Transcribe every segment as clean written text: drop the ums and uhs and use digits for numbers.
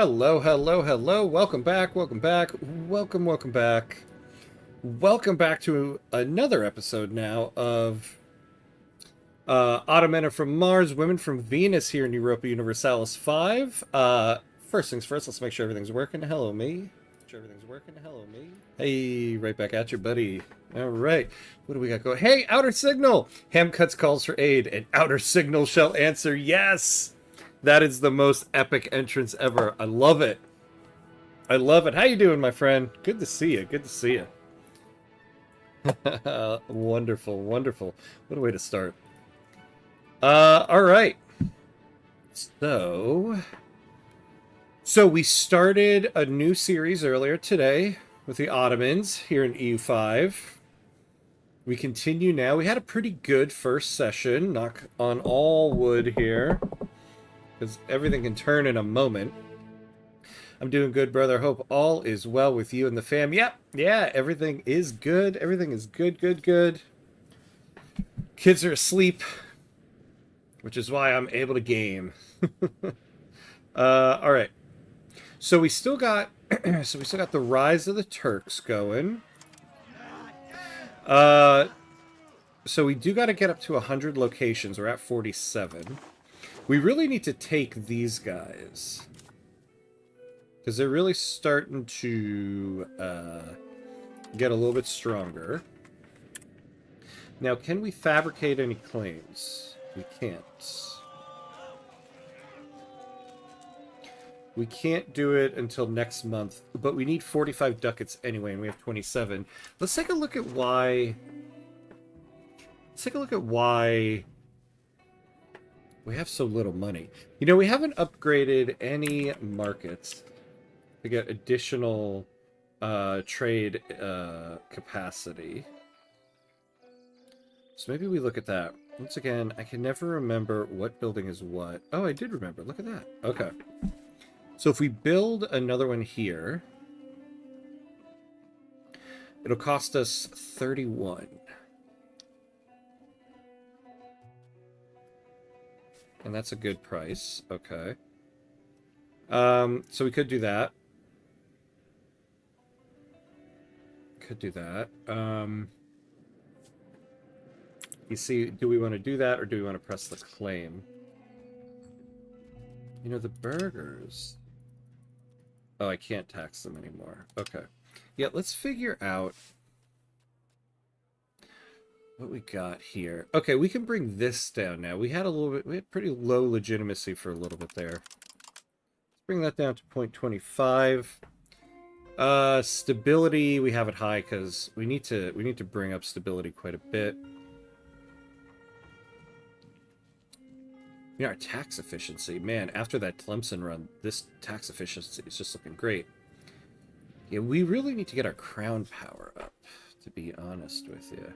Hello, hello, hello. Welcome back, welcome back, welcome back. Welcome back to another episode now of Ottomen from Mars, Women from Venus here in Europa Universalis 5. First things first, let's make sure everything's working. Hello, me. Hey, right back at you, buddy. All right. What do we got going? Hey, Outer Signal! Ham Cuts calls for aid, and Outer Signal shall answer yes! That is the most epic entrance ever. I love it. I love it. How you doing, my friend? Good to see you. Good to see you. Wonderful, wonderful. What a way to start. All right. So we started a new series earlier today with the Ottomans here in EU5. We continue now. We had a pretty good first session. Knock on all wood here, because everything can turn in a moment. I'm doing good, brother. Hope all is well with you and the fam. Yep, yeah, everything is good. Everything is good. Kids are asleep, which is why I'm able to game. All right. So we still got the rise of the Turks going. So we do got to get up to 100 locations. We're at 47. We really need to take these guys, because they're really starting to get a little bit stronger. Now, can we fabricate any claims? We can't. We can't do it until next month, but we need 45 ducats anyway, and we have 27. Let's take a look at why... we have so little money. You know, we haven't upgraded any markets to get additional trade capacity. So maybe we look at that. Once again, I can never remember what building is what. Oh, I did remember. Look at that. Okay. So if we build another one here, it'll cost us 31. And that's a good price. Okay. So we could do that. You see, do we want to do that, or do we want to press the claim? You know, the burgers... Oh, I can't tax them anymore. Okay. Yeah, let's figure out what we got here. Okay, we can bring this down now. We had pretty low legitimacy for a little bit there. Let's bring that down to 0.25. Stability, we have it high because we need to bring up stability quite a bit. You know, our tax efficiency, man, after that Tlemcen run, this tax efficiency is just looking great. Yeah, we really need to get our crown power up, to be honest with you.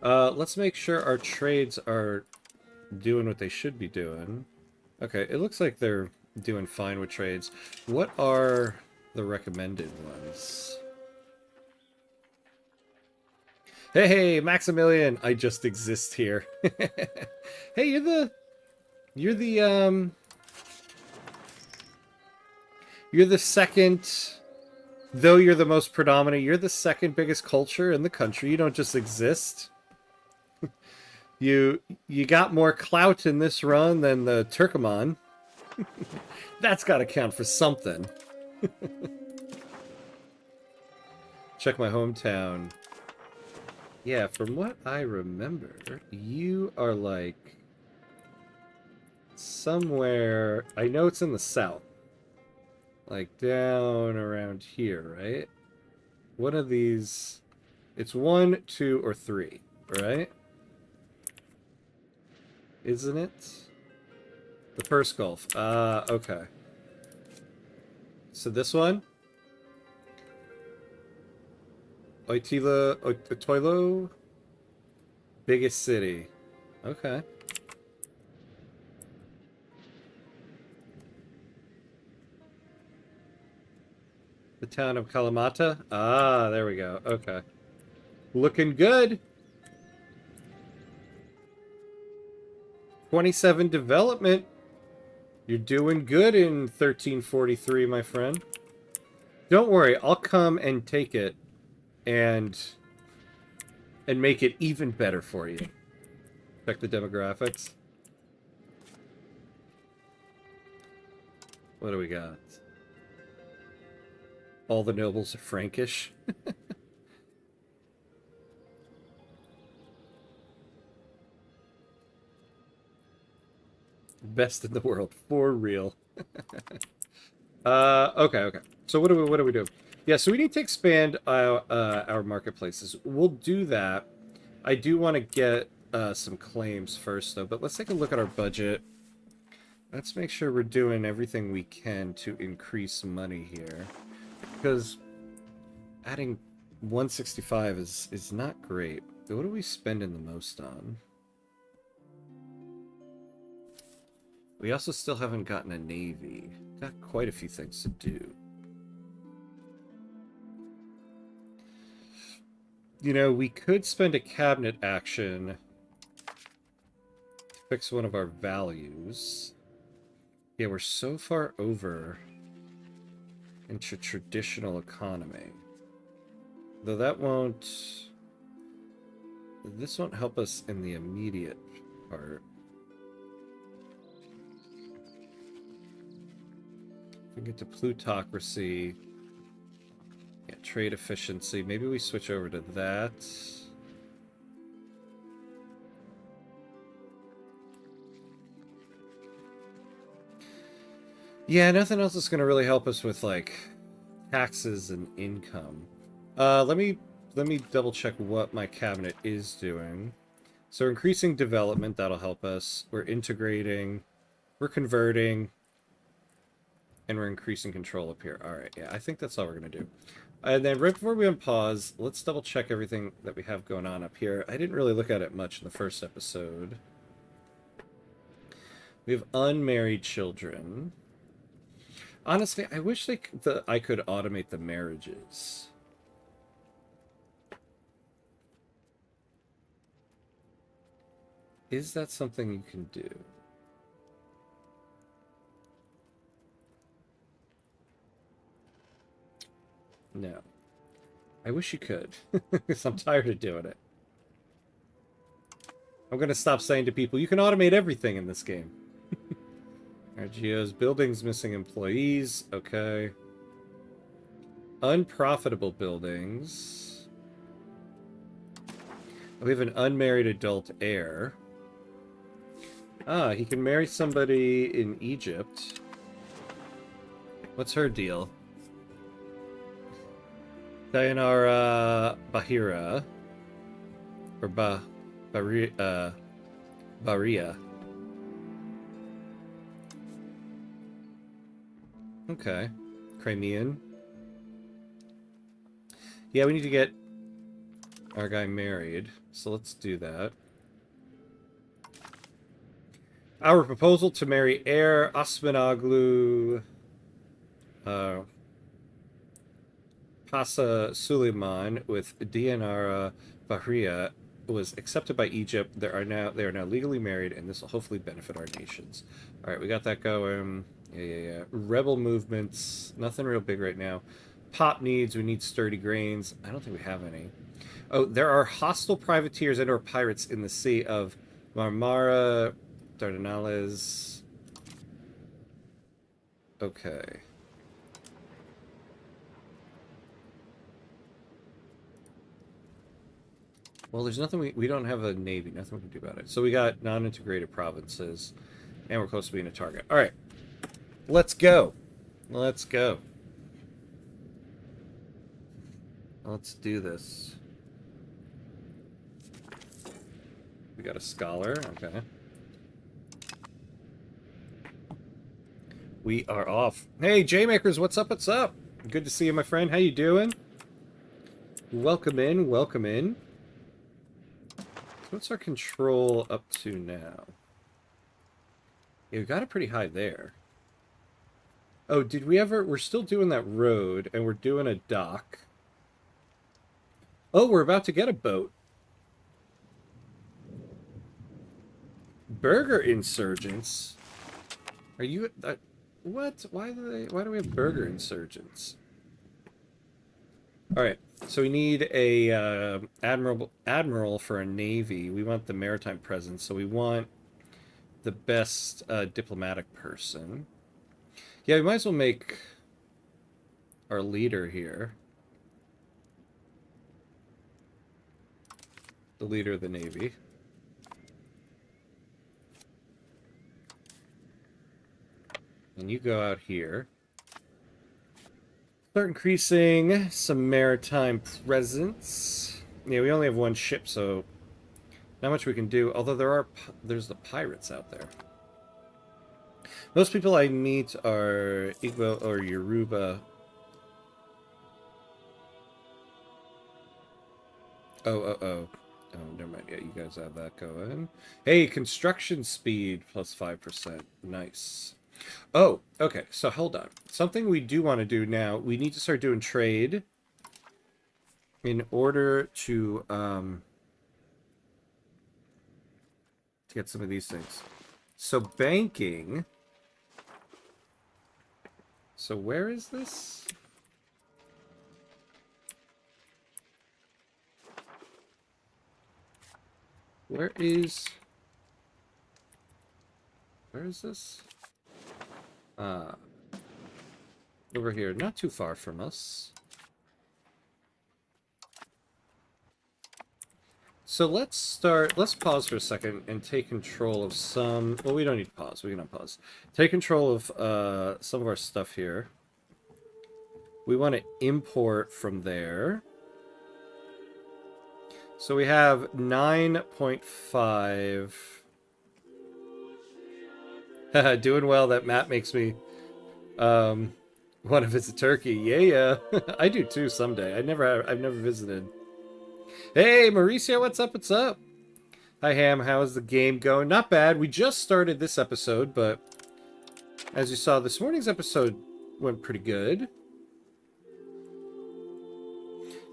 Let's make sure our trades are doing what they should be doing. Okay, it looks like they're doing fine with trades. What are the recommended ones? Hey, Maximilian, I just exist here. Hey, you're the second, though you're the most predominant, you're the second biggest culture in the country. You don't just exist. You got more clout in this run than the Turkoman. That's got to count for something. Check my hometown. Yeah, from what I remember, you are like somewhere... I know it's in the south. Like down around here, right? One of these... It's 1, 2, or 3, right? Isn't it? The first Gulf. Okay. So this one? Otoilo? Biggest city. Okay. The town of Kalamata? Ah, there we go. Okay. Looking good. 27 development. You're doing good in 1343, my friend. Don't worry, I'll come and take it and make it even better for you. Check the demographics. What do we got? All the nobles are Frankish. Best in the world, for real. Okay. So what do we do? Yeah, so we need to expand our marketplaces. We'll do that. I do want to get some claims first, though. But let's take a look at our budget. Let's make sure we're doing everything we can to increase money here, because adding 165 is not great. What are we spending the most on? We also still haven't gotten a navy. Got quite a few things to do. You know, we could spend a cabinet action to fix one of our values. Yeah, we're so far over into traditional economy. Though that won't... This won't help us in the immediate part. We get to plutocracy. Yeah, trade efficiency. Maybe we switch over to that. Yeah, nothing else is going to really help us with, like, taxes and income. Let me double check what my cabinet is doing. So we're increasing development, that'll help us. We're integrating, we're converting, and we're increasing control up here. Alright, yeah, I think that's all we're going to do. And then right before we unpause, let's double check everything that we have going on up here. I didn't really look at it much in the first episode. We have unmarried children. Honestly, I wish I could automate the marriages. Is that something you can do? No. I wish you could, because I'm tired of doing it. I'm going to stop saying to people, you can automate everything in this game. RGOs, buildings missing employees. Okay. Unprofitable buildings. We have an unmarried adult heir. Ah, he can marry somebody in Egypt. What's her deal? Dayanara Bahira. Or Baria. Okay. Crimean. Yeah, we need to get our guy married. So let's do that. Our proposal to marry heir Osmanaglu Pasa Suleiman with Dianara Bahria was accepted by Egypt. They are now legally married, and this will hopefully benefit our nations. All right, we got that going. Yeah. Rebel movements, nothing real big right now. Pop needs, we need sturdy grains. I don't think we have any. Oh, there are hostile privateers and or pirates in the Sea of Marmara, Dardanelles. Okay. Well, there's nothing we don't have a navy, nothing we can do about it. So we got non-integrated provinces, and we're close to being a target. All right. Let's go. Let's go. Let's do this. We got a scholar. Okay. We are off. Hey, J-Makers, what's up? What's up? Good to see you, my friend. How you doing? Welcome in. Welcome in. So what's our control up to now? Yeah, we got it pretty high there. Oh, did we ever... We're still doing that road, and we're doing a dock. Oh, we're about to get a boat. Burger insurgents. Are you... what? Why do we have burger insurgents? Alright, so we need a admiral for a navy. We want the maritime presence, so we want the best diplomatic person. Yeah, we might as well make our leader here the leader of the navy. And you go out here. Start increasing some maritime presence. Yeah, we only have one ship, so not much we can do. Although there's the pirates out there. Most people I meet are Igbo or Yoruba. Oh, never mind. Yeah, you guys have that going. Hey, construction speed plus 5%. Nice. Oh, okay. So hold on. Something we do want to do now, we need to start doing trade in order to get some of these things. So banking. So where is this? Where is this? Over here, not too far from us. So let's pause for a second and take control of some... Well, we don't need to pause. We can unpause. Take control of some of our stuff here. We want to import from there. So we have 9.5. Doing well. That map makes me want to visit Turkey. Yeah. I do too someday. I've never visited. Hey, Mauricio, what's up? What's up? Hi, Ham. How's the game going? Not bad. We just started this episode, but as you saw, this morning's episode went pretty good.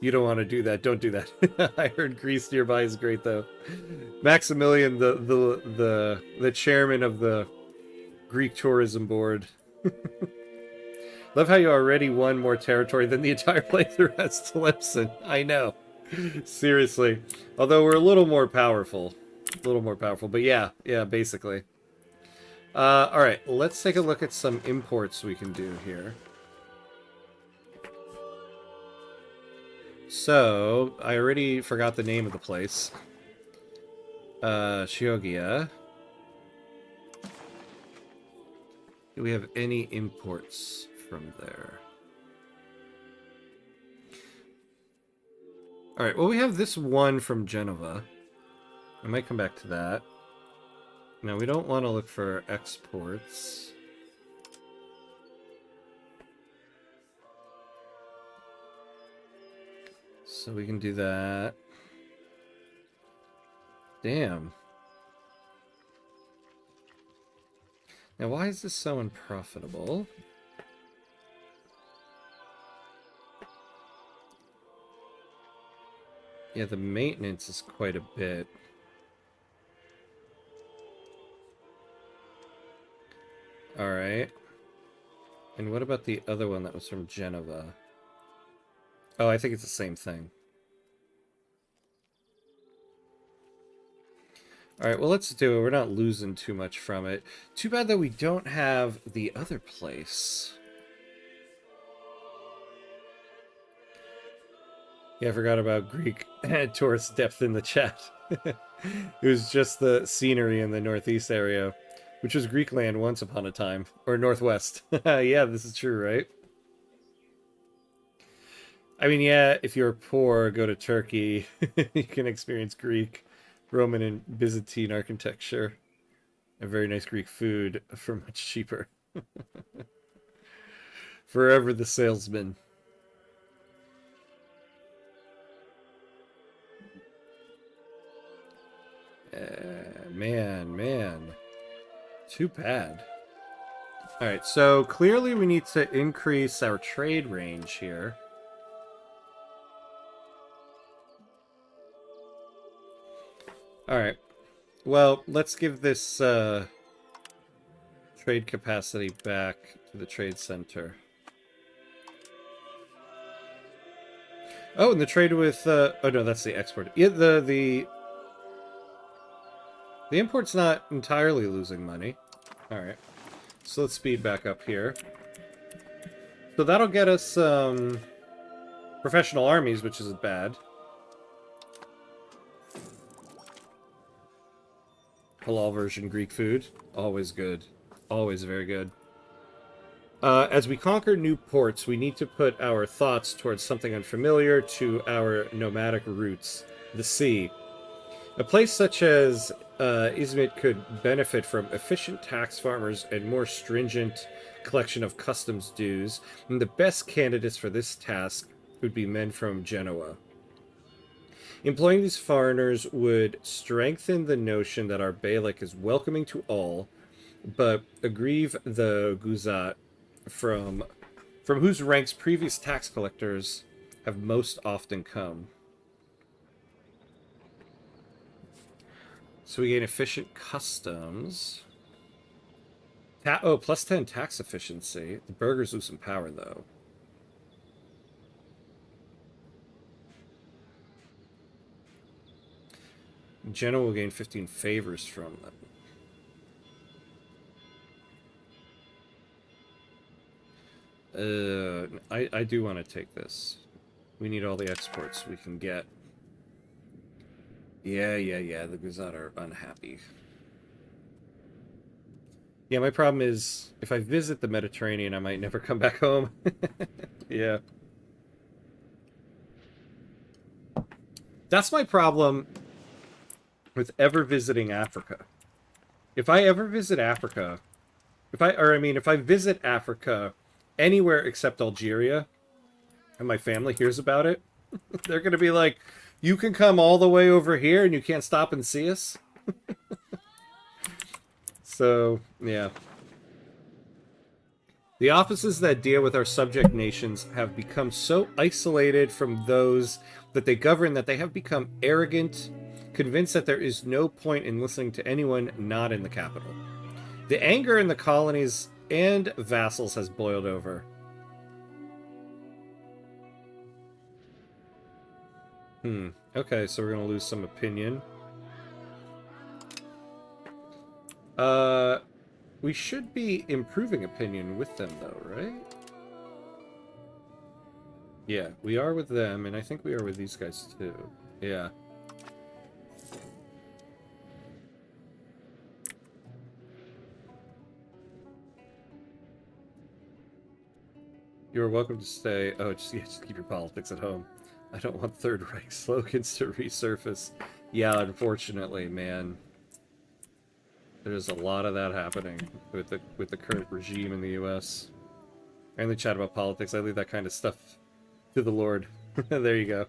You don't want to do that. Don't do that. I heard Greece nearby is great, though. Maximilian, the chairman of the Greek tourism board. Love how you already won more territory than the entire playthrough has Tlemcen. I know. Seriously. Although we're a little more powerful. But yeah, basically. Alright, let's take a look at some imports we can do here. So, I already forgot the name of the place. Shiogia. Do we have any imports from there? Alright, well we have this one from Genova. I might come back to that. Now we don't want to look for exports. So we can do that. Damn. Now why is this so unprofitable? Yeah, the maintenance is quite a bit. Alright. And what about the other one that was from Genova? Oh, I think it's the same thing. Alright, well let's do it. We're not losing too much from it. Too bad that we don't have the other place. Yeah, I forgot about Greek tourist depth in the chat. It was just the scenery in the northeast area, which was Greek land once upon a time. Or northwest. Yeah, this is true, right? I mean, yeah, if you're poor, go to Turkey. You can experience Greek, Roman, and Byzantine architecture. And very nice Greek food for much cheaper. Forever the salesman. Man. Too bad. Alright, so clearly we need to increase our trade range here. Alright. Well, let's give this Trade capacity back to the trade center. Oh, and the trade with oh no, that's the export. Yeah, the import's not entirely losing money. All right, so let's speed back up here. So that'll get us professional armies, which isn't bad. Halal version Greek food, always good, always very good. As we conquer new ports, we need to put our thoughts towards something unfamiliar to our nomadic roots, the sea. A place such as Izmit could benefit from efficient tax farmers and more stringent collection of customs dues, and the best candidates for this task would be men from Genoa. Employing these foreigners would strengthen the notion that our Beylik is welcoming to all, but aggrieve the Guzat, from whose ranks previous tax collectors have most often come. So we gain efficient customs. Oh, plus 10 tax efficiency. The burghers lose some power, though. Genoa will gain 15 favors from them. I do want to take this. We need all the exports we can get. Yeah. The Guzat are unhappy. Yeah, my problem is, if I visit the Mediterranean, I might never come back home. Yeah. That's my problem with ever visiting Africa. If I ever visit Africa, if I visit Africa anywhere except Algeria, and my family hears about it, they're going to be like, you can come all the way over here and you can't stop and see us? So, yeah. The offices that deal with our subject nations have become so isolated from those that they govern that they have become arrogant, convinced that there is no point in listening to anyone not in the capital. The anger in the colonies and vassals has boiled over. Okay, so we're gonna lose some opinion. We should be improving opinion with them, though, right? Yeah, we are with them, and I think we are with these guys, too. Yeah. You're welcome to stay. Oh, just keep your politics at home. I don't want Third Reich slogans to resurface. Yeah, unfortunately, man. There's a lot of that happening with the current regime in the U.S. I only chat about politics. I leave that kind of stuff to the Lord. There you go.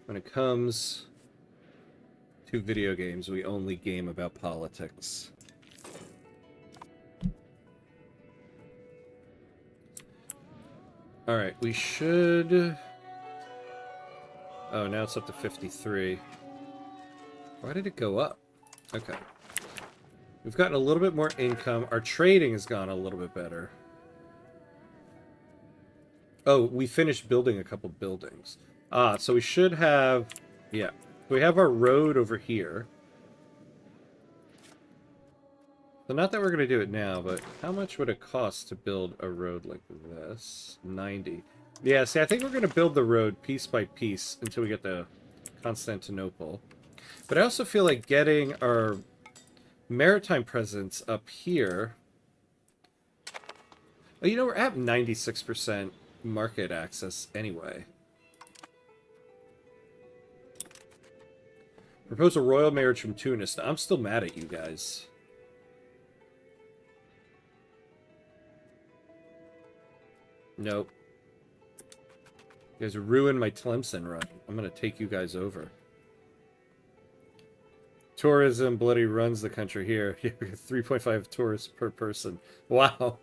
When it comes to video games, we only game about politics. Alright, we should... Oh, now it's up to 53. Why did it go up? Okay. We've gotten a little bit more income. Our trading has gone a little bit better. Oh, we finished building a couple buildings. So we should have... Yeah. We have our road over here. So not that we're going to do it now, but how much would it cost to build a road like this? 90. Yeah, see, I think we're going to build the road piece by piece until we get to Constantinople. But I also feel like getting our maritime presence up here... Oh, you know, we're at 96% market access anyway. Propose a royal marriage from Tunis. Now, I'm still mad at you guys. Nope. You guys ruined my Tlemcen run. I'm gonna take you guys over. Tourism bloody runs the country here. 3.5 tourists per person. Wow.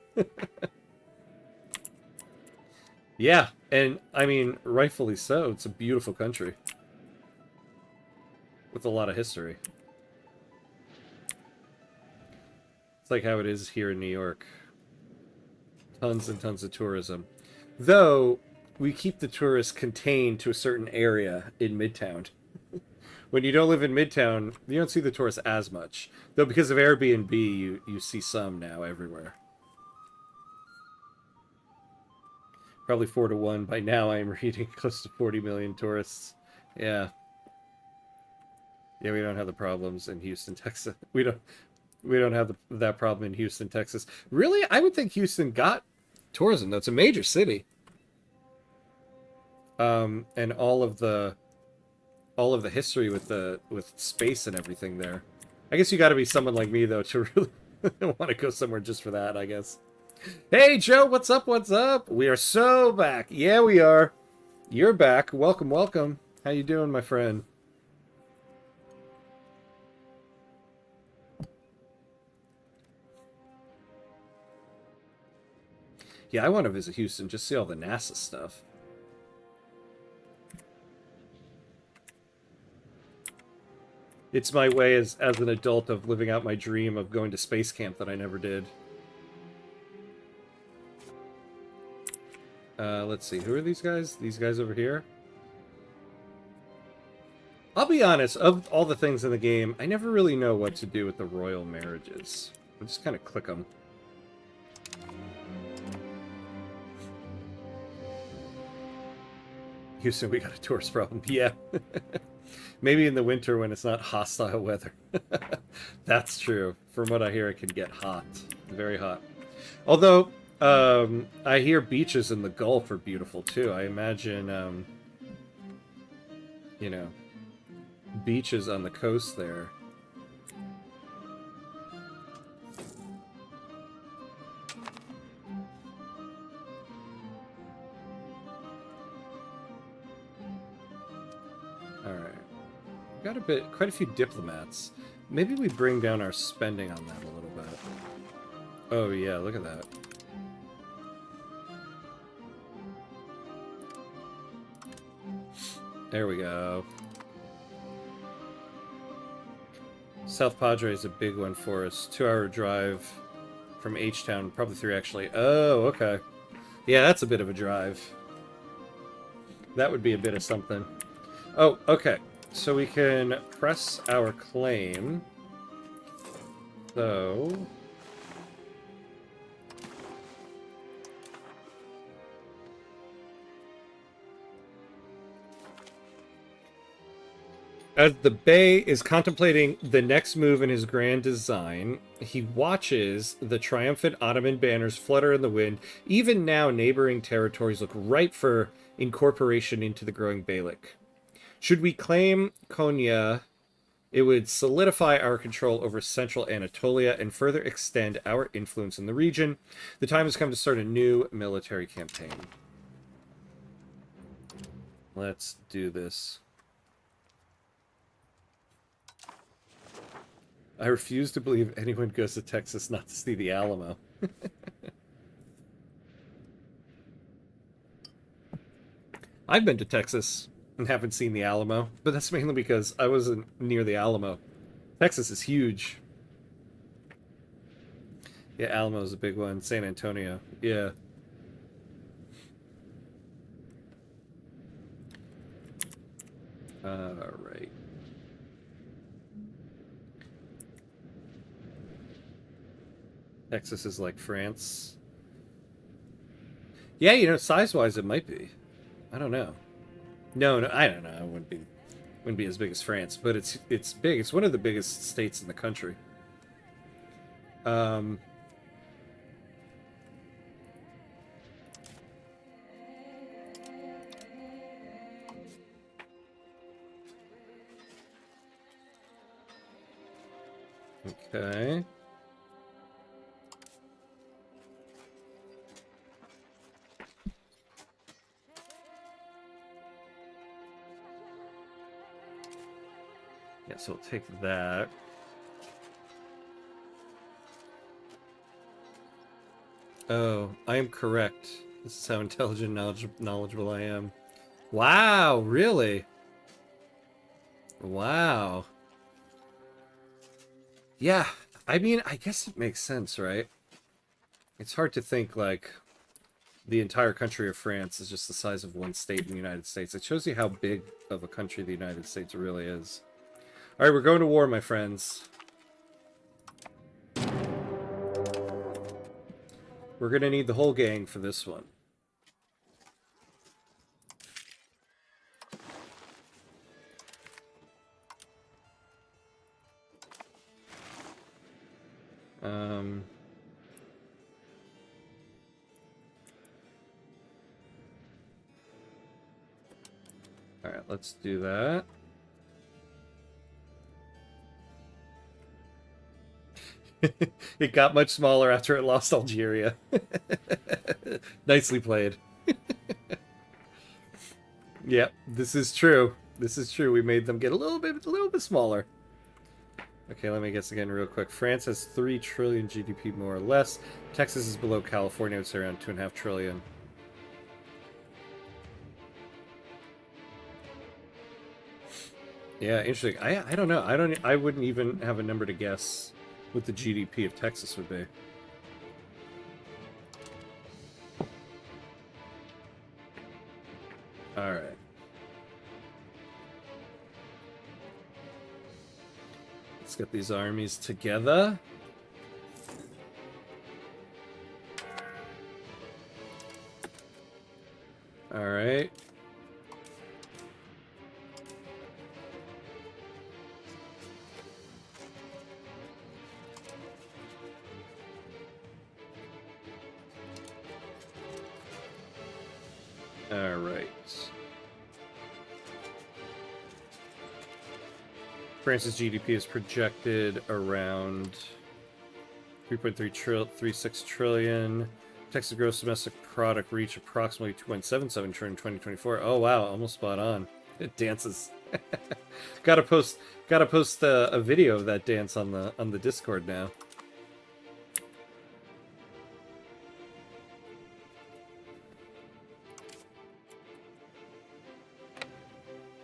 Yeah, and I mean, rightfully so. It's a beautiful country. with a lot of history. It's like how it is here in New York. Tons and tons of tourism. Though, we keep the tourists contained to a certain area in Midtown. When you don't live in Midtown, you don't see the tourists as much. Though because of Airbnb, you see some now everywhere. Probably 4-1. By now I am reading close to 40 million tourists. Yeah. Yeah, we don't have the problems in Houston, Texas. We don't have that problem in Houston, Texas. Really? I would think Houston got tourism, though. It's a major city. And all of the history with space and everything there. I guess you got to be someone like me though to really want to go somewhere just for that, I guess. Hey Joe, what's up? What's up? We are so back. Yeah, we are. You're back. Welcome, welcome. How you doing, my friend? Yeah, I want to visit Houston, just see all the NASA stuff. It's my way as an adult of living out my dream of going to space camp that I never did. Let's see. Who are these guys? These guys over here? I'll be honest, of all the things in the game, I never really know what to do with the royal marriages. I just kind of click them. Houston, we got a tourist problem. Yeah. Maybe in the winter when it's not hostile weather. That's true. From what I hear, it can get hot. Very hot. Although, I hear beaches in the Gulf are beautiful, too. I imagine, you know, beaches on the coast there. Got quite a few diplomats. Maybe we bring down our spending on that a little bit. Oh yeah, look at that. There we go. South Padre is a big one for us. 2-hour drive from H-Town, probably 3 actually. Oh, okay. Yeah, that's a bit of a drive. That would be a bit of something. Oh, okay. So we can press our claim. So... as the Bey is contemplating the next move in his grand design, he watches the triumphant Ottoman banners flutter in the wind. Even now, neighboring territories look ripe for incorporation into the growing Beylik. Should we claim Konya, it would solidify our control over central Anatolia and further extend our influence in the region. The time has come to start a new military campaign. Let's do this. I refuse to believe anyone goes to Texas not to see the Alamo. I've been to Texas and haven't seen the Alamo, but that's mainly because I wasn't near the Alamo. Texas is huge. Yeah, Alamo's a big one. San Antonio. Yeah. Alright. Texas is like France. Yeah, you know, size-wise it might be. I don't know. No, I don't know. It wouldn't be as big as France, but it's big. It's one of the biggest states in the country. Okay. Yeah, so we'll take that. Oh, I am correct. This is how intelligent, knowledgeable I am. Wow, really? Wow. Yeah, I mean, I guess it makes sense, right? It's hard to think, like, the entire country of France is just the size of one state in the United States. It shows you how big of a country the United States really is. All right, we're going to war, my friends. We're going to need the whole gang for this one. All right, let's do that. It got much smaller after it lost Algeria. Nicely played. Yep, this is true. This is true. We made them get a little bit smaller. Okay, let me guess again real quick. France has 3 trillion GDP more or less. Texas is below California. It's around 2.5 trillion. Yeah, interesting. I don't know. I wouldn't even have a number to guess what the GDP of Texas would be. All right. Let's get these armies together. All right. All right. France's GDP is projected around 3.36 trillion. Texas gross domestic product reached approximately 2.77 trillion in 2024. Oh wow, almost spot on. It dances. gotta post a video of that dance on the Discord now.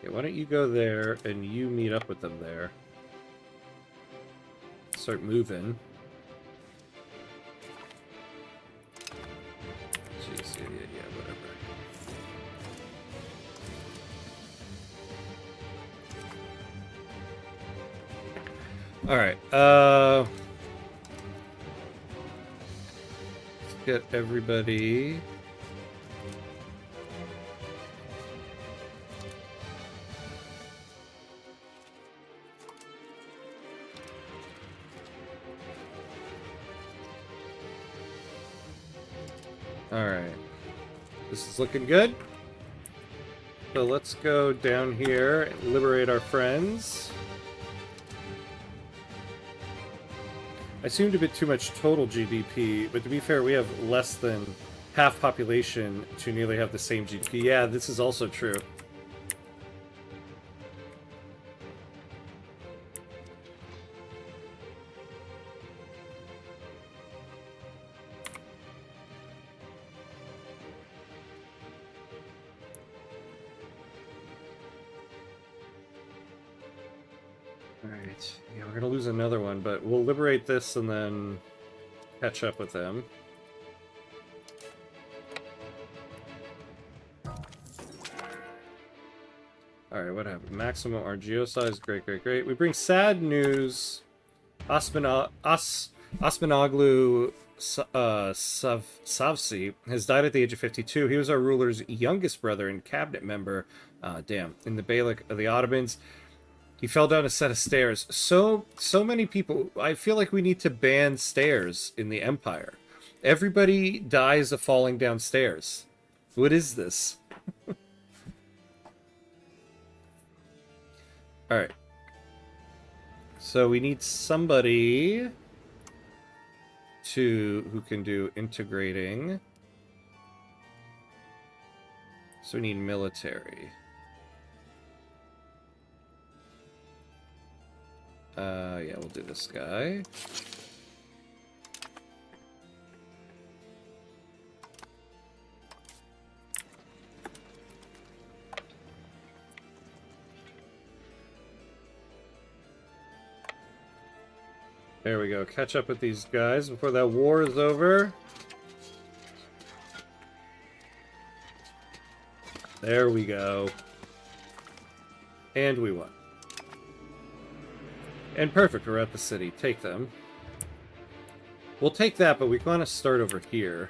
Okay, why don't you go there and you meet up with them there? Start moving. Jeez, yeah, whatever. All right. Let's get everybody. All right. This is looking good. So let's go down here and liberate our friends. I assumed a bit too much total GDP, but to be fair, we have less than half population to nearly have the same GDP. Yeah, this is also true. Alright, yeah, we're gonna lose another one, but we'll liberate this and then catch up with them. Alright, what happened? Maximum RGO size, great. We bring sad news. Osmanoglu Savsi has died at the age of 52. He was our ruler's youngest brother and cabinet member, in the Beylik of the Ottomans. He fell down a set of stairs. So many people. I feel like we need to ban stairs in the Empire. Everybody dies of falling down stairs. What is this? Alright. So we need somebody who can do integrating. So we need military. Yeah, we'll do this guy. There we go. Catch up with these guys before that war is over. There we go. And we won. And perfect, we're at the city. Take them. We'll take that, but we want to start over here.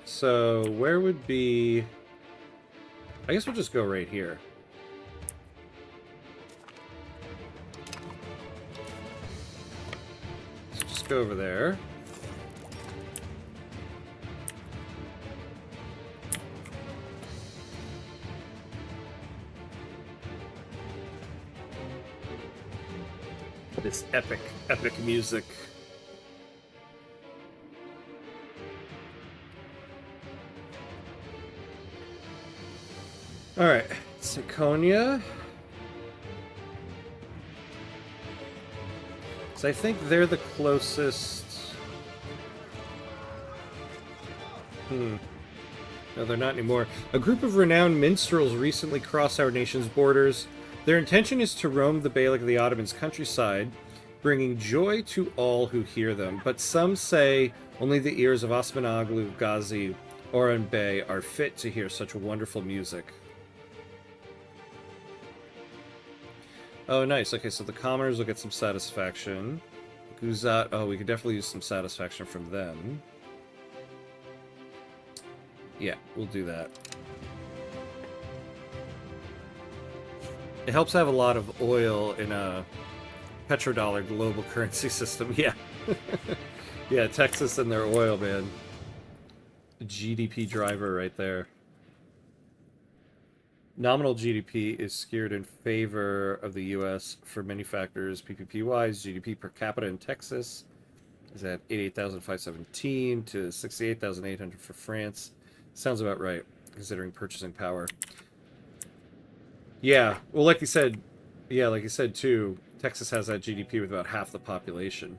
So, where would be... I guess we'll just go right here. So just go over there. This epic, epic music. Alright, Syconia. So I think they're the closest... No, they're not anymore. A group of renowned minstrels recently crossed our nation's borders. Their intention is to roam the Beylik of the Ottomans' countryside, bringing joy to all who hear them. But some say only the ears of Osman Aglu, Ghazi, Orhan Bey are fit to hear such wonderful music. Oh, nice. Okay, so the commoners will get some satisfaction. Guzat... Oh, we could definitely use some satisfaction from them. Yeah, we'll do that. It helps have a lot of oil in a petrodollar global currency system. Yeah. Yeah, Texas and their oil, man. GDP driver right there. Nominal GDP is skewed in favor of the U.S. for many factors. PPP-wise, GDP per capita in Texas is at 88,517 to 68,800 for France. Sounds about right, considering purchasing power. Yeah, well, like you said, too, Texas has that GDP with about half the population.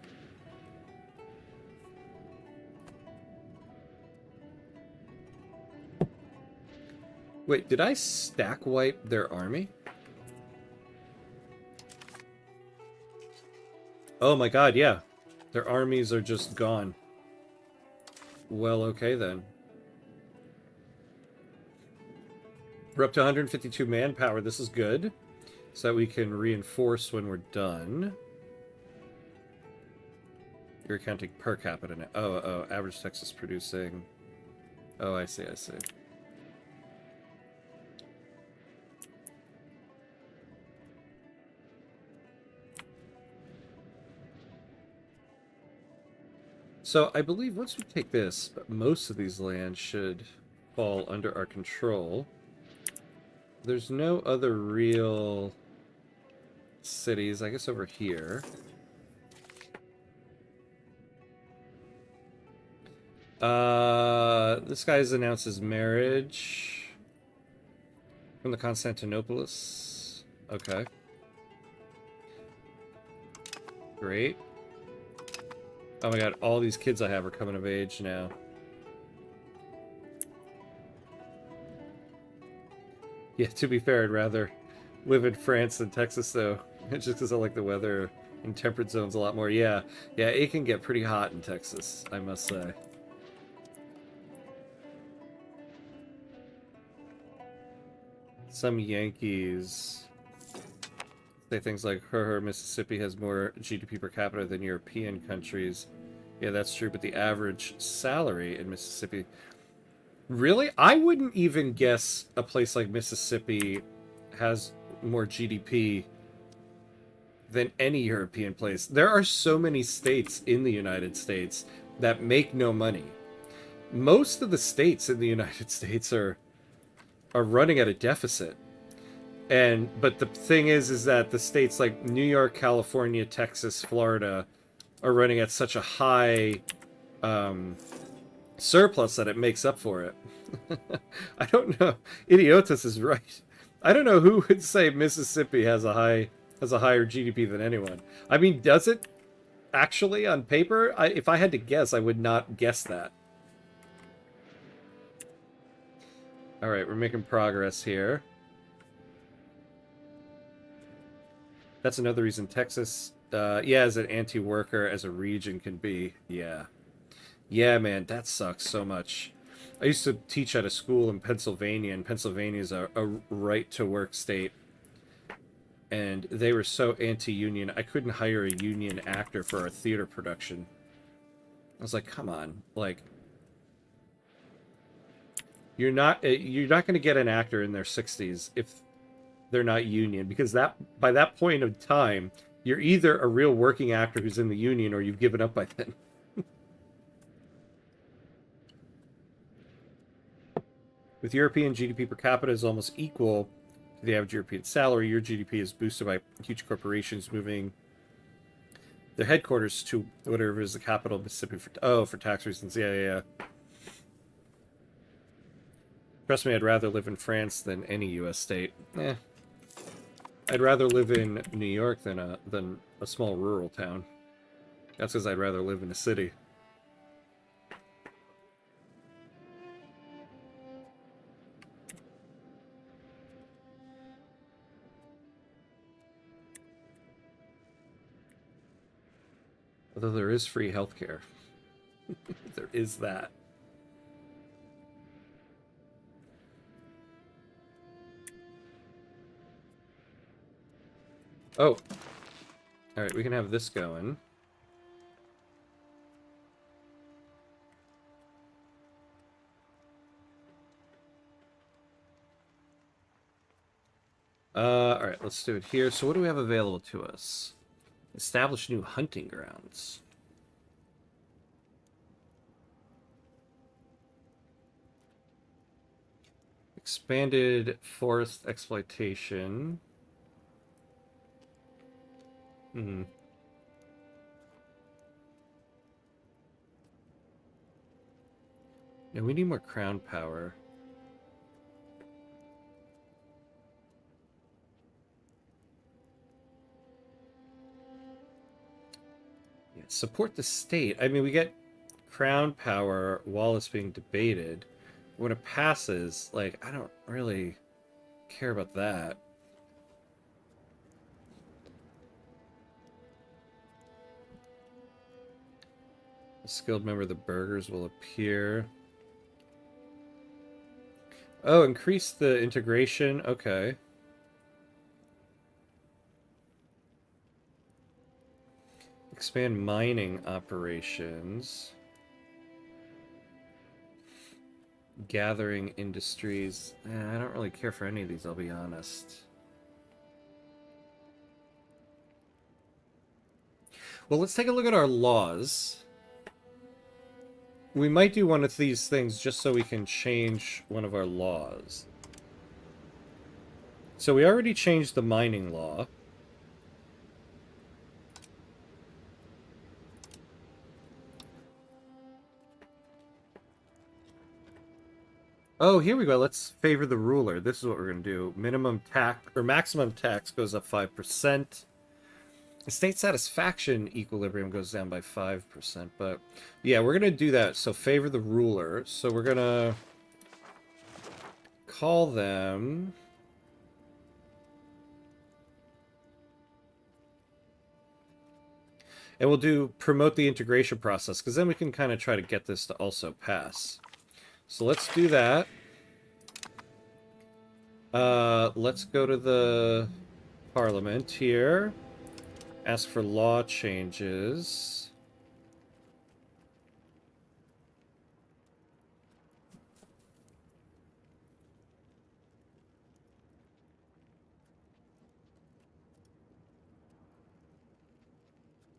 Wait, did I stack wipe their army? Oh my god, yeah. Their armies are just gone. Well, okay then. We're up to 152 manpower. This is good. So that we can reinforce when we're done. You're counting per capita now. Oh, average Texas producing. Oh, I see, I see. So I believe once we take this, most of these lands should fall under our control. There's no other real cities, I guess, over here. This guy's announced his marriage from the Constantinopolis. Okay. Great. Oh my god, all these kids I have are coming of age now. Yeah, to be fair, I'd rather live in France than Texas, though. Just because I like the weather in temperate zones a lot more. Yeah, it can get pretty hot in Texas, I must say. Some Yankees say things like, Mississippi has more GDP per capita than European countries. Yeah, that's true, but the average salary in Mississippi... Really? I wouldn't even guess a place like Mississippi has more GDP than any European place. There are so many states in the United States that make no money. Most of the states in the United States are running at a deficit. But the thing is that the states like New York, California, Texas, Florida are running at such a high surplus that it makes up for it. I don't know. Idiotus is right. I don't know who would say Mississippi has a higher GDP than anyone. I mean, does it actually on paper? If I had to guess, I would not guess that. All right, we're making progress here. That's another reason Texas Yeah, as an anti-worker, as a region can be. Yeah. Yeah, man, that sucks so much. I used to teach at a school in Pennsylvania, and Pennsylvania is a right-to-work state. And they were so anti-union, I couldn't hire a union actor for our theater production. I was like, come on, like, you're not going to get an actor in their 60s if they're not union, because that by that point of time, you're either a real working actor who's in the union or you've given up by then. With European GDP per capita is almost equal to the average European salary, your GDP is boosted by huge corporations moving their headquarters to whatever is the capital of Mississippi for tax reasons. Yeah, yeah, yeah. Trust me, I'd rather live in France than any U.S. state. I'd rather live in New York than a small rural town. That's because I'd rather live in a city. Although there is free healthcare. There is that. Oh. Alright, we can have this going. Alright, let's do it here. So what do we have available to us? Establish new hunting grounds. Expanded forest exploitation. Hmm. Yeah, we need more crown power. Yeah, support the state. I mean, we get crown power while it's being debated. When it passes, like, I don't really care about that. A skilled member of the burghers will appear. Oh, increase the integration. Okay. Expand mining operations. Gathering industries. I don't really care for any of these, I'll be honest. Well, let's take a look at our laws. We might do one of these things just so we can change one of our laws. So we already changed the mining law. Oh, here we go. Let's favor the ruler. This is what we're going to do. Minimum tax, or maximum tax goes up 5%. State satisfaction equilibrium goes down by 5%. But yeah, we're going to do that. So favor the ruler. So we're going to call them... And we'll do promote the integration process, because then we can kind of try to get this to also pass. So let's do that. Let's go to the parliament here. Ask for law changes.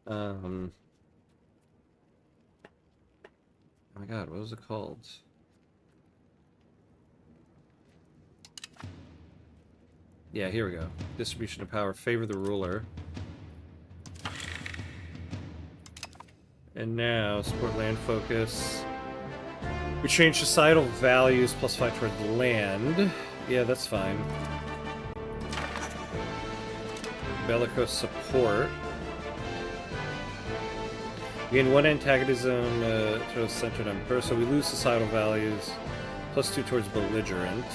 Oh my god, what was it called? Yeah, here we go. Distribution of power. Favor the ruler. And now, support land focus. We change societal values, +5 towards land. Yeah, that's fine. Bellicose support. We gain 1 antagonism centered on birth, so we lose societal values. +2 towards belligerent.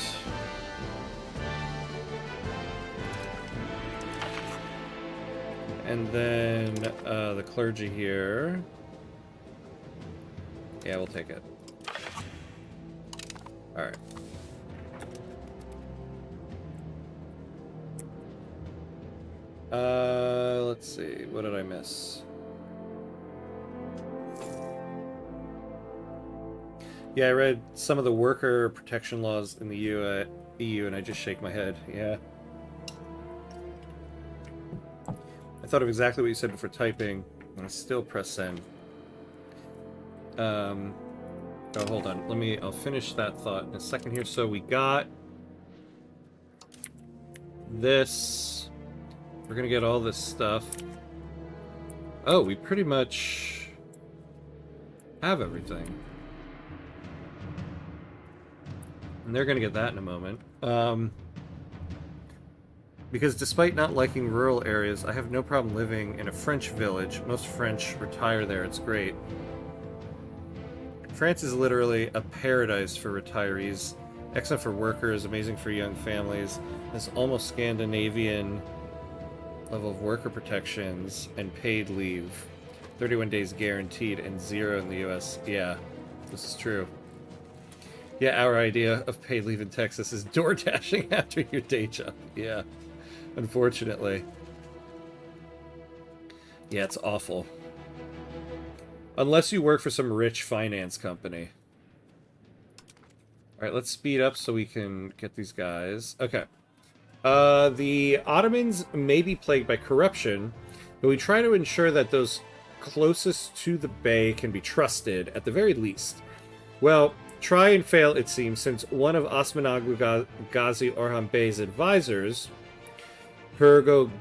And then the clergy here. Yeah, we'll take it. Alright. Let's see. What did I miss? Yeah, I read some of the worker protection laws in the EU, and I just shake my head. Yeah. I thought of exactly what you said before typing, and I still press send. Oh, hold on. I'll finish that thought in a second here. So we got this. We're gonna get all this stuff. Oh, we pretty much have everything. And they're gonna get that in a moment. Because despite not liking rural areas, I have no problem living in a French village. Most French retire there. It's great. France is literally a paradise for retirees. Excellent for workers, amazing for young families. It's almost Scandinavian level of worker protections and paid leave. 31 days guaranteed and 0 in the US. Yeah, this is true. Yeah, our idea of paid leave in Texas is door dashing after your day job. Yeah, unfortunately. Yeah, it's awful. Unless you work for some rich finance company. Alright, let's speed up so we can get these guys. Okay. The Ottomans may be plagued by corruption, but we try to ensure that those closest to the Bey can be trusted, at the very least. Well, try and fail, it seems, since one of Osmanaglu Ghazi Orhan Bey's advisors, Kurbogaglu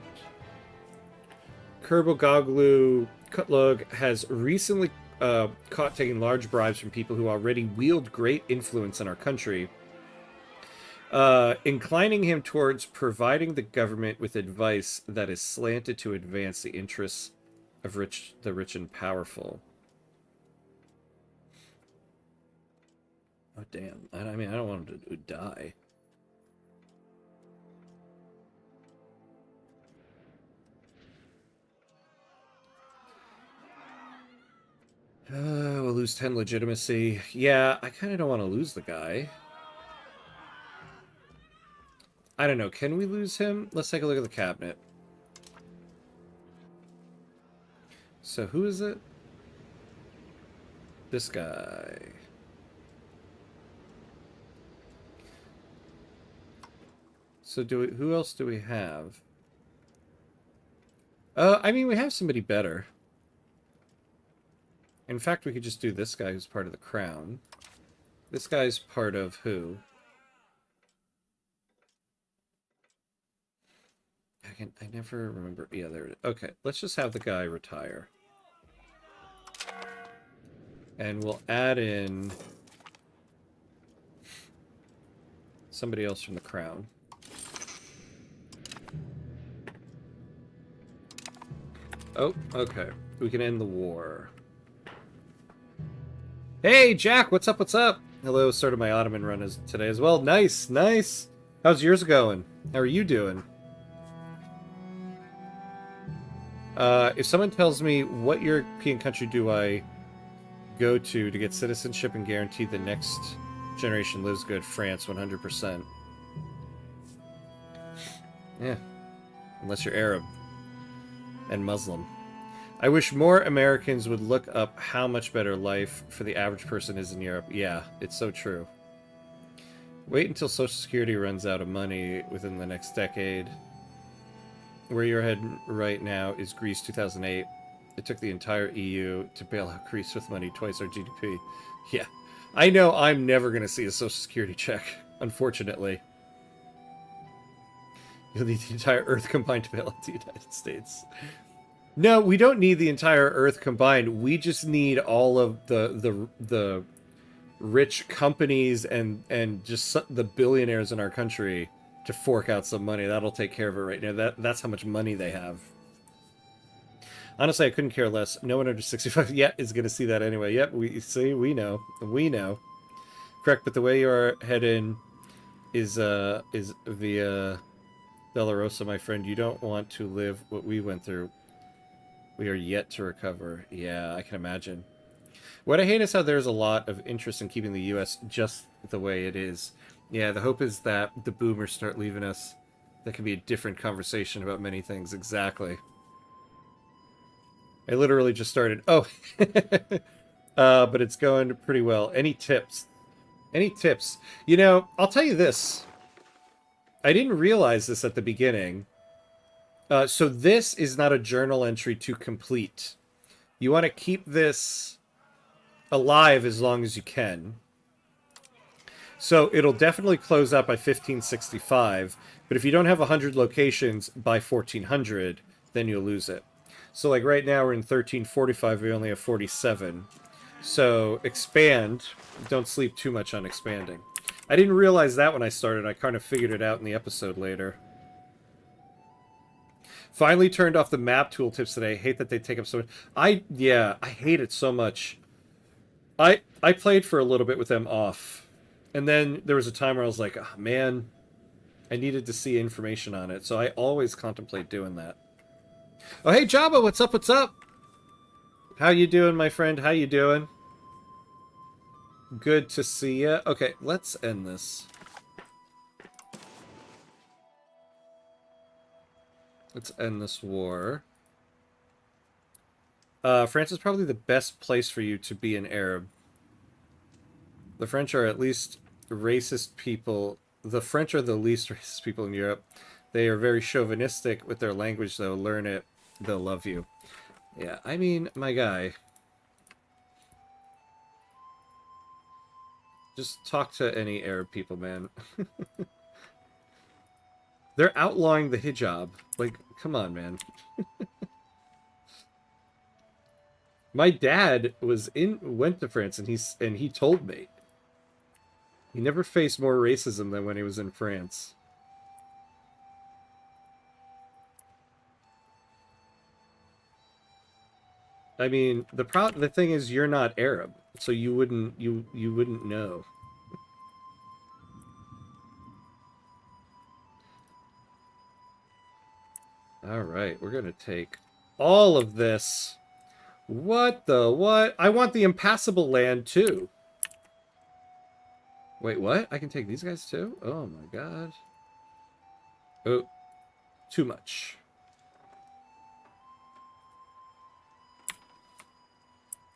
Kutlug, has recently caught taking large bribes from people who already wield great influence in our country, inclining him towards providing the government with advice that is slanted to advance the interests of the rich and powerful. Oh, damn. I mean, I don't want him to die. We'll lose 10 legitimacy. Yeah, I kind of don't want to lose the guy. I don't know. Can we lose him? Let's take a look at the cabinet. So who is it? This guy. So who else do we have? I mean, we have somebody better. In fact, we could just do this guy who's part of the crown. This guy's part of who? I never remember. Yeah, there it is. Okay, let's just have the guy retire. And we'll add in somebody else from the crown. Oh, okay. We can end the war. Hey, Jack, what's up, what's up? Hello, started my Ottoman run today as well. Nice, nice. How's yours going? How are you doing? If someone tells me what European country do I go to get citizenship and guarantee the next generation lives good, France, 100%. Yeah. Unless you're Arab and Muslim. I wish more Americans would look up how much better life for the average person is in Europe. Yeah, it's so true. Wait until Social Security runs out of money within the next decade. Where you're heading right now is Greece 2008. It took the entire EU to bail out Greece with money twice our GDP. Yeah. I know I'm never going to see a Social Security check, unfortunately. You'll need the entire Earth combined to bail out the United States. No, we don't need the entire Earth combined. We just need all of the rich companies and just the billionaires in our country to fork out some money. That'll take care of it right now. That's how much money they have. Honestly, I couldn't care less. No one under 65 yet is going to see that anyway. Yep, we know. We know. Correct, but the way you're heading is via Della Rosa, my friend. You don't want to live what we went through. We are yet to recover. Yeah, I can imagine. What I hate is how there's a lot of interest in keeping the U.S. just the way it is. Yeah, the hope is that the boomers start leaving us. That can be a different conversation about many things. Exactly. I literally just started. Oh, but it's going pretty well. Any tips? Any tips? You know, I'll tell you this. I didn't realize this at the beginning. So this is not a journal entry to complete. You want to keep this alive as long as you can. So it'll definitely close out by 1565, but if you don't have 100 locations by 1400, then you'll lose it. So like right now we're in 1345, we only have 47. So expand. Don't sleep too much on expanding. I didn't realize that when I started. I kind of figured it out in the episode later. Finally turned off the map tooltips today. I hate that they take up so much. I hate it so much. I played for a little bit with them off. And then there was a time where I was like, oh, man, I needed to see information on it. So I always contemplate doing that. Oh, hey, Jabba, what's up, what's up? How you doing, my friend? How you doing? Good to see ya. Okay, let's end this. Let's end this war. France is probably the best place for you to be an Arab. The French are at least racist people. The French are the least racist people in Europe. They are very chauvinistic with their language, though. Learn it. They'll love you. Yeah, I mean, my guy. Just talk to any Arab people, man. They're outlawing the hijab. Like, come on, man. My dad went to France and he told me. He never faced more racism than when he was in France. I mean, the thing is you're not Arab, so you wouldn't know. All right, we're going to take all of this. What the what? I want the impassable land too. Wait, what? I can take these guys too? Oh my god. Oh, too much.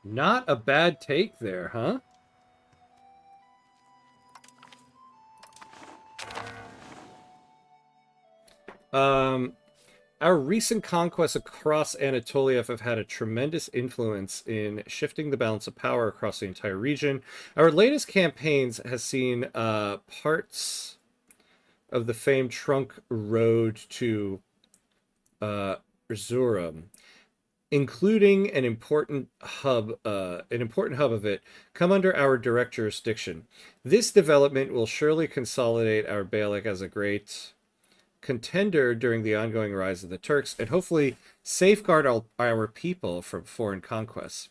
Not a bad take there, huh? Our recent conquests across Anatolia have had a tremendous influence in shifting the balance of power across the entire region. Our latest campaigns has seen parts of the famed trunk road to Erzurum, including an important hub of it, come under our direct jurisdiction. This development will surely consolidate our Beylik as a great contender during the ongoing rise of the Turks, and hopefully safeguard our people from foreign conquests.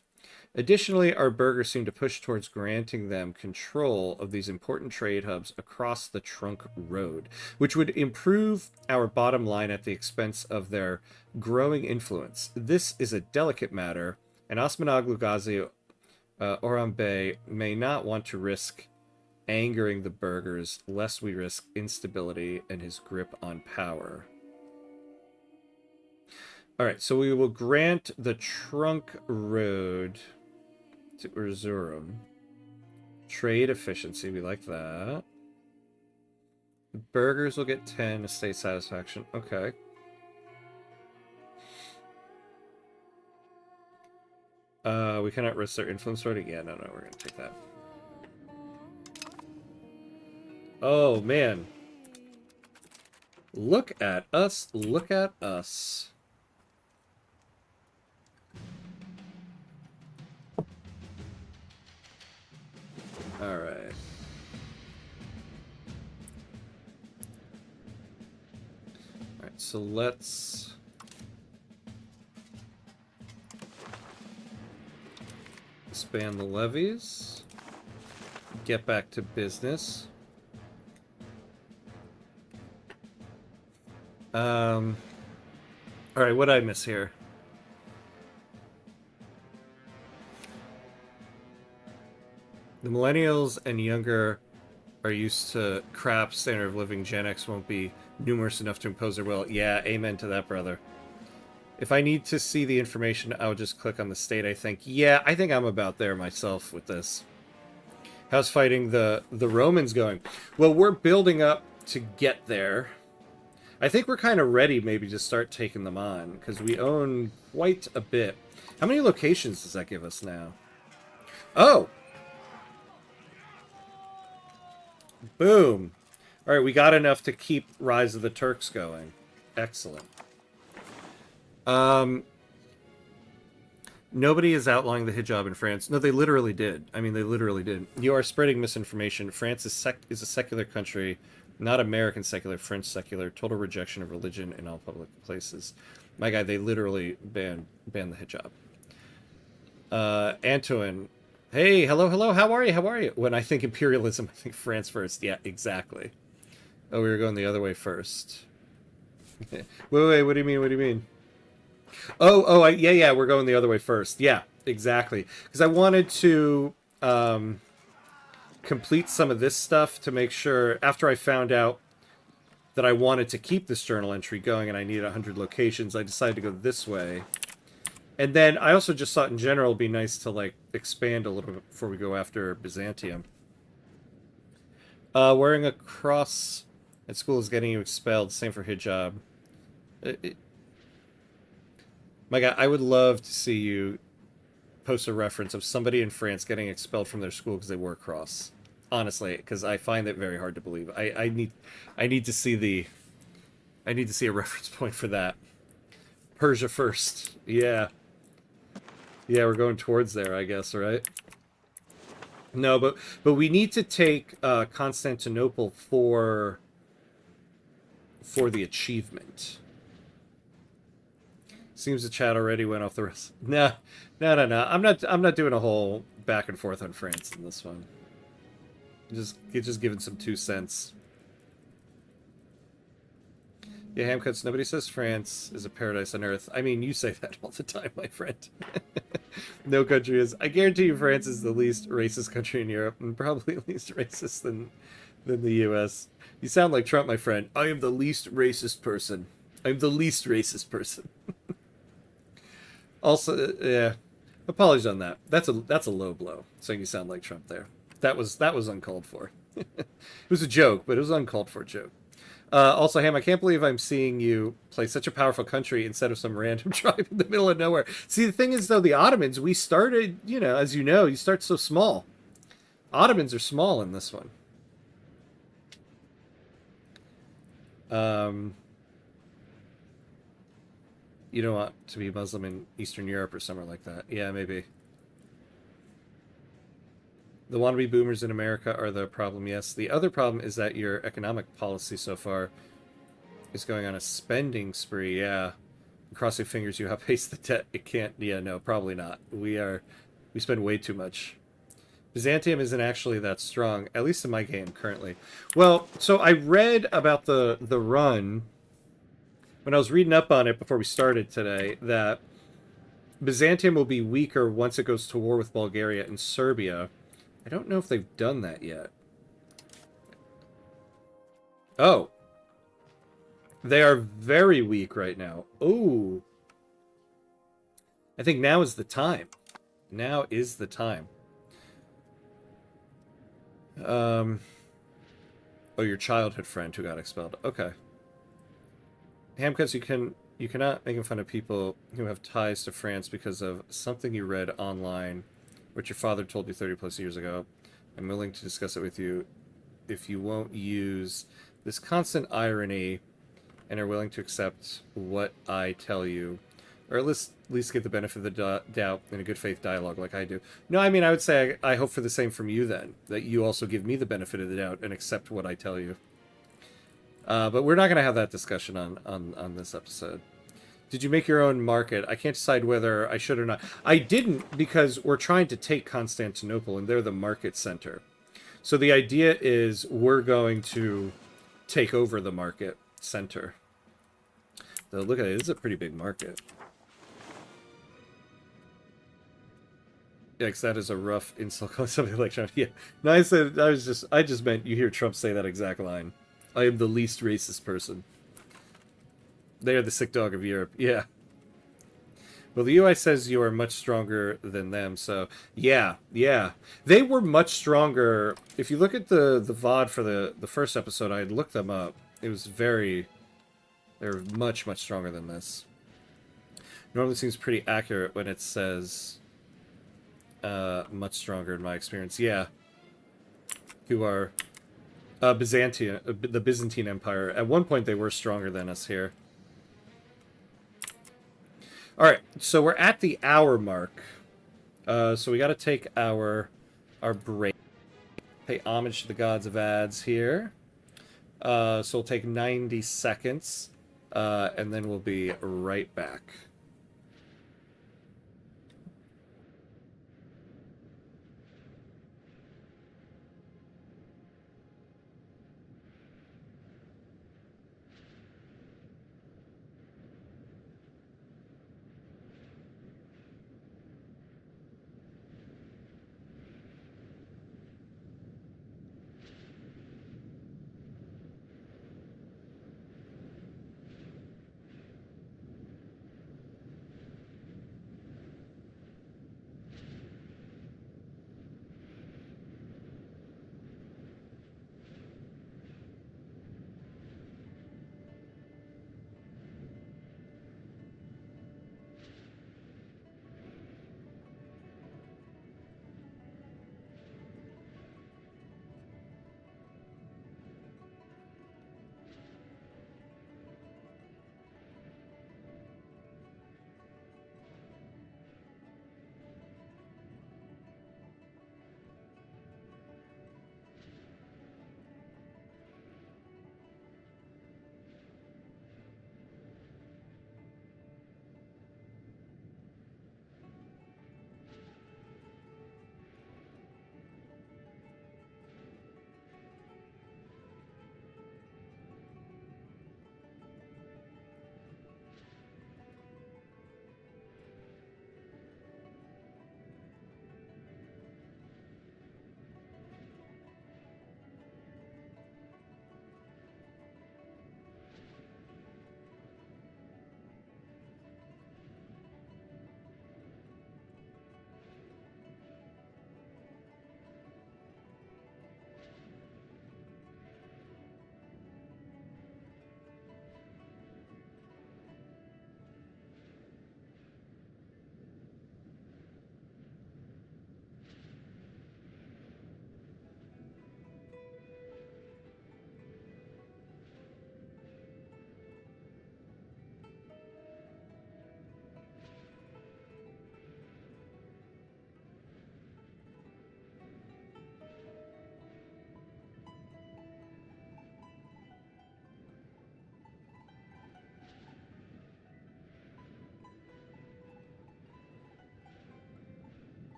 Additionally, our burghers seem to push towards granting them control of these important trade hubs across the trunk road, which would improve our bottom line at the expense of their growing influence. This is a delicate matter, and Osman Aglu Ghazi Orhan Bey may not want to risk angering the burghers, lest we risk instability and his grip on power. All right, so we will grant the trunk road to Erzurum. Trade efficiency, we like that. The burghers will get 10 estate satisfaction. Okay. We cannot risk their influence rating. Yeah, no, we're gonna take that. Oh, man. Look at us. Look at us. All right. All right, so let's expand the levies. Get back to business. All right, what did I miss here? The millennials and younger are used to crap standard of living. Gen X won't be numerous enough to impose their will. Yeah, amen to that, brother. If I need to see the information, I'll just click on the state, I think. Yeah, I think I'm about there myself with this. How's fighting the Romans going? Well, we're building up to get there. I think we're kind of ready maybe to start taking them on, because we own quite a bit. How many locations does that give us now? Oh! Boom! Alright, we got enough to keep Rise of the Turks going. Excellent. Nobody is outlawing the hijab in France. No, they literally did. I mean, they literally did. You are spreading misinformation. France is a secular country, not American secular, French secular. Total rejection of religion in all public places. My guy, they literally banned the hijab. Antoine, hey, hello, hello. How are you? How are you? When I think imperialism, I think France first. Yeah, exactly. Oh, we were going the other way first. Wait, what do you mean? What do you mean? Yeah, we're going the other way first. Yeah, exactly. Because I wanted to complete some of this stuff to make sure, after I found out that I wanted to keep this journal entry going and I needed 100 locations, I decided to go this way. And then I also just thought in general it'd be nice to, like, expand a little bit before we go after Byzantium. Wearing a cross at school is getting you expelled. Same for hijab. My God, I would love to see you post a reference of somebody in France getting expelled from their school because they wore a cross. Honestly, because I find it very hard to believe. I need to see a reference point for that. Persia first. Yeah. Yeah, we're going towards there, I guess, right? No, but we need to take Constantinople for the achievement. Seems the chat already went off the rest. No. I'm not doing a whole back and forth on France in this one. Just giving some 2 cents. Yeah, Hamcuts, nobody says France is a paradise on earth. I mean, you say that all the time, my friend. No country is. I guarantee you France is the least racist country in Europe, and probably least racist than the US. You sound like Trump, my friend. I am the least racist person. I'm the least racist person. Also, yeah, apologies on that. That's a low blow, saying you sound like Trump there. That was uncalled for. It was a joke, but it was an uncalled for joke. Also, Ham, I can't believe I'm seeing you play such a powerful country instead of some random tribe in the middle of nowhere. See, the thing is, though, the Ottomans, we started, as you know, you start so small. Ottomans are small in this one. You don't want to be Muslim in Eastern Europe or somewhere like that. Yeah, maybe. The wannabe boomers in America are the problem, yes. The other problem is that your economic policy so far is going on a spending spree, yeah. Cross your fingers you outpace the debt. It can't, yeah, no, probably not. We spend way too much. Byzantium isn't actually that strong, at least in my game currently. Well, so I read about the run when I was reading up on it before we started today, that Byzantium will be weaker once it goes to war with Bulgaria and Serbia. I don't know if they've done that yet. Oh. They are very weak right now. Oh. I think now is the time. Now is the time. Oh, your childhood friend who got expelled. Okay. Hamcuts, you cannot make fun of people who have ties to France because of something you read online, which your father told you 30 plus years ago. I'm willing to discuss it with you if you won't use this constant irony and are willing to accept what I tell you, or at least get the benefit of the doubt in a good faith dialogue like I do. No, I mean, I would say I hope for the same from you then, that you also give me the benefit of the doubt and accept what I tell you. But we're not going to have that discussion on this episode. Did you make your own market? I can't decide whether I should or not. I didn't, because we're trying to take Constantinople, and they're the market center. So the idea is we're going to take over the market center. So look at it. It's a pretty big market. Yeah, 'cause that is a rough insult calling somebody like Trump. Yeah. No, I just meant you hear Trump say that exact line. I am the least racist person. They are the sick dog of Europe. Yeah. Well, the UI says you are much stronger than them, so yeah, yeah. They were much stronger. If you look at the VOD for the first episode, I had looked them up. It was very they're much, much stronger than this. Normally seems pretty accurate when it says much stronger in my experience. Yeah. Who are Byzantium, the Byzantine Empire. At one point, they were stronger than us here. All right, so we're at the hour mark. So we got to take our break. Pay homage to the gods of ads here. So we'll take 90 seconds, and then we'll be right back.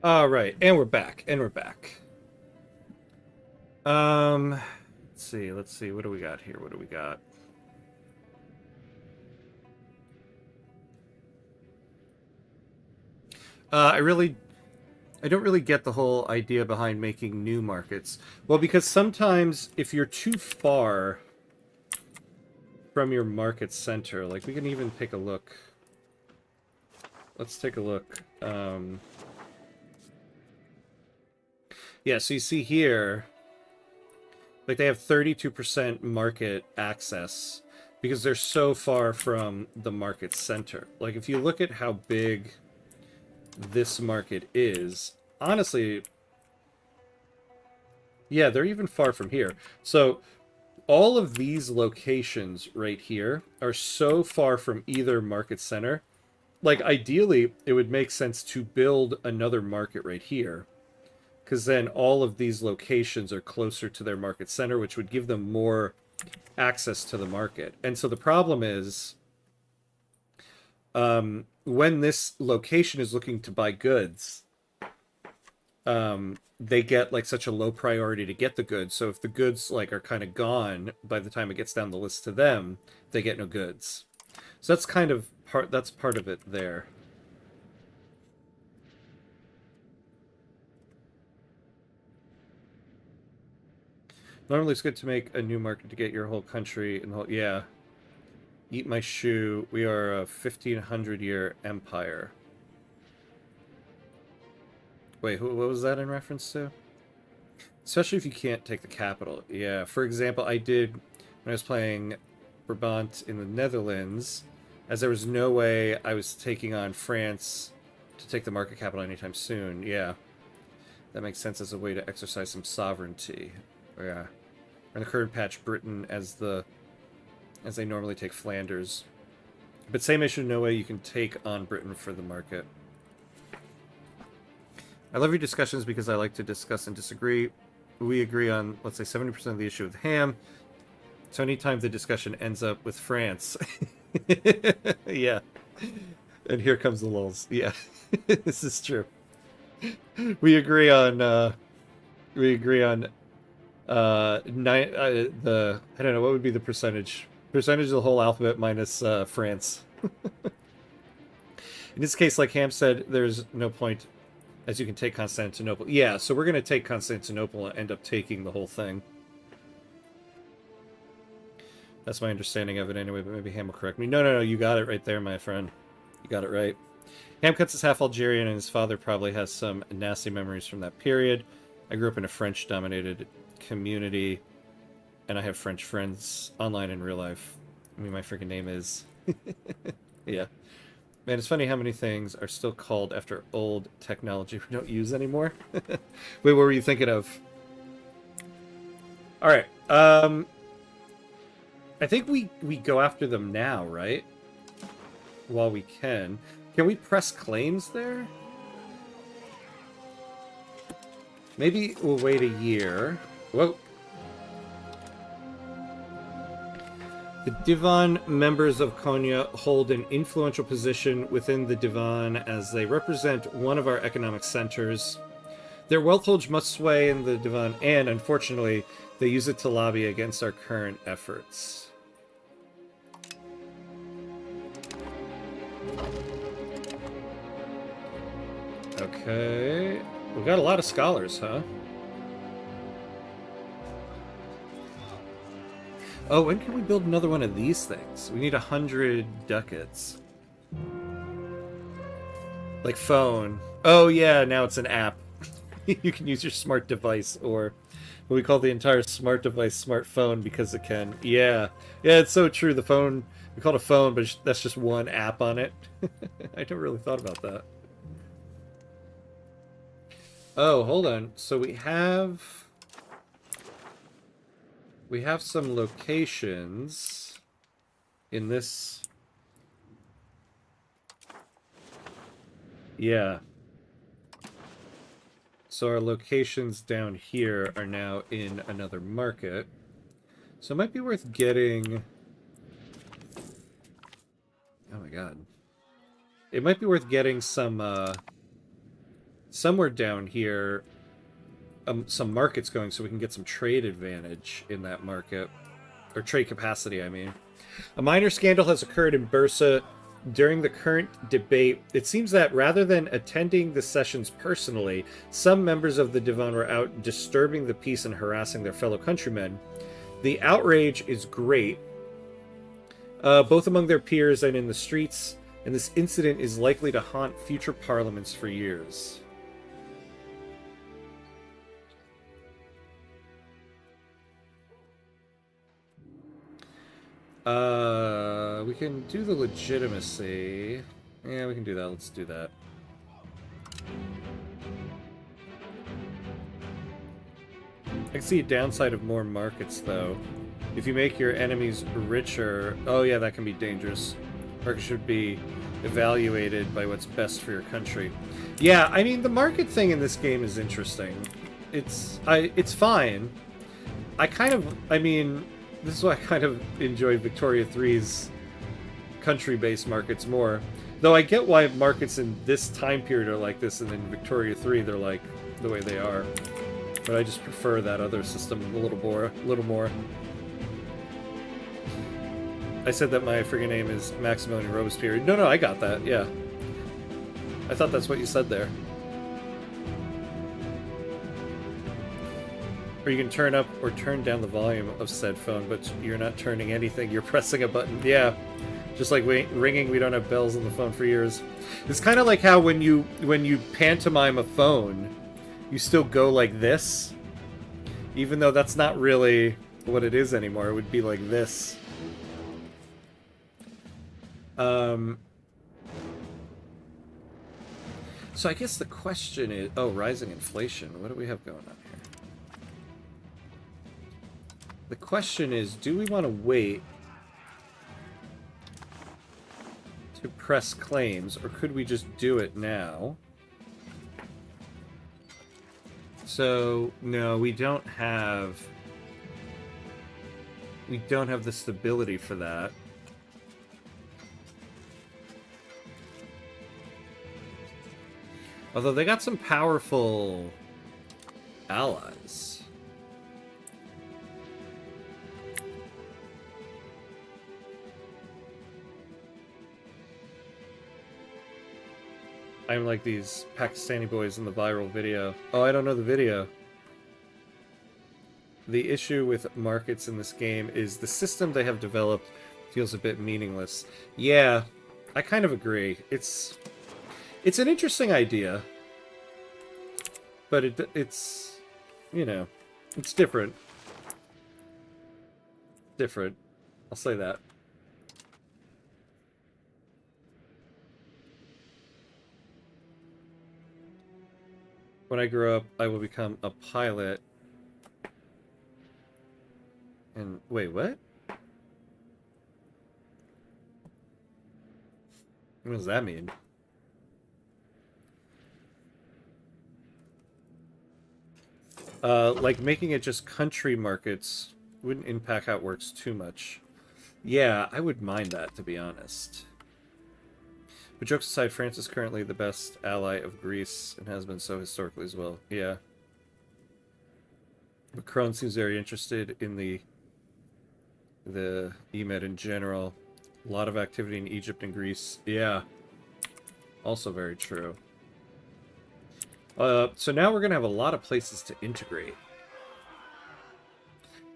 All right, and we're back, and we're back. Let's see. What do we got here? What do we got? I don't really get the whole idea behind making new markets. Well, because sometimes if you're too far from your market center, like we can even take a look. Let's take a look. Yeah, so you see here, like they have 32% market access because they're so far from the market center. Like if you look at how big this market is, honestly, yeah, they're even far from here. So all of these locations right here are so far from either market center. Like ideally, it would make sense to build another market right here, because then all of these locations are closer to their market center, which would give them more access to the market. And so the problem is, when this location is looking to buy goods, they get like such a low priority to get the goods. So if the goods like are kind of gone by the time it gets down the list to them, they get no goods. So that's kind of that's part of it there. Normally it's good to make a new market to get your whole country and the whole, yeah. Eat my shoe. We are a 1500-year empire. Wait, what was that in reference to? Especially if you can't take the capital. Yeah, for example, I did when I was playing Brabant in the Netherlands, as there was no way I was taking on France to take the market capital anytime soon. Yeah, that makes sense as a way to exercise some sovereignty. Yeah, in the current patch, Britain as they normally take Flanders, but same issue. No way you can take on Britain for the market. I love your discussions because I like to discuss and disagree. We agree on, let's say, 70% of the issue with ham. So anytime the discussion ends up with France. Yeah. And here comes the lulz. Yeah. This is true. We agree on I don't know, what would be the percentage? Percentage of the whole alphabet minus France. In this case, like Ham said, there's no point, as you can take Constantinople. Yeah, so we're going to take Constantinople and end up taking the whole thing. That's my understanding of it anyway, but maybe Ham will correct me. No, you got it right there, my friend. You got it right. Ham Cuts is half Algerian, and his father probably has some nasty memories from that period. I grew up in a French-dominated community, and I have French friends online in real life. I mean, my freaking name is... Yeah. Man, it's funny how many things are still called after old technology we don't use anymore. Wait, what were you thinking of? Alright, I think we go after them now, right? While we can. Can we press claims there? Maybe we'll wait a year. Whoa. The Divan members of Konya hold an influential position within the Divan as they represent one of our economic centers. Their wealth holds much sway in the Divan, and unfortunately, they use it to lobby against our current efforts. Okay. We've got a lot of scholars, huh? Oh, when can we build another one of these things? We need 100 ducats. Like phone. Oh yeah, now it's an app. You can use your smart device, or what we call the entire smart device smartphone because it can. Yeah. Yeah, it's so true. The phone, we call it a phone, but that's just one app on it. I never really thought about that. Oh, hold on. So we have some locations in this. Yeah. So our locations down here are now in another market. So it might be worth getting... Oh my god. It might be worth getting some, somewhere down here, some markets going so we can get some trade advantage in that market. Or trade capacity, I mean. A minor scandal has occurred in Bursa during the current debate. It seems that rather than attending the sessions personally, some members of the Divan were out disturbing the peace and harassing their fellow countrymen. The outrage is great, both among their peers and in the streets, and this incident is likely to haunt future parliaments for years. We can do the legitimacy. Yeah, we can do that. Let's do that. I can see a downside of more markets, though. If you make your enemies richer... Oh, yeah, that can be dangerous. Markets should be evaluated by what's best for your country. Yeah, I mean, the market thing in this game is interesting. It's fine. I mean... This is why I kind of enjoy Victoria 3's country-based markets more. Though I get why markets in this time period are like this, and in Victoria 3 they're like the way they are. But I just prefer that other system a little more. I said that my friggin' name is Maximilian Robespierre. No, I got that, yeah. I thought that's what you said there. Or you can turn up or turn down the volume of said phone, but you're not turning anything, you're pressing a button. Yeah, just like ringing, we don't have bells on the phone for years. It's kind of like how when you pantomime a phone, you still go like this, even though that's not really what it is anymore. It would be like this. So I guess the question is... Oh, rising inflation. What do we have going on here? The question is, do we want to wait to press claims, or could we just do it now? So, no, we don't have the stability for that. Although they got some powerful allies. I'm like these Pakistani boys in the viral video. Oh, I don't know the video. The issue with markets in this game is the system they have developed feels a bit meaningless. Yeah, I kind of agree. It's an interesting idea, but it's, you know, it's different. Different. I'll say that. When I grow up, I will become a pilot. And wait, what? What does that mean? Like making it just country markets wouldn't impact how it works too much. Yeah, I would mind that, to be honest. But jokes aside, France is currently the best ally of Greece and has been so historically as well. Yeah. Macron seems very interested in the EMED in general. A lot of activity in Egypt and Greece. Yeah. Also very true. So now we're going to have a lot of places to integrate.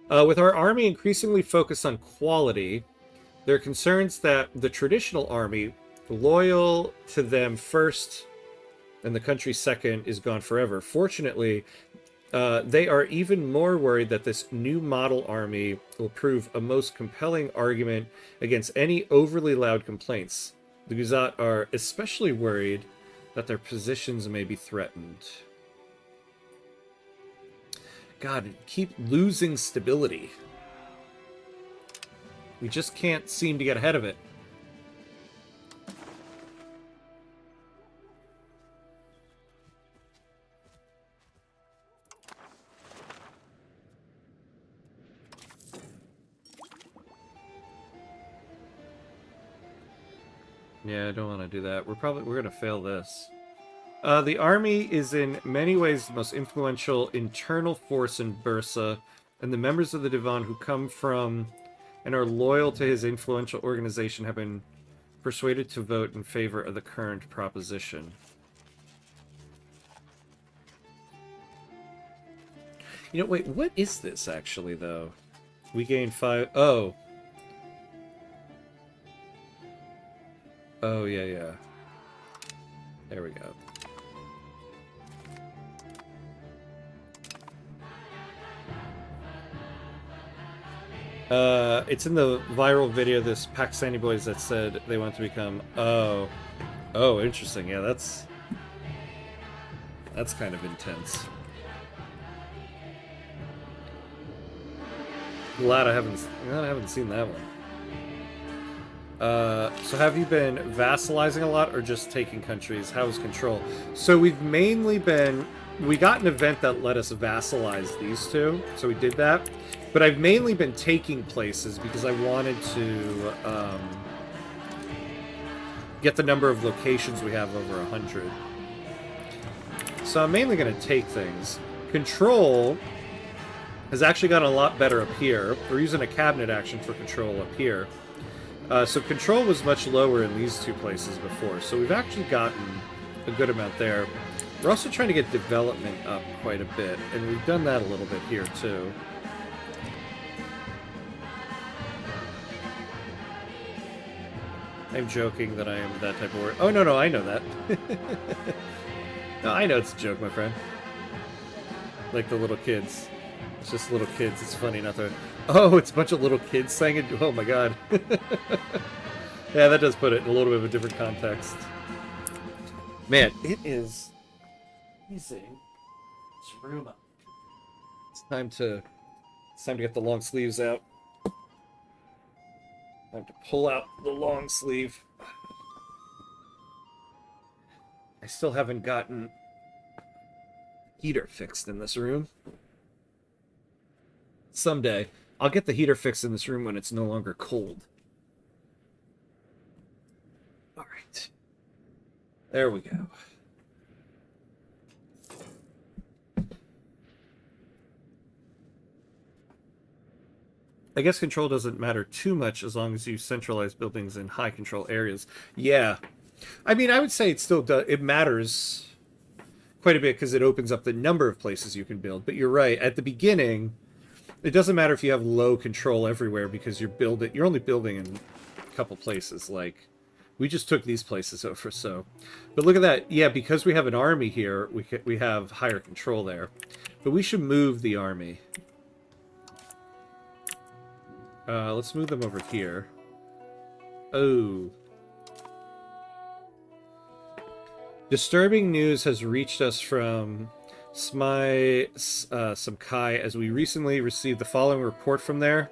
With our army increasingly focused on quality, there are concerns that the traditional army, loyal to them first and the country second, is gone forever. Fortunately, they are even more worried that this new model army will prove a most compelling argument against any overly loud complaints. The Guzat are especially worried that their positions may be threatened. God, keep losing stability. We just can't seem to get ahead of it. Yeah, I don't want to do that. We're going to fail this. The army is in many ways the most influential internal force in Bursa, and the members of the Divan who come from and are loyal to his influential organization have been persuaded to vote in favor of the current proposition. You know, wait, what is this actually, though? We gain 5... Oh. Oh, yeah. There we go. It's in the viral video, this Pakistani boys that said they want to become... Oh, interesting. Yeah, that's kind of intense. Glad I haven't seen that one. So have you been vassalizing a lot or just taking countries? How is control? So we've mainly been... We got an event that let us vassalize these two, so we did that. But I've mainly been taking places because I wanted to get the number of locations we have over 100. So I'm mainly going to take things. Control has actually gotten a lot better up here. We're using a cabinet action for control up here. So control was much lower in these two places before, so we've actually gotten a good amount there. We're also trying to get development up quite a bit, and we've done that a little bit here too. I'm joking that I am that type of word. Oh, no, I know that. No, I know it's a joke, my friend. Like the little kids. It's just little kids. It's funny not to... Oh, it's a bunch of little kids saying it. Oh my god. Yeah, that does put it in a little bit of a different context. Man, it is freezing this room up. It's time to get the long sleeves out. Time to pull out the long sleeve. I still haven't gotten heater fixed in this room. Someday. I'll get the heater fixed in this room when it's no longer cold. Alright. There we go. I guess control doesn't matter too much as long as you centralize buildings in high control areas. Yeah. I mean, I would say it still does. It matters quite a bit because it opens up the number of places you can build. But you're right. At the beginning... It doesn't matter if you have low control everywhere because you're only building in a couple places. Like, we just took these places over, so. But look at that. Yeah, because we have an army here, we have higher control there. But we should move the army. Let's move them over here. Oh. Disturbing news has reached us from Samkai as we recently received the following report from there.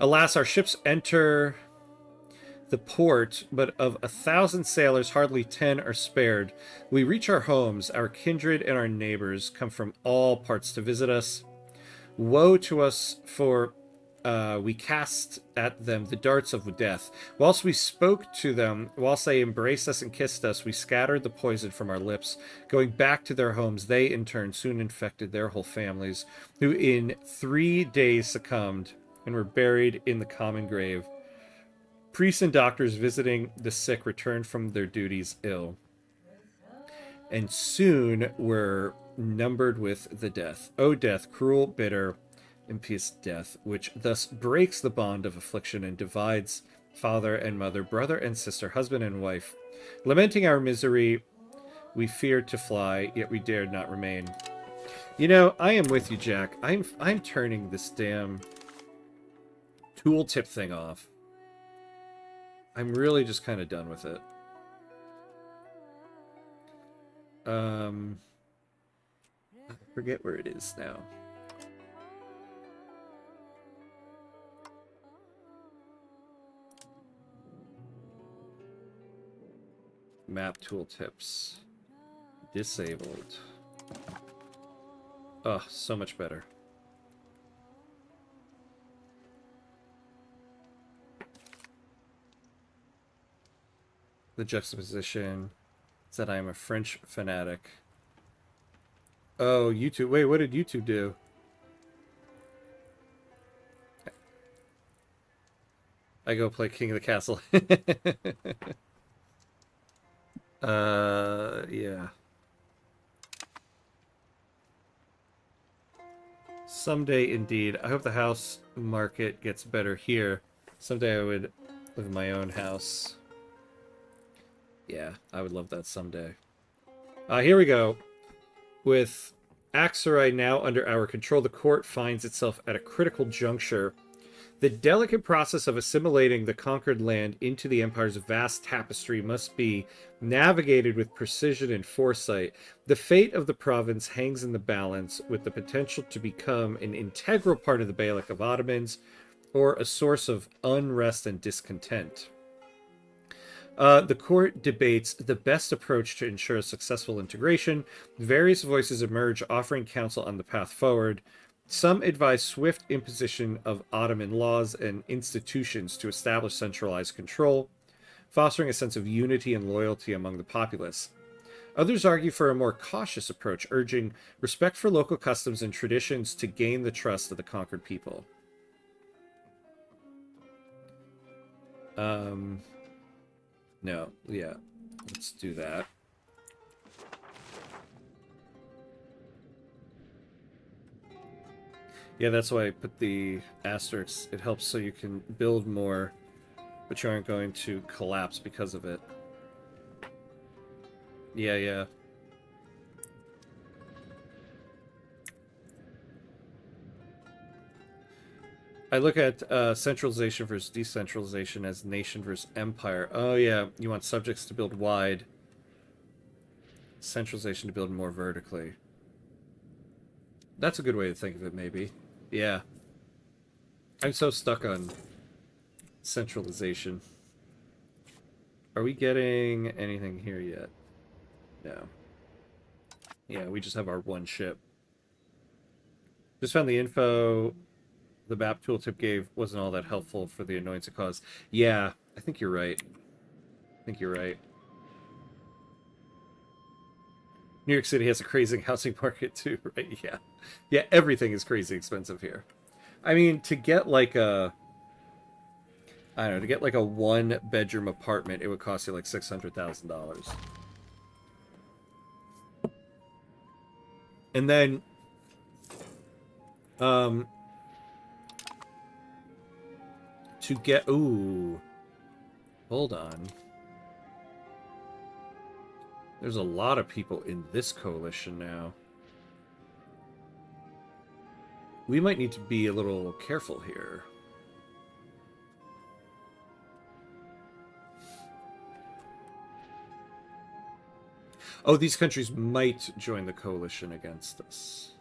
Alas, our ships enter the port, but of 1,000 sailors, hardly 10 are spared. We reach our homes. Our kindred and our neighbors come from all parts to visit us. Woe to us, for we cast at them the darts of death. Whilst we spoke to them, whilst they embraced us and kissed us, we scattered the poison from our lips. Going back to their homes, they in turn soon infected their whole families, who in 3 days succumbed and were buried in the common grave. Priests and doctors visiting the sick returned from their duties ill, and soon were numbered with the death. O death, cruel, bitter, impious death, which thus breaks the bond of affliction and divides father and mother, brother and sister, husband and wife. Lamenting our misery, we feared to fly, yet we dared not remain. You know, I am with you, Jack. I'm turning this damn tooltip thing off. I'm really just kind of done with it. I forget where it is now. Map tooltips. Disabled. Oh, so much better. The juxtaposition said I am a French fanatic. Oh, YouTube. Wait, what did YouTube do? I go play King of the Castle. Yeah. Someday, indeed. I hope the house market gets better here. Someday I would live in my own house. Yeah, I would love that someday. Here we go. With Axarai now under our control, the court finds itself at a critical juncture. The delicate process of assimilating the conquered land into the Empire's vast tapestry must be navigated with precision and foresight. The fate of the province hangs in the balance, with the potential to become an integral part of the Beylik of Ottomans, or a source of unrest and discontent. The court debates the best approach to ensure successful integration. Various voices emerge, offering counsel on the path forward. Some advise swift imposition of Ottoman laws and institutions to establish centralized control, fostering a sense of unity and loyalty among the populace. Others argue for a more cautious approach, urging respect for local customs and traditions to gain the trust of the conquered people. No, yeah, let's do that. Yeah, that's why I put the asterisks. It helps so you can build more, but you aren't going to collapse because of it. Yeah, yeah. I look at centralization versus decentralization as nation versus empire. Oh, yeah, you want subjects to build wide, centralization to build more vertically. That's a good way to think of it, maybe. Yeah. I'm so stuck on centralization. Are we getting anything here yet? No. Yeah, we just have our one ship. Just found the info the map tooltip gave wasn't all that helpful for the annoyance it caused. Yeah, I think you're right. I think you're right. New York City has a crazy housing market too, right? Yeah. Yeah, everything is crazy expensive here. I mean, to get like a I don't know, to get like a one bedroom apartment, it would cost you like $600,000. And then to get ooh. Hold on. There's a lot of people in this coalition now. We might need to be a little careful here. Oh, these countries might join the coalition against us.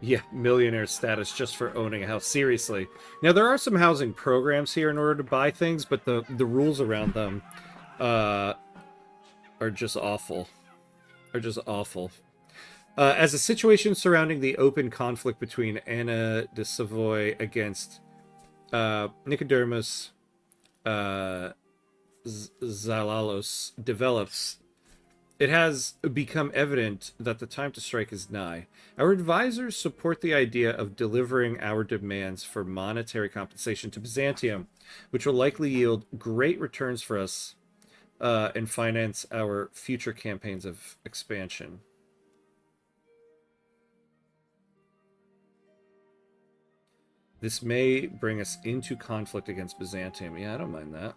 Yeah, millionaire status just for owning a house. Seriously. Now, there are some housing programs here in order to buy things, but the rules around them are just awful. Are just awful. As a situation surrounding the open conflict between Anna de Savoy against Nicodemus Zalalos develops, it has become evident that the time to strike is nigh. Our advisors support the idea of delivering our demands for monetary compensation to Byzantium, which will likely yield great returns for us and finance our future campaigns of expansion. This may bring us into conflict against Byzantium. Yeah, I don't mind that.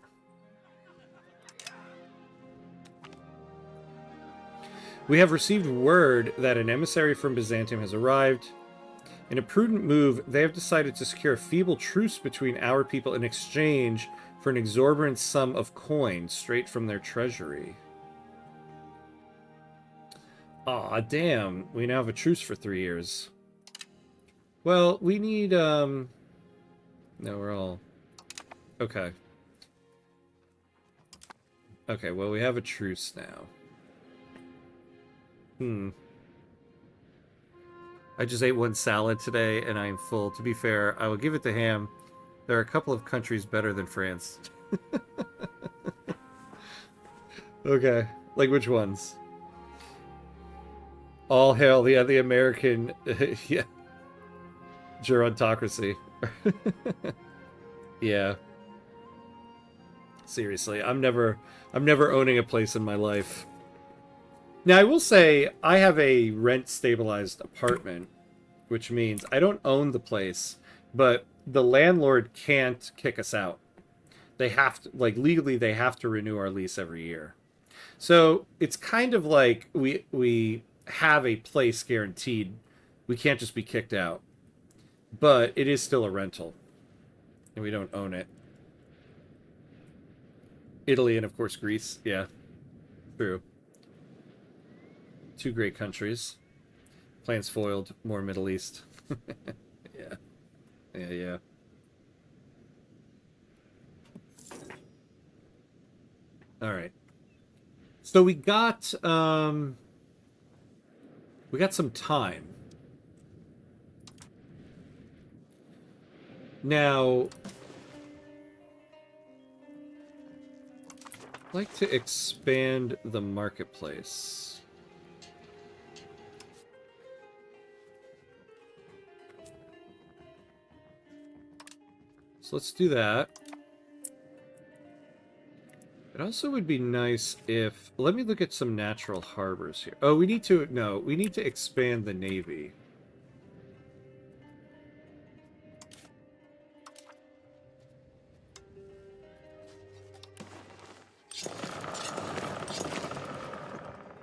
We have received word that an emissary from Byzantium has arrived. In a prudent move, they have decided to secure a feeble truce between our people in exchange for an exorbitant sum of coin straight from their treasury. Aw, damn. We now have a truce for 3 years. Well, we need, No, we're all... Okay. Okay, well, we have a truce now. I just ate one salad today, and I'm full. To be fair, I will give it to Ham. There are a couple of countries better than France. Okay. Like, which ones? All hail the American... yeah. Gerontocracy. Yeah. Seriously, I'm never owning a place in my life. Now, I will say, I have a rent-stabilized apartment, which means I don't own the place, but the landlord can't kick us out. They have to, like, legally, they have to renew our lease every year. So it's kind of like we have a place guaranteed. We can't just be kicked out. But it is still a rental, and we don't own it. Italy and, of course, Greece. Yeah, true. Two great countries. Plans foiled. More Middle East. Yeah. Yeah, yeah. All right. So we got some time. Now I'd like to expand the marketplace. So let's do that. It also would be nice if... Let me look at some natural harbors here. Oh, we need to... No, we need to expand the Navy.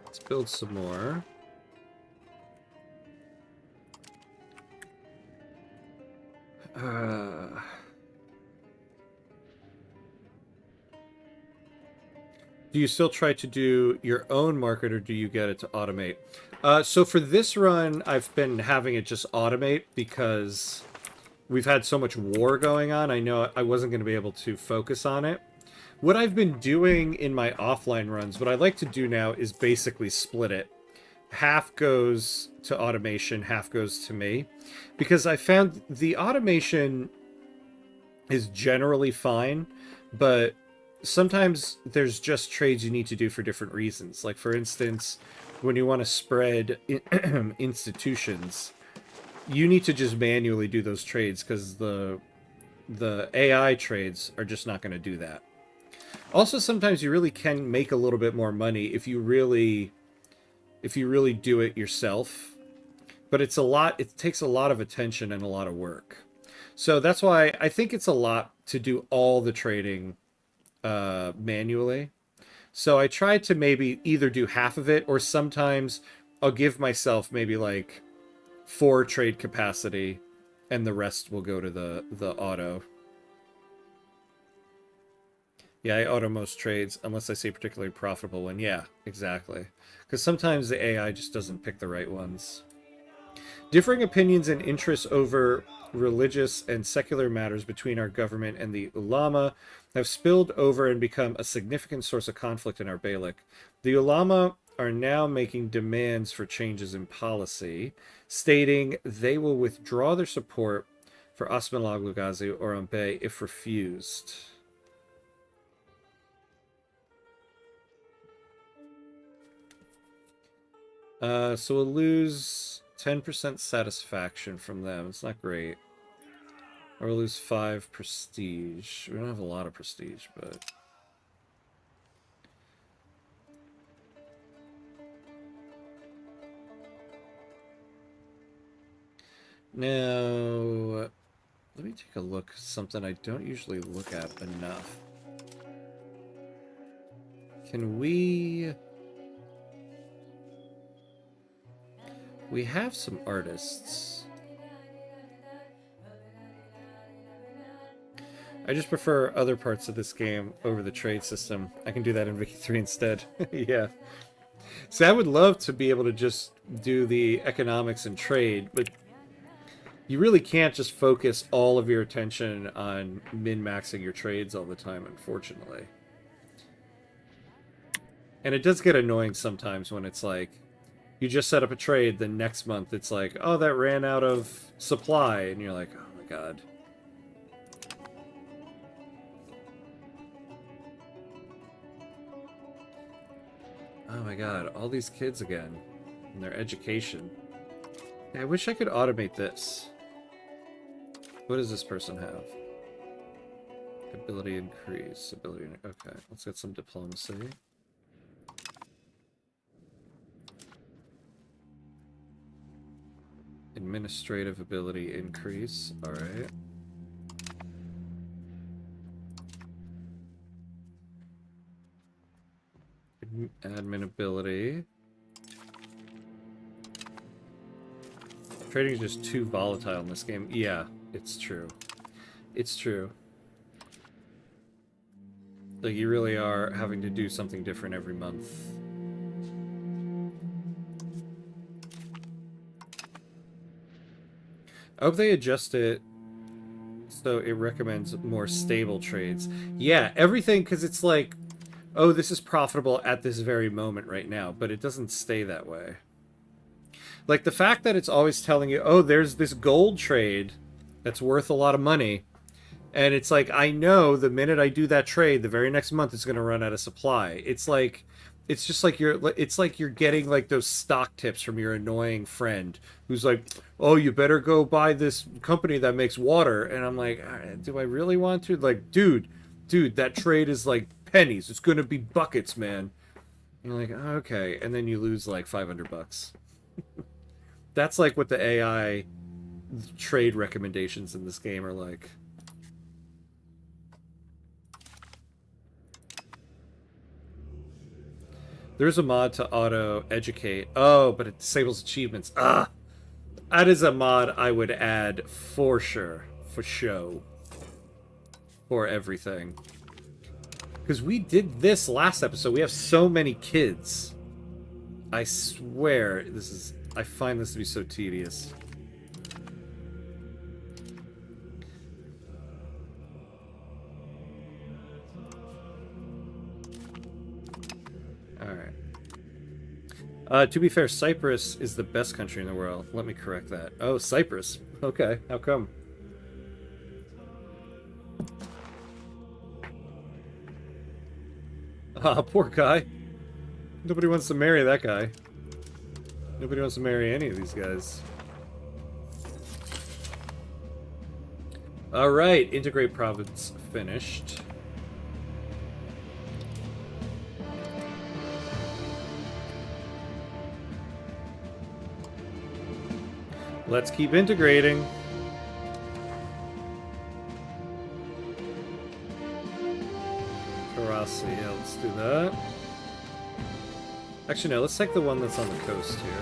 Let's build some more. Do you still try to do your own market, or do you get it to automate? So for this run, I've been having it just automate because we've had so much war going on. I know I wasn't going to be able to focus on it. What I've been doing in my offline runs, what I like to do now is basically split it. Half goes to automation, half goes to me. Because I found the automation is generally fine, but sometimes there's just trades you need to do for different reasons. Like, for instance, when you want to spread institutions, you need to just manually do those trades because the AI trades are just not going to do that. Also, sometimes you really can make a little bit more money if you really do it yourself. But it's a lot. It takes a lot of attention and a lot of work. So that's why I think it's a lot to do all the trading manually. So I try to maybe either do half of it, or sometimes I'll give myself maybe like 4 trade capacity, and the rest will go to the auto. Yeah, I auto most trades unless I see a particularly profitable one. Yeah, exactly. Because sometimes the AI just doesn't pick the right ones. Differing opinions and interests over religious and secular matters between our government and the ulama have spilled over and become a significant source of conflict in our Beylik. The ulama are now making demands for changes in policy, stating they will withdraw their support for Osman Laglugazi or Ampey if refused. So we'll lose 10% satisfaction from them. It's not great. Or we'll lose 5 prestige. We don't have a lot of prestige, but... Now, let me take a look. Something I don't usually look at enough. Can we... We have some artists. I just prefer other parts of this game over the trade system. I can do that in Vicky 3 instead. Yeah. See, I would love to be able to just do the economics and trade, but you really can't just focus all of your attention on min-maxing your trades all the time, unfortunately. And it does get annoying sometimes when it's like, you just set up a trade, then next month it's like, oh, that ran out of supply, and you're like, oh my god. Oh my god, all these kids again, and their education. Yeah, I wish I could automate this. What does this person have? Ability increase, ability... Okay, let's get some diplomacy. Administrative ability increase, alright. Admin ability. Trading is just too volatile in this game. Yeah, it's true. It's true. Like, you really are having to do something different every month. I hope they adjust it so it recommends more stable trades. Yeah, everything, because it's like, oh, this is profitable at this very moment right now, but it doesn't stay that way. Like the fact that it's always telling you, oh, there's this gold trade that's worth a lot of money. And it's like, I know the minute I do that trade, the very next month it's going to run out of supply. It's like, it's just like it's like you're getting like those stock tips from your annoying friend who's like, oh, you better go buy this company that makes water. And I'm like, do I really want to? Like, dude, that trade is like pennies. It's going to be buckets, man. And you're like, okay. And then you lose like $500. That's like what the AI trade recommendations in this game are like. There's a mod to auto-educate. Oh, but it disables achievements. Ah! That is a mod I would add for sure. For show. For everything. Because we did this last episode. We have so many kids. I swear, this is... I find this to be so tedious. Alright. To be fair, Cyprus is the best country in the world. Let me correct that. Oh, Cyprus. Okay, how come? Ah, poor guy. Nobody wants to marry that guy. Nobody wants to marry any of these guys. Alright, integrate province finished. Let's keep integrating. Karasi, yeah, let's do that. Actually, no, let's take the one that's on the coast here.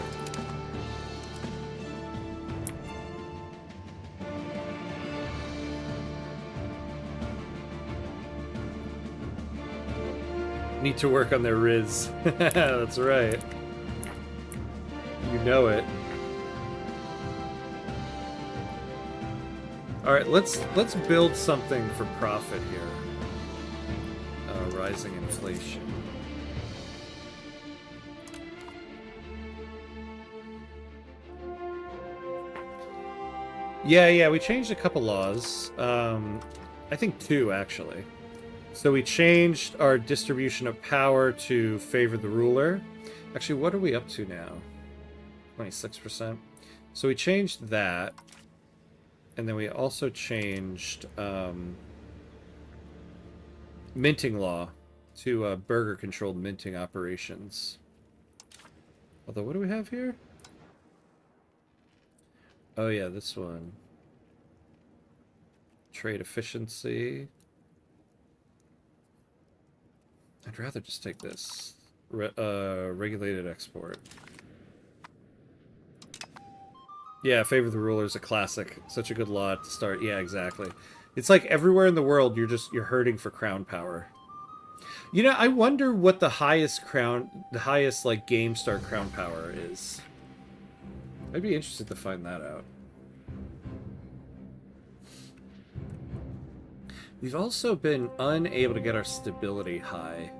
Need to work on their Riz. That's right. You know it. Alright, let's build something for profit here. Rising inflation. Yeah, we changed a couple laws. I think 2, actually. So we changed our distribution of power to favor the ruler. Actually, what are we up to now? 26%. So we changed that. And then we also changed minting law to burger-controlled minting operations. Although, what do we have here? Oh yeah, this one. Trade efficiency. I'd rather just take this. Regulated export. Yeah, favor the ruler is a classic. Such a good law to start. Yeah, exactly. It's like everywhere in the world you're hurting for crown power. You know, I wonder what the highest like game start crown power is. I'd be interested to find that out. We've also been unable to get our stability high.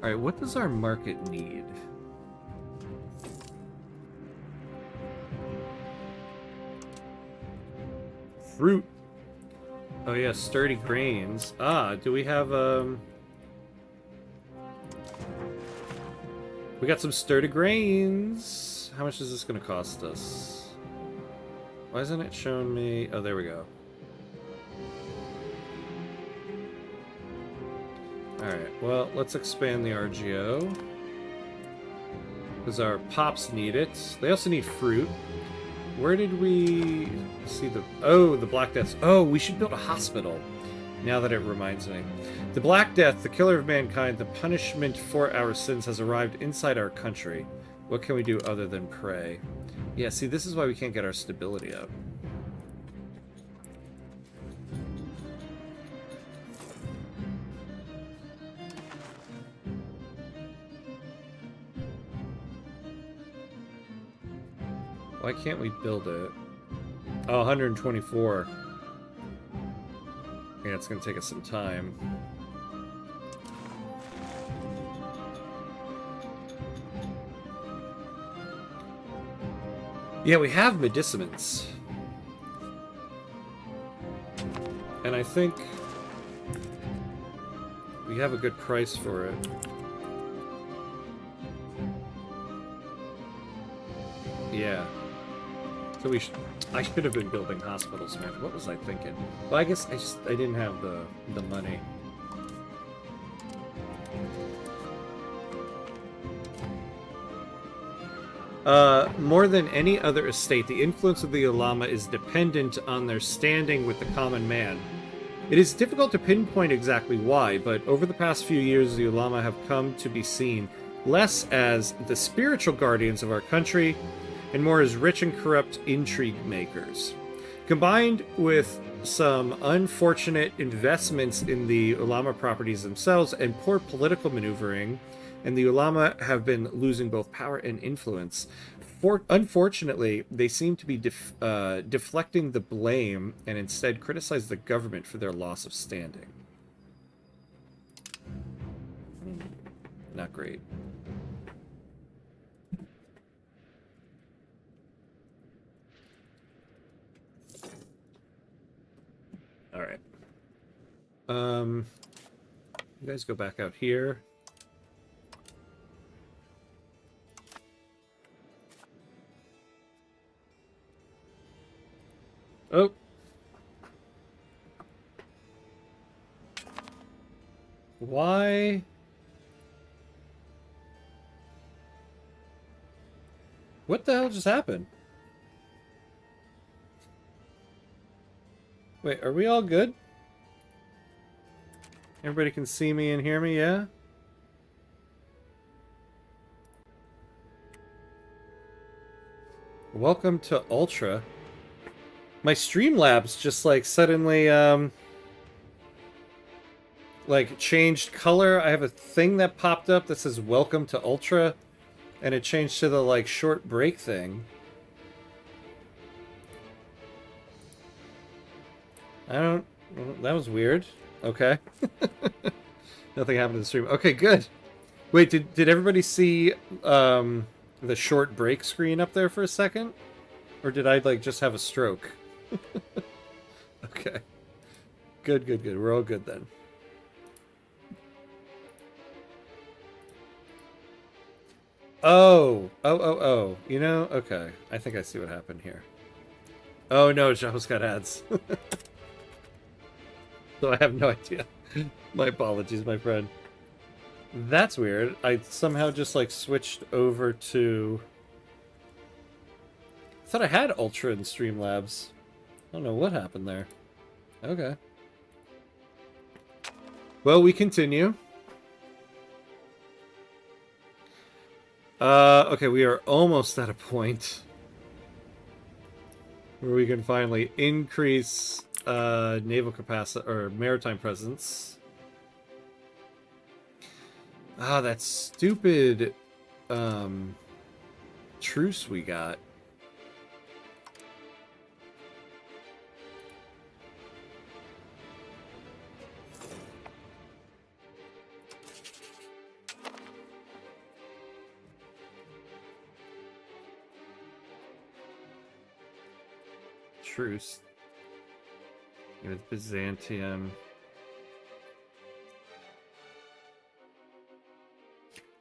Alright, what does our market need? Fruit. Oh yeah, sturdy grains. Ah, do we have, we got some sturdy grains. How much is this going to cost us? Why isn't it showing me? Oh, there we go. Alright, well, let's expand the RGO. Because our pops need it. They also need fruit. Where did we see the... Oh, the Black Deaths. Oh, we should build a hospital. Now that it reminds me. The Black Death, the killer of mankind, the punishment for our sins, has arrived inside our country. What can we do other than pray? Yeah, see, this is why we can't get our stability up. Why can't we build it? Oh, 124. Yeah, it's gonna take us some time. Yeah, we have medicaments. And I think we have a good price for it. Yeah. So I should have been building hospitals, man. What was I thinking? Well, I guess I didn't have the money. More than any other estate, the influence of the ulama is dependent on their standing with the common man. It is difficult to pinpoint exactly why, but over the past few years, the ulama have come to be seen less as the spiritual guardians of our country and more as rich and corrupt intrigue makers. Combined with some unfortunate investments in the ulama properties themselves and poor political maneuvering, and the ulama have been losing both power and influence. Unfortunately, they seem to be deflecting the blame and instead criticize the government for their loss of standing. Not great. All right. You guys go back out here. Oh. Why? What the hell just happened? Wait, are we all good? Everybody can see me and hear me, yeah? Welcome to Ultra. My Streamlabs just like suddenly like changed color. I have a thing that popped up that says welcome to Ultra, and it changed to the like short break thing. That was weird. Okay. Nothing happened to the stream. Okay, good. Wait, did everybody see the short break screen up there for a second? Or did I like just have a stroke? Okay. Good. We're all good then. Oh. You know, okay. I think I see what happened here. Oh no, Joe's got ads. So I have no idea. My apologies, my friend. That's weird. I somehow just like switched over to... I thought I had Ultra in Streamlabs. I don't know what happened there. Okay. Well, we continue. Okay, we are almost at a point where we can finally increase naval capacity or maritime presence. Ah, that stupid truce we got. Truce with Byzantium.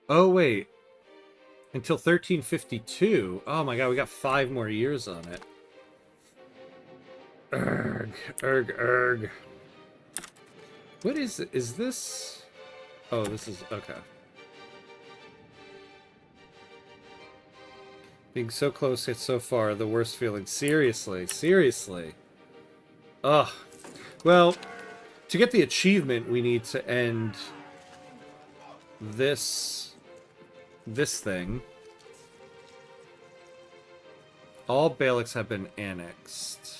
Oh wait, until 1352. Oh my god, we got 5 more years on it. Erg. What is this? Oh, this is okay. Being so close yet so far, the worst feeling. Seriously. Ugh. Well, to get the achievement, we need to end this thing. All Beyliks have been annexed.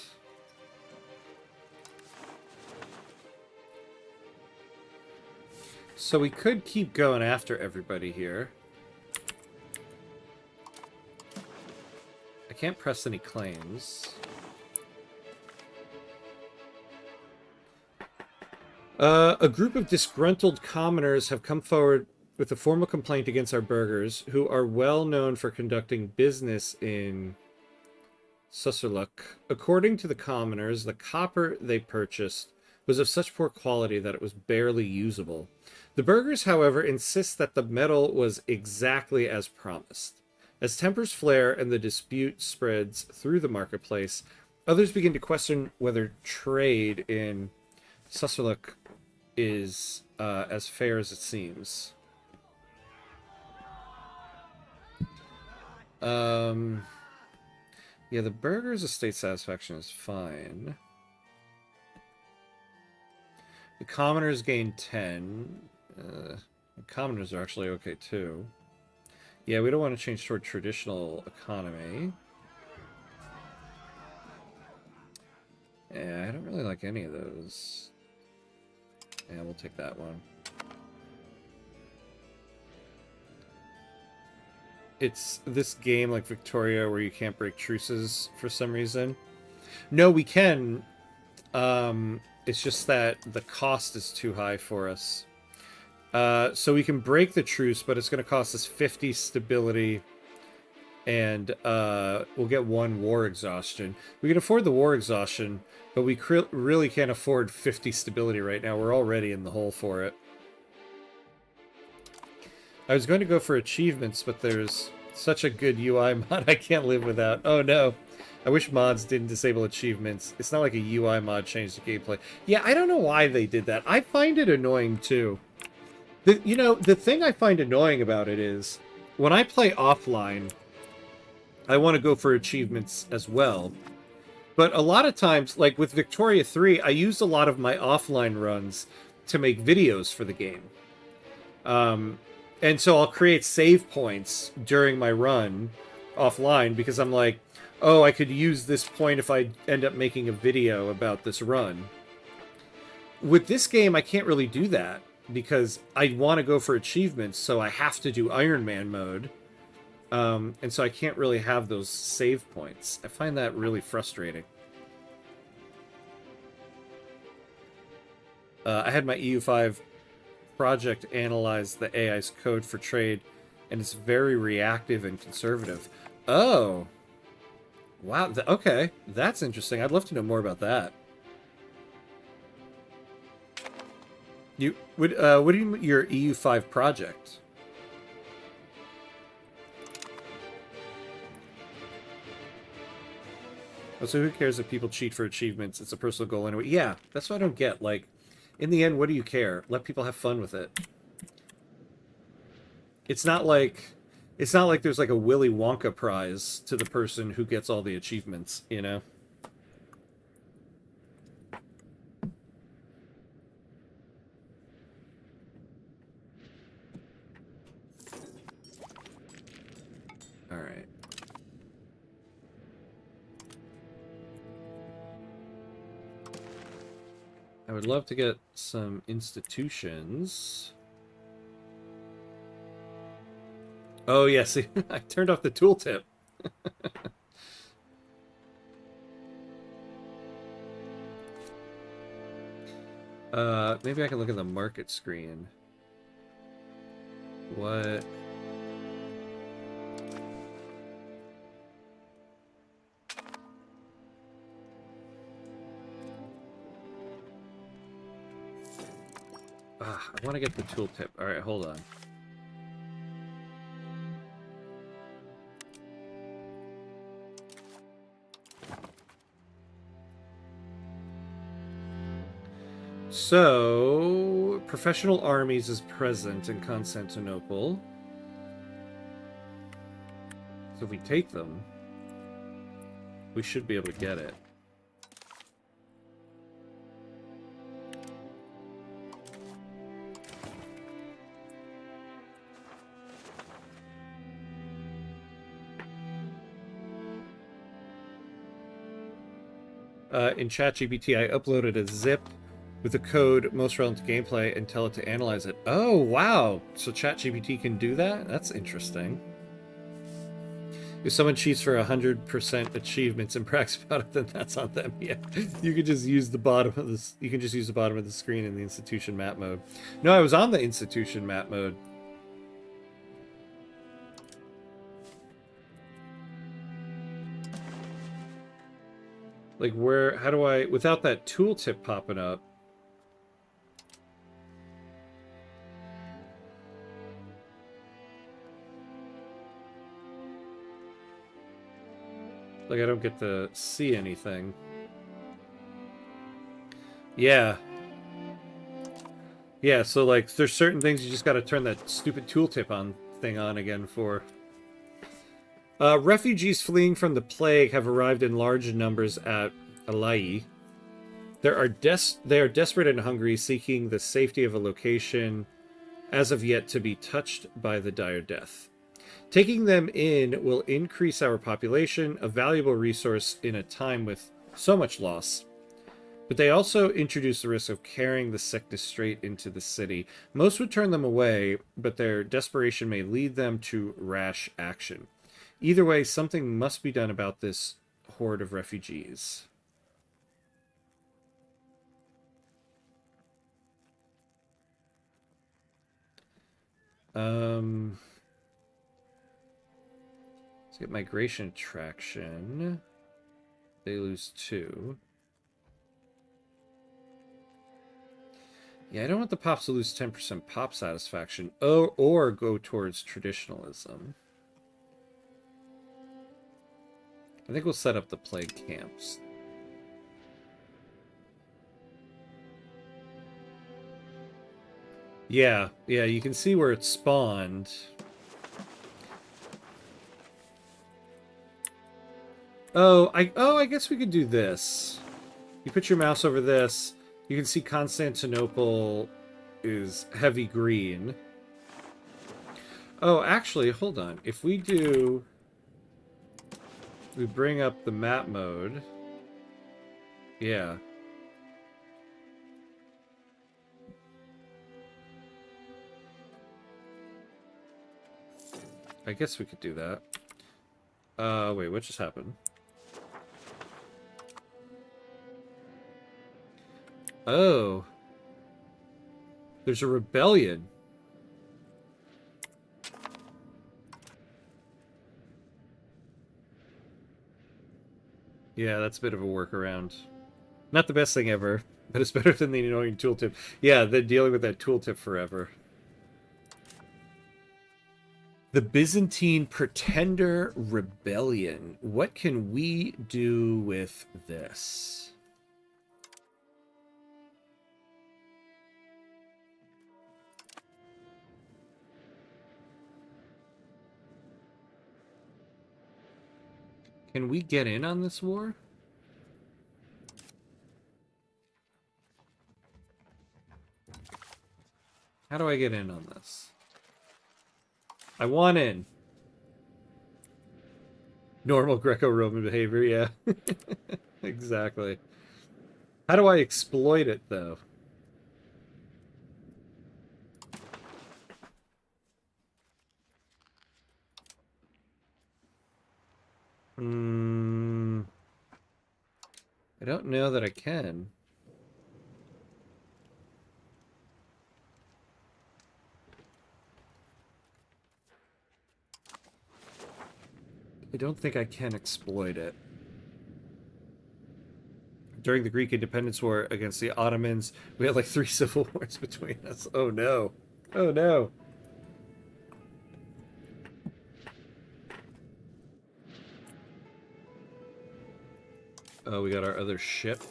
So we could keep going after everybody here. I can't press any claims. A group of disgruntled commoners have come forward with a formal complaint against our burghers, who are well known for conducting business in Susurluk. According to the commoners, the copper they purchased was of such poor quality that it was barely usable. The burghers, however, insist that the metal was exactly as promised. As tempers flare and the dispute spreads through the marketplace, others begin to question whether trade in Susurluk is as fair as it seems. Yeah, the burghers' estate satisfaction is fine. The commoners gain 10. The commoners are actually okay too. Yeah, we don't want to change toward traditional economy. Yeah, I don't really like any of those. Yeah, we'll take that one. It's this game like Victoria where you can't break truces for some reason. No, we can. It's just that the cost is too high for us. So we can break the truce, but it's going to cost us 50 stability, and we'll get 1 war exhaustion. We can afford the war exhaustion, but we really can't afford 50 stability right now. We're already in the hole for it. I was going to go for achievements, but there's such a good UI mod I can't live without. Oh no. I wish mods didn't disable achievements. It's not like a UI mod changed the gameplay. Yeah, I don't know why they did that. I find it annoying too. The thing I find annoying about it is, when I play offline, I want to go for achievements as well. But a lot of times, like with Victoria 3, I used a lot of my offline runs to make videos for the game. And so I'll create save points during my run offline because I'm like, oh, I could use this point if I end up making a video about this run. With this game, I can't really do that because I want to go for achievements, so I have to do Iron Man mode. And so I can't really have those save points. I find that really frustrating. I had my EU5 project analyze the AI's code for trade, and it's very reactive and conservative. Oh. Wow, okay. That's interesting. I'd love to know more about that. What do you mean your EU5 project? Oh, so who cares if people cheat for achievements? It's a personal goal anyway. Yeah, that's what I don't get. Like, in the end, what do you care? Let people have fun with it. It's not like there's like a Willy Wonka prize to the person who gets all the achievements, you know? All right. I would love to get some institutions. Oh, yeah, see, I turned off the tooltip. Maybe I can look at the market screen. What? I want to get the tooltip. All right, hold on. So, professional armies is present in Constantinople. So if we take them, we should be able to get it. In ChatGPT, I uploaded a zip with the code most relevant to gameplay and tell it to analyze it. Oh, wow! So ChatGPT can do that? That's interesting. If someone cheats for 100% achievements and brags about it, then that's on them. Yeah, you could just use the bottom of this. You can just use the bottom of the screen in the institution map mode. No, I was on the institution map mode. Like where? How do I? Without that tooltip popping up. Like I don't get to see anything. Yeah. Yeah, so like there's certain things you just gotta turn that stupid tooltip on thing on again for. Refugees fleeing from the plague have arrived in large numbers at Alai. They are desperate and hungry, seeking the safety of a location as of yet to be touched by the dire death. Taking them in will increase our population, a valuable resource in a time with so much loss. But they also introduce the risk of carrying the sickness straight into the city. Most would turn them away, but their desperation may lead them to rash action. Either way, something must be done about this horde of refugees. Let's get migration attraction. They lose 2. Yeah, I don't want the pops to lose 10% pop satisfaction or go towards traditionalism. I think we'll set up the plague camps. Yeah, you can see where it spawned. I guess we could do this. You put your mouse over this. You can see Constantinople is heavy green. Oh, actually, hold on. If we bring up the map mode. Yeah. I guess we could do that. Wait, what just happened? Oh. There's a rebellion. Yeah, that's a bit of a workaround. Not the best thing ever, but it's better than the annoying tooltip. Yeah, they're dealing with that tooltip forever. The Byzantine Pretender Rebellion. What can we do with this? Can we get in on this war? How do I get in on this? I want in. Normal Greco-Roman behavior, yeah. Exactly. How do I exploit it, though? I don't know that I can. I don't think I can exploit it. During the Greek Independence War against the Ottomans, we had like 3 civil wars between us. Oh no. Oh no. Oh, we got our other ship.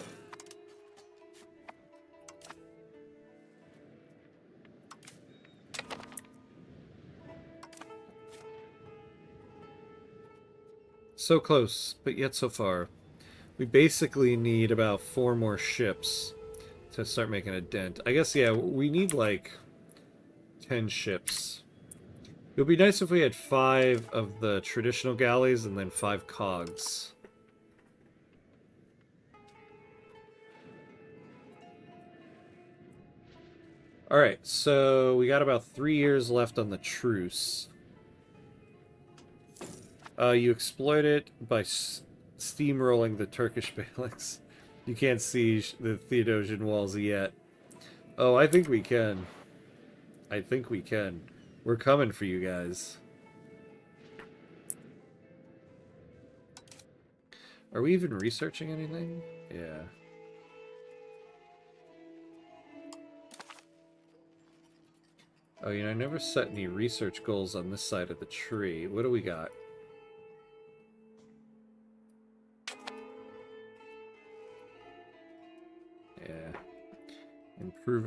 So close, but yet so far. We basically need about 4 more ships to start making a dent. I guess, yeah, we need like 10 ships. It would be nice if we had 5 of the traditional galleys and then 5 cogs. Alright, so we got about 3 years left on the truce. You exploit it by steamrolling the Turkish phalanx. You can't siege the Theodosian walls yet. Oh, I think we can. I think we can. We're coming for you guys. Are we even researching anything? Yeah. Oh, you know, I never set any research goals on this side of the tree. What do we got? Yeah. Improve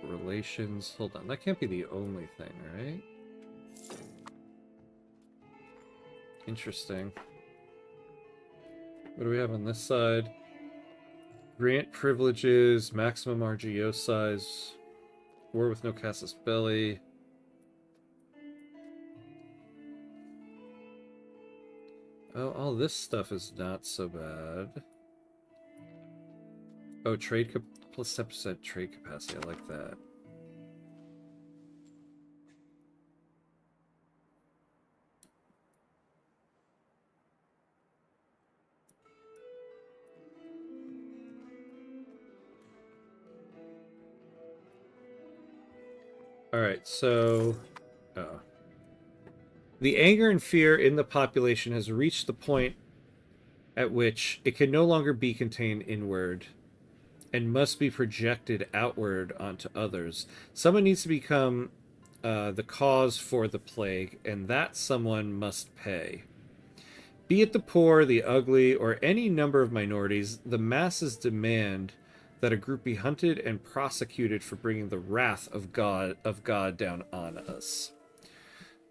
relations. Hold on, that can't be the only thing, right? Interesting. What do we have on this side? Grant privileges, maximum RGO size, war with no casus belli. Oh, all this stuff is not so bad. Oh, trade plus 10% trade capacity. I like that. Alright, so... Oh. The anger and fear in the population has reached the point at which it can no longer be contained inward and must be projected outward onto others. Someone needs to become the cause for the plague, and that someone must pay. Be it the poor, the ugly, or any number of minorities, the masses demand that a group be hunted and prosecuted for bringing the wrath of God down on us.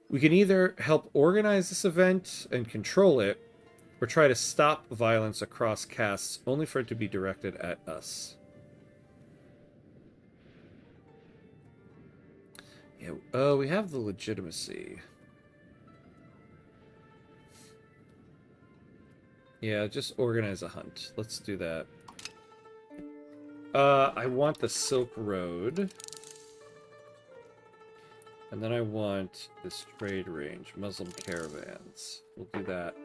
We can either help organize this event and control it, or try to stop violence across castes only for it to be directed at us. Yeah, we have the legitimacy. Yeah, just organize a hunt. Let's do that. I want the Silk Road. And then I want this trade range, Muslim caravans. We'll do that.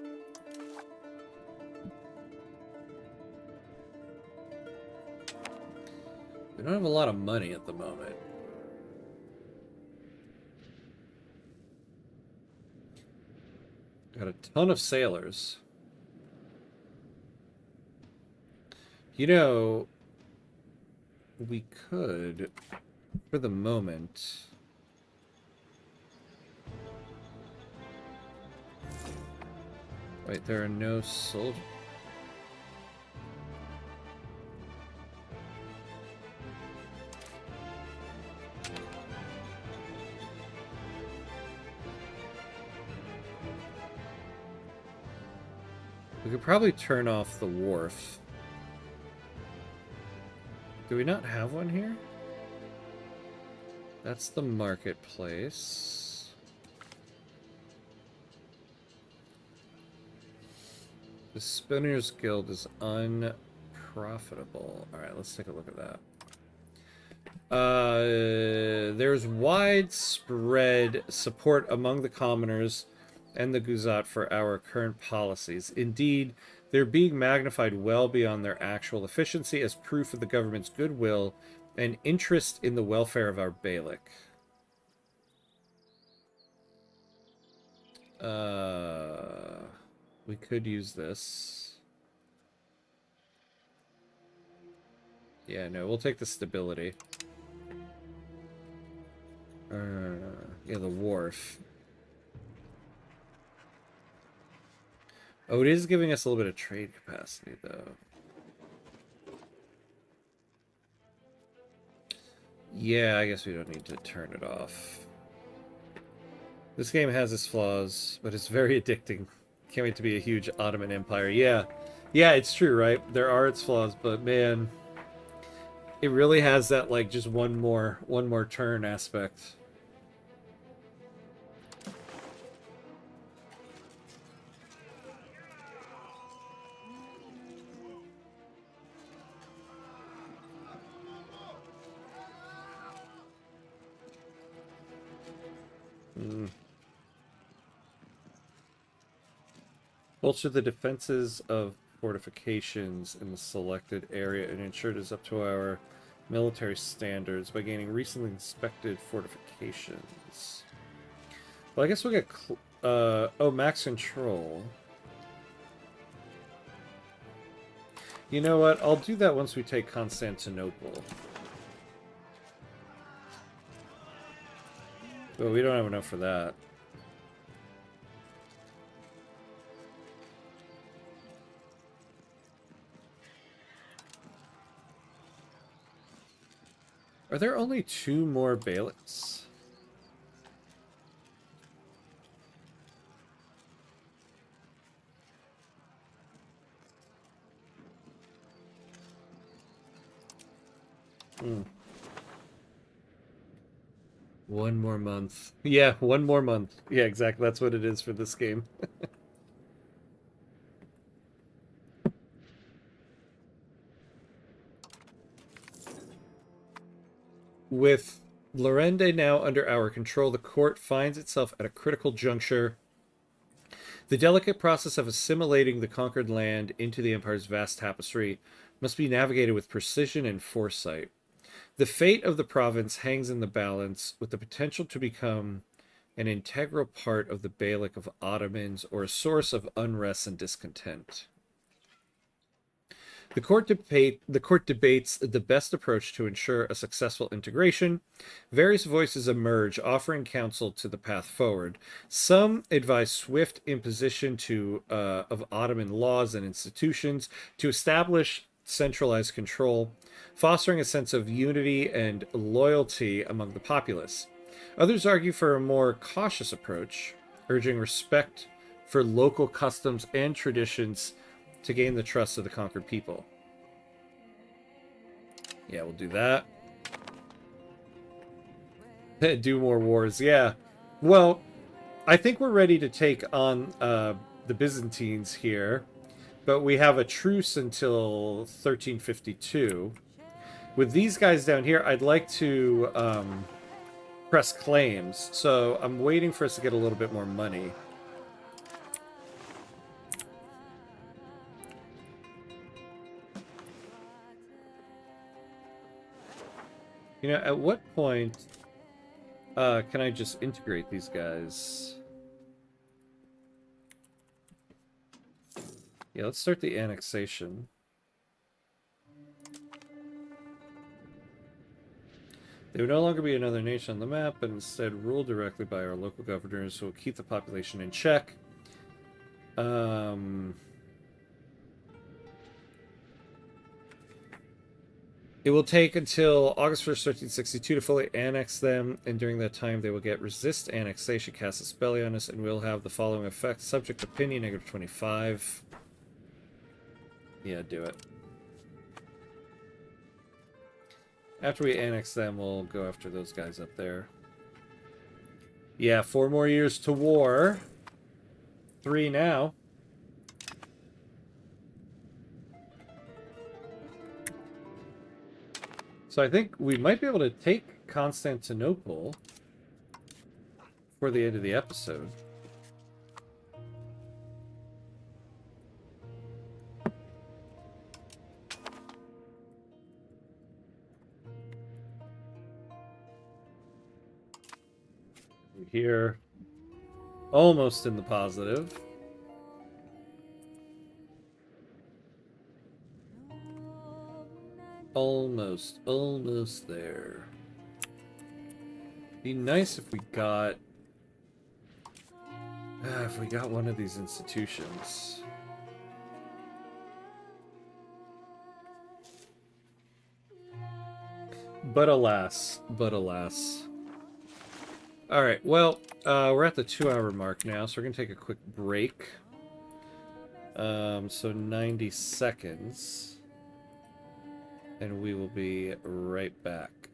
We don't have a lot of money at the moment. Got a ton of sailors. You know, we could, for the moment... Wait, there are no soldiers. We could probably turn off the wharf. Do we not have one here? That's the marketplace. The Spinners Guild is unprofitable. Alright, let's take a look at that. There's widespread support among the commoners and the Guzat for our current policies. Indeed, they're being magnified well beyond their actual efficiency as proof of the government's goodwill and interest in the welfare of our Beylik. We could use this. Yeah, no, we'll take the stability. Yeah, the wharf. Oh, it is giving us a little bit of trade capacity, though. Yeah, I guess we don't need to turn it off. This game has its flaws, but it's very addicting. Can't wait to be a huge Ottoman Empire. Yeah. Yeah, it's true, right? There are its flaws, but man, it really has that, like, just one more turn aspect. Bolster the defenses of fortifications in the selected area and ensure it is up to our military standards by gaining recently inspected fortifications. Well, I guess we'll get... oh, max control. You know what? I'll do that once we take Constantinople. But we don't have enough for that. Are there only 2 more bailiffs? Hmm. 1 more month. Yeah, 1 more month. Yeah, exactly. That's what it is for this game. With Lorende now under our control, the court finds itself at a critical juncture. The delicate process of assimilating the conquered land into the Empire's vast tapestry must be navigated with precision and foresight. The fate of the province hangs in the balance, with the potential to become an integral part of the Beylik of Ottomans or a source of unrest and discontent. The court debates the best approach to ensure a successful integration. Various voices emerge, offering counsel to the path forward. Some advise swift imposition of Ottoman laws and institutions to establish centralized control, fostering a sense of unity and loyalty among the populace. Others argue for a more cautious approach, urging respect for local customs and traditions to gain the trust of the conquered people. Yeah, we'll do that. Do more wars, yeah. Well, I think we're ready to take on the Byzantines here, but we have a truce until 1352. With these guys down here, I'd like to press claims, so I'm waiting for us to get a little bit more money. You know, at what point can I just integrate these guys? Yeah, let's start the annexation. They would no longer be another nation on the map, but instead ruled directly by our local governors who will keep the population in check. It will take until August 1st, 1362 to fully annex them, and during that time they will get resist annexation, cast a spell on us, and will have the following effect. Subject opinion, -25. Yeah, do it. After we annex them, we'll go after those guys up there. Yeah, 4 more years to war. 3 now. So I think we might be able to take Constantinople for the end of the episode. Here, almost in the positive. Almost there. Be nice if we got one of these institutions. But alas. Alright, well, we're at the 2-hour mark now, so we're gonna take a quick break. So 90 seconds. And we will be right back.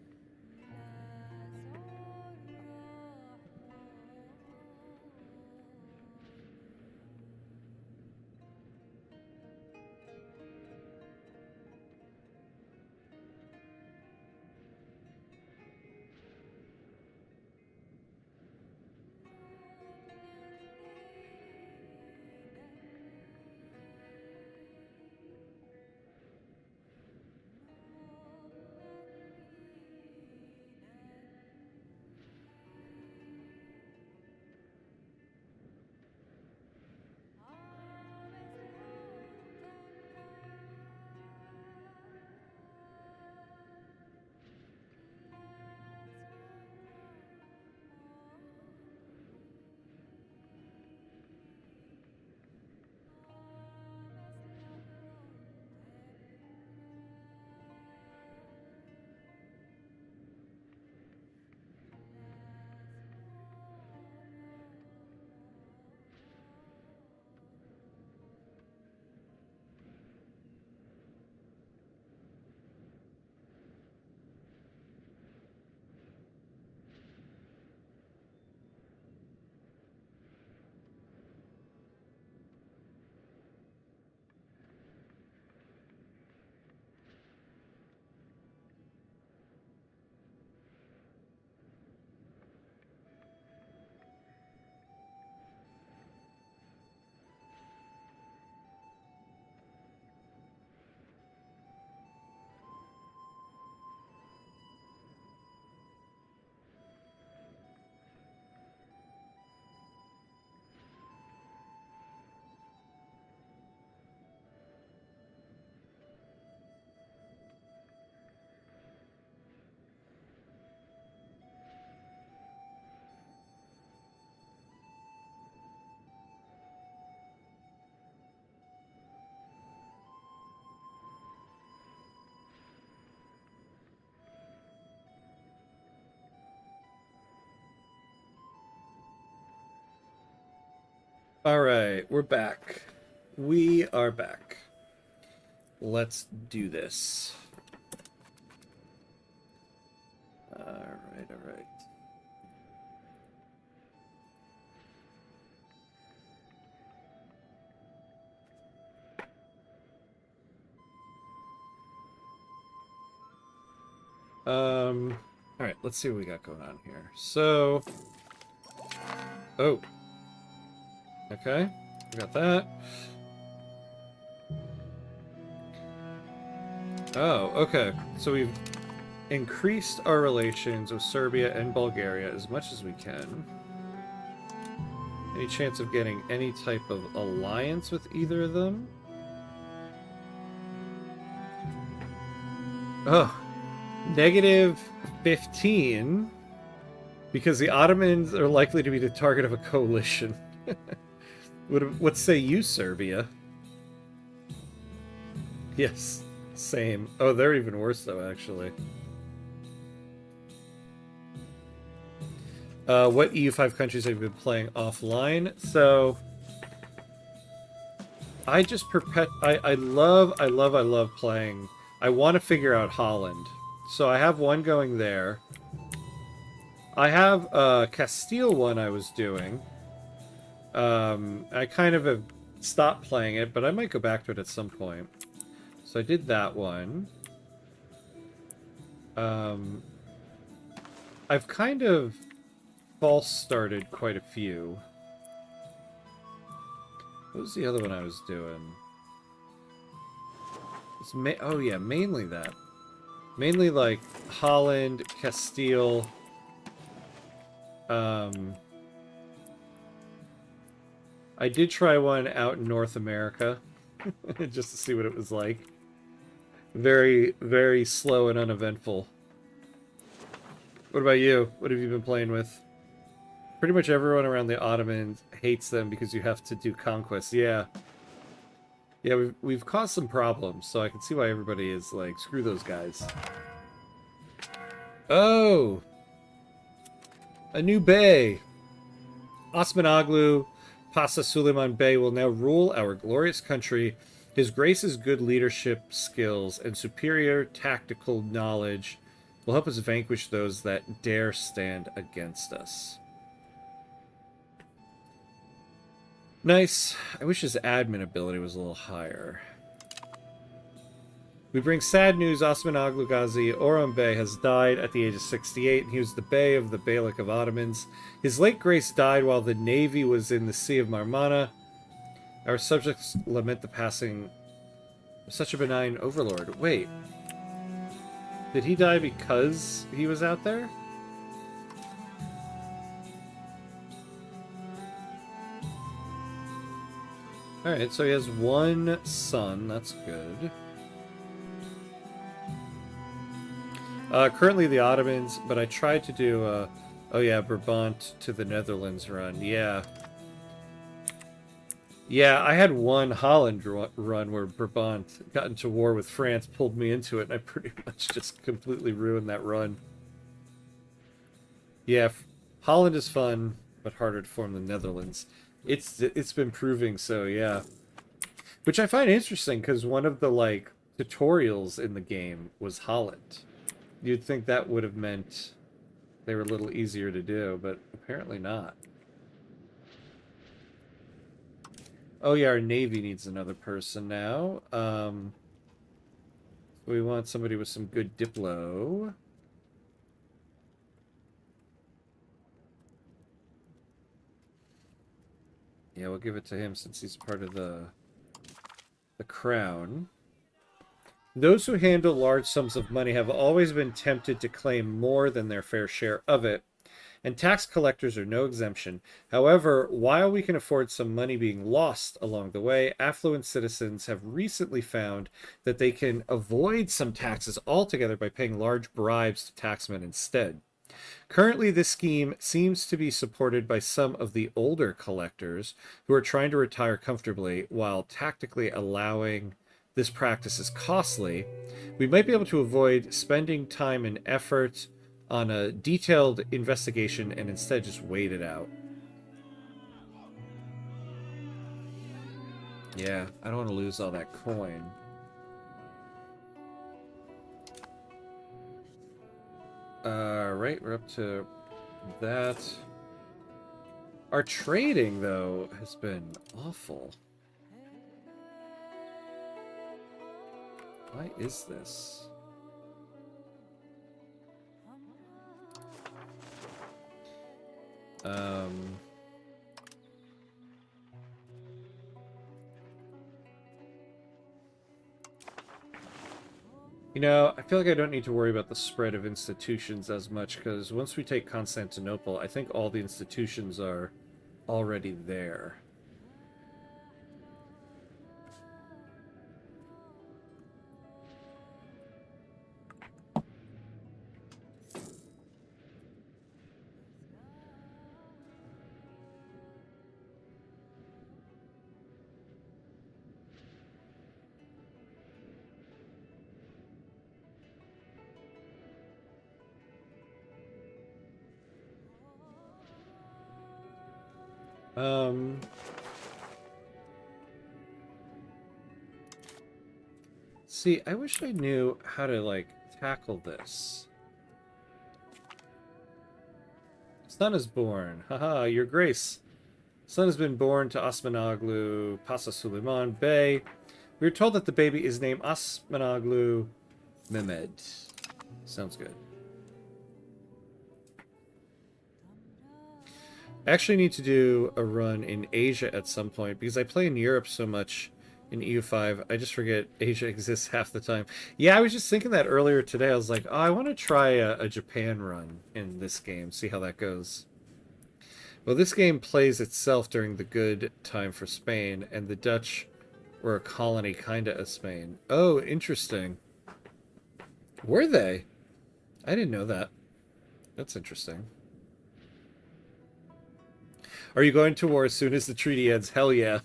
All right, we're back. We are back. Let's do this. All right, all right. All right, let's see what we got going on here. So, oh, okay, we got that. Oh, okay. So we've increased our relations with Serbia and Bulgaria as much as we can. Any chance of getting any type of alliance with either of them? Oh, -15, because the Ottomans are likely to be the target of a coalition. What say you, Serbia? Yes, same. Oh, they're even worse, though, actually. What EU5 countries have you been playing offline? So, I just I love playing. I want to figure out Holland. So I have one going there. I have Castile one I was doing. I kind of have stopped playing it, but I might go back to it at some point. So I did that one. I've kind of false started quite a few. What was the other one I was doing? It's oh yeah, mainly that. Mainly like Holland, Castile. I did try one out in North America, just to see what it was like. Very, very slow and uneventful. What about you? What have you been playing with? Pretty much everyone around the Ottomans hates them because you have to do conquest. Yeah. Yeah, we've caused some problems, so I can see why everybody is like, screw those guys. Oh! A new bey! Osman Aglu Pasa Suleiman Bey will now rule our glorious country. His grace's good leadership skills and superior tactical knowledge will help us vanquish those that dare stand against us. Nice. I wish his admin ability was a little higher. We bring sad news. Osman Aglu Ghazi Orhan Bey has died at the age of 68, and he was the Bey of the Beylik of Ottomans. His late grace died while the navy was in the Sea of Marmana. Our subjects lament the passing of such a benign overlord. Wait. Did he die because he was out there? Alright, so he has one son. That's good. Currently the Ottomans, but I tried to do, oh yeah, Brabant to the Netherlands run. Yeah. Yeah, I had one Holland run where Brabant got into war with France, pulled me into it, and I pretty much just completely ruined that run. Yeah, Holland is fun, but harder to form than the Netherlands. It's been proving so, yeah. Which I find interesting, because one of the, like, tutorials in the game was Holland. You'd think that would have meant they were a little easier to do, but apparently not. Oh yeah, our Navy needs another person now. We want somebody with some good Diplo. Yeah, we'll give it to him since he's part of the crown. Those who handle large sums of money have always been tempted to claim more than their fair share of it, and tax collectors are no exemption. However, while we can afford some money being lost along the way, affluent citizens have recently found that they can avoid some taxes altogether by paying large bribes to taxmen instead. Currently, this scheme seems to be supported by some of the older collectors who are trying to retire comfortably while tactically allowing this practice is costly. We might be able to avoid spending time and effort on a detailed investigation and instead just wait it out. Yeah, I don't want to lose all that coin. Right, we're up to that. Our trading, though, has been awful. Why is this? You know, I feel like I don't need to worry about the spread of institutions as much, because once we take Constantinople, I think all the institutions are already there. See, I wish I knew how to, like, tackle this. Son is born. Haha, your grace. Son has been born to Osmanaglu Pasa Suleiman Bey. We are told that the baby is named Osmanaglu Mehmed. Sounds good. I actually need to do a run in Asia at some point, because I play in Europe so much in EU5, I just forget Asia exists half the time. Yeah, I was just thinking that earlier today. I was like, oh, I want to try a Japan run in this game, see how that goes. Well, this game plays itself during the good time for Spain, and the Dutch were a colony kinda of Spain. Oh, interesting. Were they? I didn't know that. That's interesting. Are you going to war as soon as the treaty ends? Hell yeah.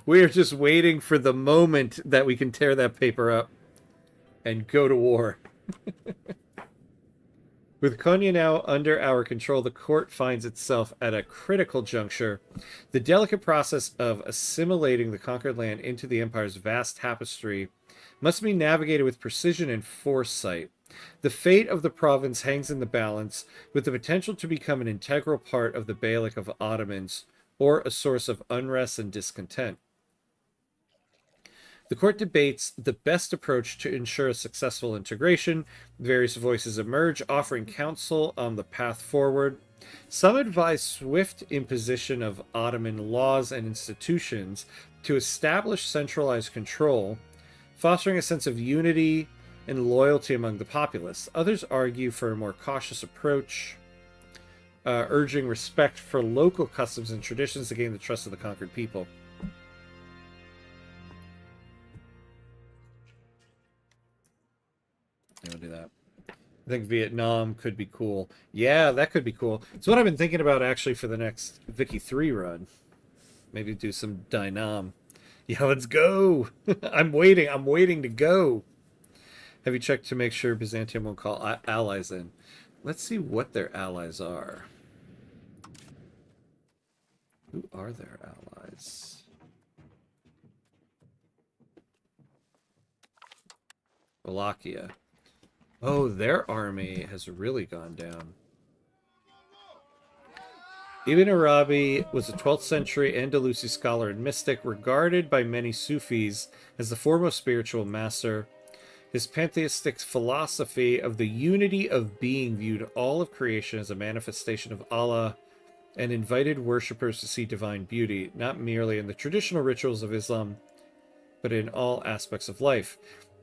We are just waiting for the moment that we can tear that paper up and go to war. With Konya now under our control, the court finds itself at a critical juncture. The delicate process of assimilating the conquered land into the empire's vast tapestry must be navigated with precision and foresight. The fate of the province hangs in the balance, with the potential to become an integral part of the Beylik of Ottomans, or a source of unrest and discontent. The court debates the best approach to ensure a successful integration. Various voices emerge, offering counsel on the path forward. Some advise swift imposition of Ottoman laws and institutions to establish centralized control, fostering a sense of unity and loyalty among the populace. Others argue for a more cautious approach, urging respect for local customs and traditions to gain the trust of the conquered people. I'll do that. I think Vietnam could be cool. Yeah, that could be cool. It's what I've been thinking about actually for the next Vicky 3 run. Maybe do some Dynam. Yeah, let's go. I'm waiting. I'm waiting to go. Have you checked to make sure Byzantium won't call allies in? Let's see what their allies are. Who are their allies? Wallachia. Oh, their army has really gone down. Ibn Arabi was a 12th century Andalusi scholar and mystic, regarded by many Sufis as the foremost spiritual master. His pantheistic philosophy of the unity of being viewed all of creation as a manifestation of Allah and invited worshippers to see divine beauty, not merely in the traditional rituals of Islam, but in all aspects of life.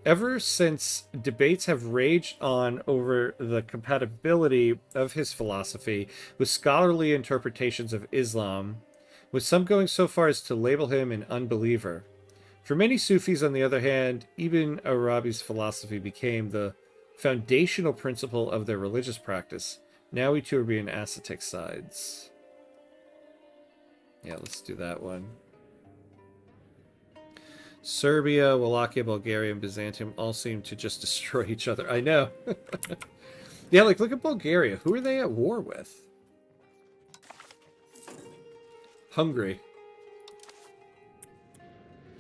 Ever since, debates have raged on over the compatibility of his philosophy with scholarly interpretations of Islam, with some going so far as to label him an unbeliever. For many Sufis, on the other hand, Ibn Arabi's philosophy became the foundational principle of their religious practice. Now we too are being asked to take sides. Yeah, let's do that one. Serbia, Wallachia, Bulgaria, and Byzantium all seem to just destroy each other. I know. Yeah, like, look at Bulgaria. Who are they at war with? Hungary.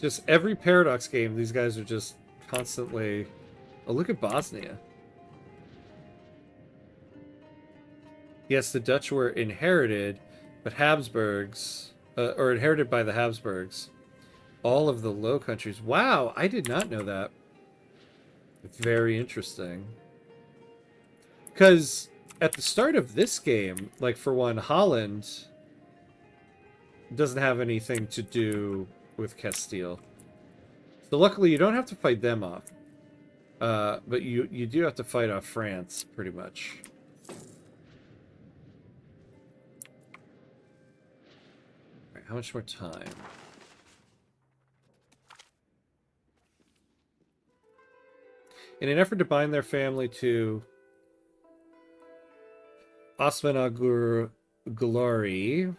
Just every Paradox game, these guys are just constantly... Oh, look at Bosnia. Yes, the Dutch were inherited, but Habsburgs... or inherited by the Habsburgs. All of the Low Countries. Wow, I did not know that. Very interesting. Because at the start of this game, like for one, Holland doesn't have anything to do with Castile. So luckily you don't have to fight them off. But you do have to fight off France, pretty much. Alright, how much more time? In an effort to bind their family to Osman Agur Glory,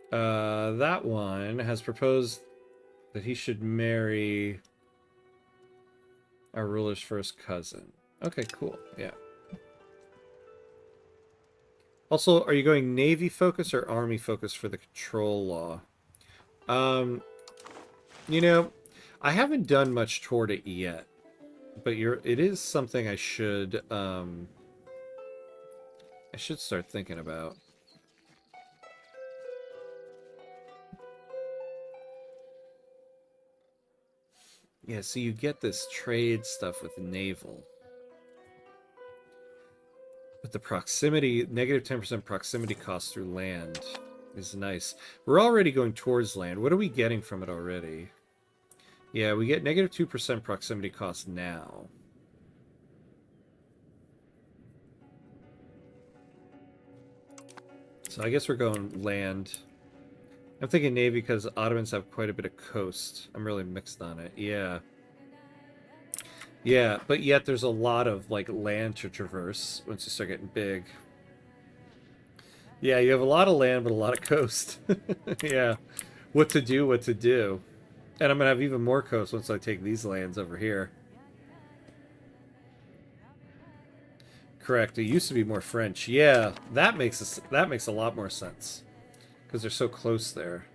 that one has proposed that he should marry our ruler's first cousin. Okay, cool. Yeah. Also, are you going Navy focus or Army focus for the control law? You know, I haven't done much toward it yet, but it is something I should start thinking about. Yeah, so you get this trade stuff with the naval. But the proximity, negative 10% proximity cost through land is nice. We're already going towards land. What are we getting from it already? Yeah, we get negative 2% proximity cost now. So I guess we're going land. I'm thinking Navy because Ottomans have quite a bit of coast. I'm really mixed on it. Yeah. Yeah, but yet there's a lot of, like, land to traverse once you start getting big. Yeah, you have a lot of land, but a lot of coast. Yeah. What to do, what to do. And I'm going to have even more coast once I take these lands over here. Correct. It used to be more French. Yeah, that makes a lot more sense. Because they're so close there.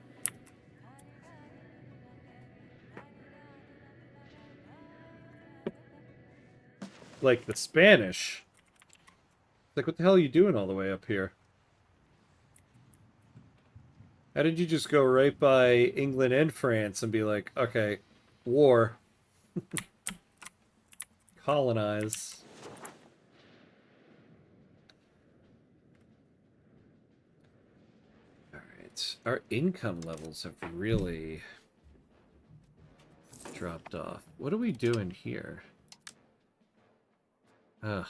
Like the Spanish. Like, what the hell are you doing all the way up here? How did you just go right by England and France and be like, okay, war. Colonize. Alright. Our income levels have really dropped off. What are we doing here? Ugh.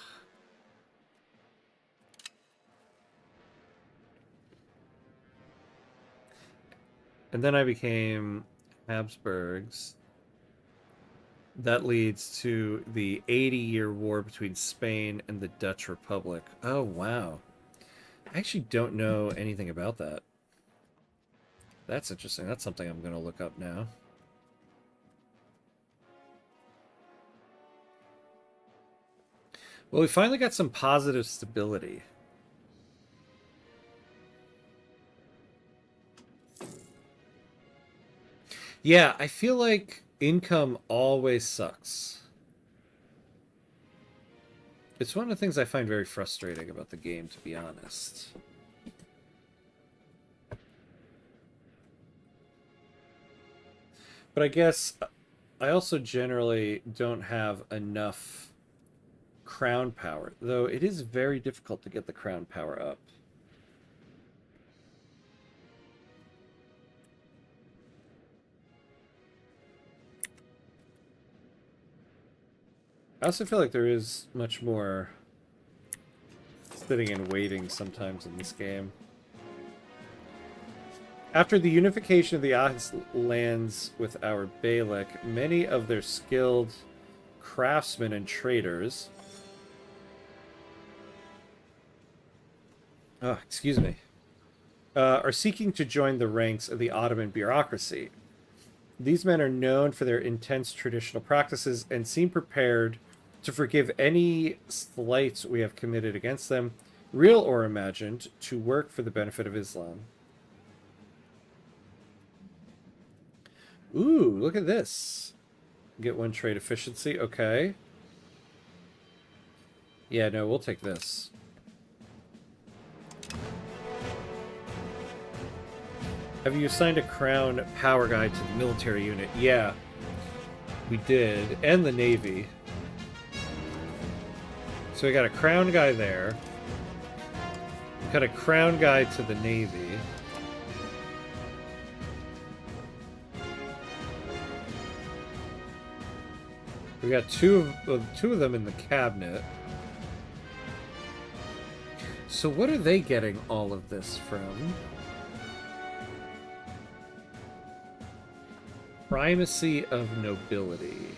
And then I became Habsburgs. That leads to the 80-year war between Spain and the Dutch Republic. Oh, wow. I actually don't know anything about that. That's interesting. That's something I'm going to look up now. Well, we finally got some positive stability. Yeah, I feel like income always sucks. It's one of the things I find very frustrating about the game, to be honest. But I guess I also generally don't have enough crown power, though it is very difficult to get the crown power up. I also feel like there is much more sitting and waiting sometimes in this game. After the unification of the Ahs lands with our Beylik, many of their skilled craftsmen and traders... Oh, excuse me. Are seeking to join the ranks of the Ottoman bureaucracy. These men are known for their intense traditional practices and seem prepared to forgive any slights we have committed against them, real or imagined, to work for the benefit of Islam. Ooh, look at this. Get one trade efficiency. Okay. Yeah, no, we'll take this. Have you assigned a crown power guy to the military unit? Yeah, we did. And the Navy. So we got a crown guy there. We got a crown guy to the Navy. We got two of them in the cabinet. So what are they getting all of this from? Primacy of nobility.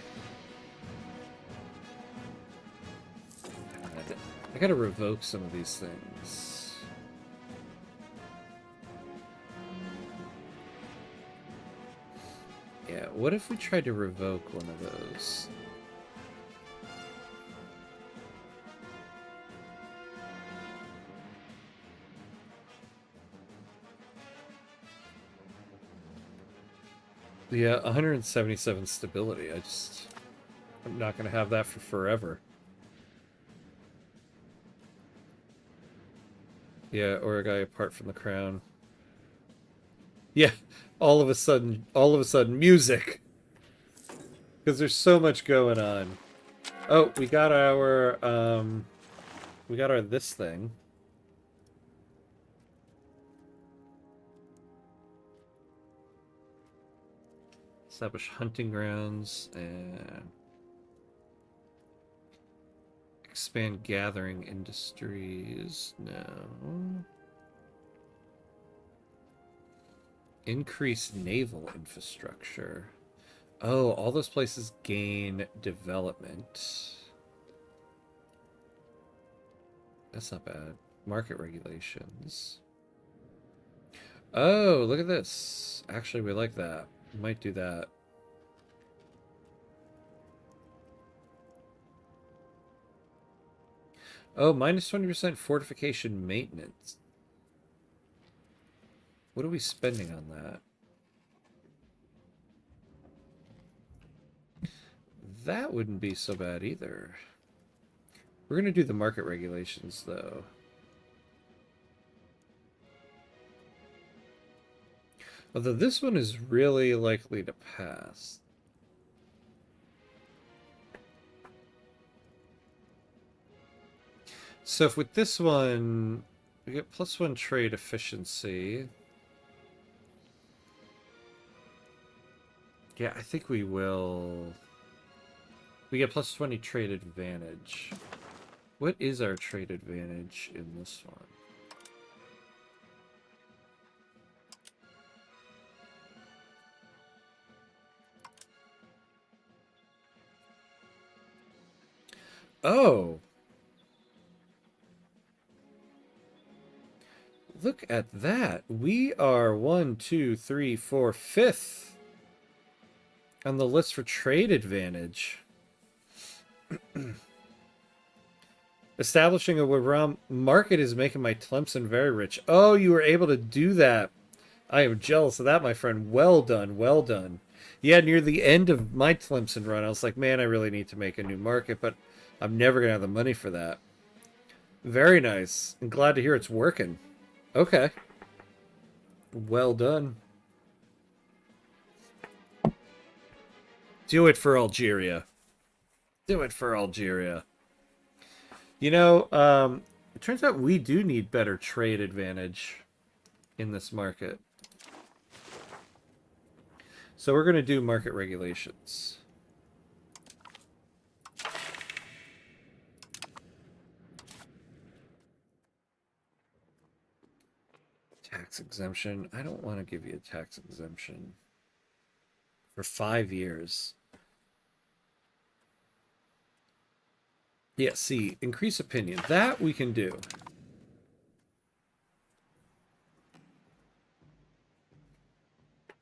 God, I gotta revoke some of these things. Yeah, what if we tried to revoke one of those? Yeah, 177 stability. I'm not going to have that for forever. Yeah, or a guy apart from the crown. Yeah, all of a sudden, music. Because there's so much going on. Oh, we got our this thing. Establish hunting grounds and expand gathering industries. No. Increase naval infrastructure. Oh, all those places gain development. That's not bad. Market regulations. Oh, look at this. Actually, we like that. We might do that. Oh, minus 20% fortification maintenance. What are we spending on that? That wouldn't be so bad either. We're going to do the market regulations, though. Although this one is really likely to pass. So if with this one, we get +1 trade efficiency. Yeah, I think we will. We get +20 trade advantage. What is our trade advantage in this one? Oh! Look at that. We are 1, 2, 3, 4, 5th on the list for trade advantage. Establishing a Waram market is making my Tlemcen very rich. Oh, you were able to do that. I am jealous of that, my friend. Well done, well done. Yeah, near the end of my Tlemcen run, I was like, man, I really need to make a new market, but I'm never going to have the money for that. Very nice. I'm glad to hear it's working. Okay. Well done. Do it for Algeria. Do it for Algeria. You know, it turns out we do need better trade advantage in this market. So we're going to do market regulations. Tax exemption. I don't want to give you a tax exemption for 5 years. Yeah, see, increase opinion. That we can do.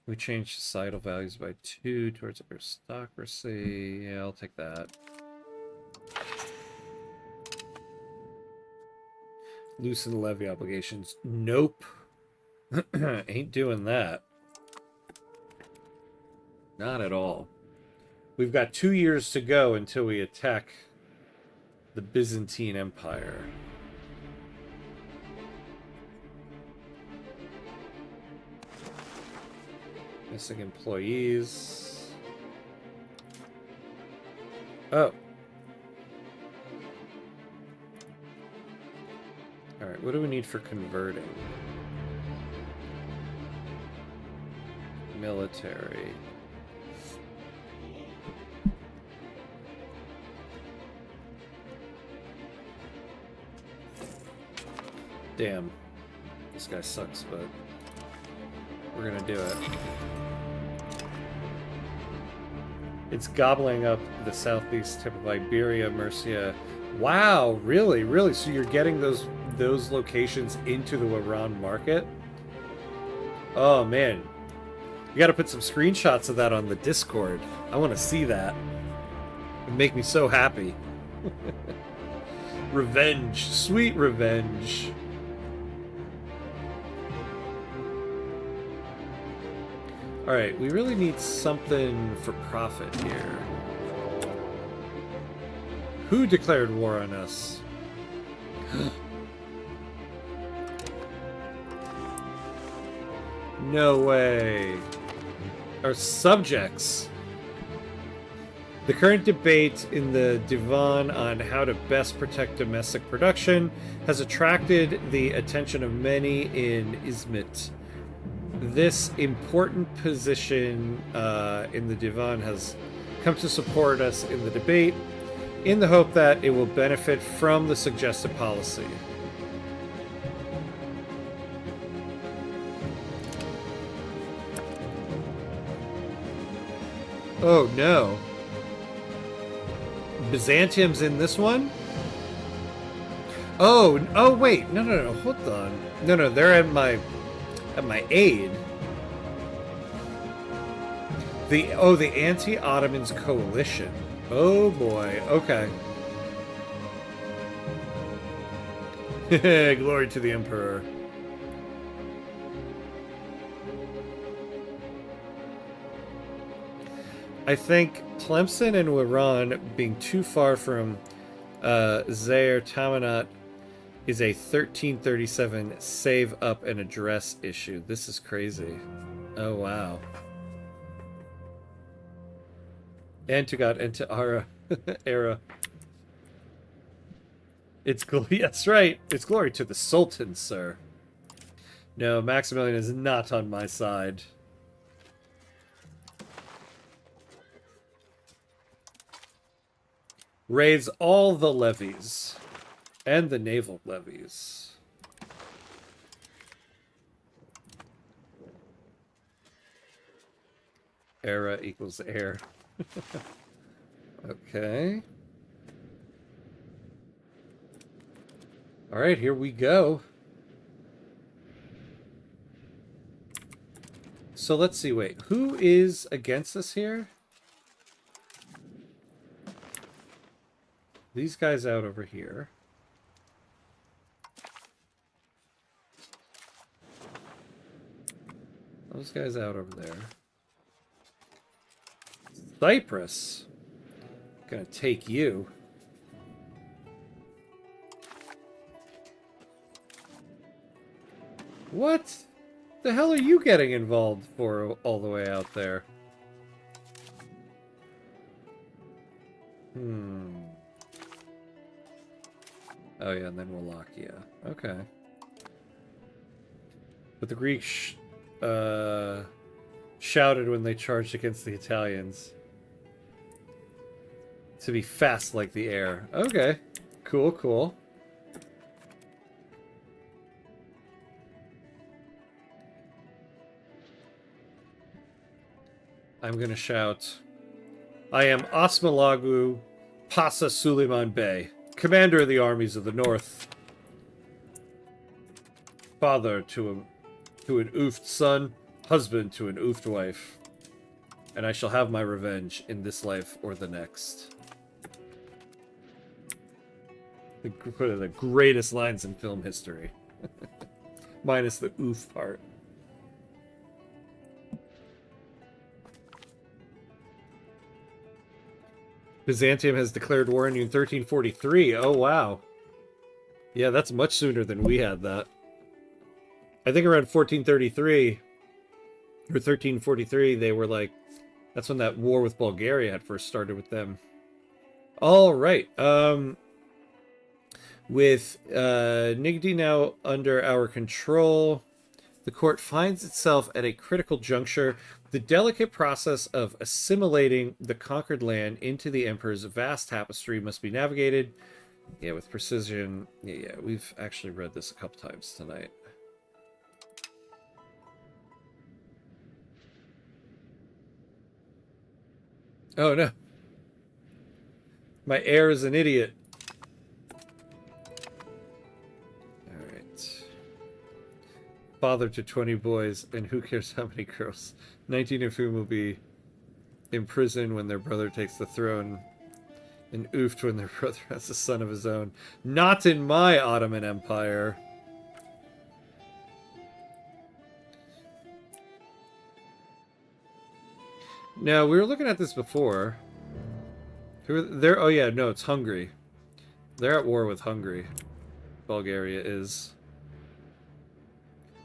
We change societal values by 2 towards aristocracy. Yeah, I'll take that. Loosen levy obligations. Nope. Ain't doing that. Not at all. We've got 2 years to go until we attack the Byzantine Empire. Missing employees. Oh. Alright, what do we need for converting? Military. Damn. This guy sucks, but we're gonna do it. It's gobbling up the southeast tip of Iberia, Murcia. Wow, really? Really? So you're getting those locations into the Iran market? Oh, man. You gotta put some screenshots of that on the Discord. I want to see that. It'd make me so happy. Revenge. Sweet revenge. Alright, we really need something for profit here. Who declared war on us? No way. Our subjects. The current debate in the Divan on how to best protect domestic production has attracted the attention of many in Izmit. This important position in the Divan has come to support us in the debate in the hope that it will benefit from the suggested policy. Oh no. Byzantium's in this one? Oh wait, no, hold on. No, they're at my aid. The anti-Ottomans coalition. Oh boy, okay. Glory to the Emperor. I think Tlemcen and Iran being too far from Zaire Tamanat is a 1337 save up and address issue. This is crazy. Oh wow. Antigot into Ara era. It's that's right. It's glory to the Sultan, sir. No, Maximilian is not on my side. Raise all the levies and the naval levies. Era equals air. Okay. All right, here we go. So let's see, wait, who is against us here? These guys out over here. Those guys out over there. Cyprus. Gonna take you. What the hell are you getting involved for all the way out there? Oh yeah, and then Wallachia. Okay. But the Greeks shouted when they charged against the Italians. To be fast like the air. Okay. Cool, cool. I'm gonna shout, I am Osmalagu Pasa Suleiman Bey, commander of the armies of the north. Father to an oofed son, husband to an oofed wife. And I shall have my revenge in this life or the next. One of the greatest lines in film history. Minus the oof part. Byzantium has declared war on you in 1343. Oh, wow. Yeah, that's much sooner than we had that. I think around 1433 or 1343, they were like, that's when that war with Bulgaria had first started with them. All right. With Nigdi now under our control, the court finds itself at a critical juncture. The delicate process of assimilating the conquered land into the emperor's vast tapestry must be navigated. Yeah, with precision. Yeah, we've actually read this a couple times tonight. Oh no. My heir is an idiot. Alright. Father to 20 boys, and who cares how many girls? 19 of whom will be in prison when their brother takes the throne, and oofed when their brother has a son of his own. Not in my Ottoman Empire. Now, we were looking at this before. They're, oh yeah, no, it's Hungary. They're at war with Hungary. Bulgaria is.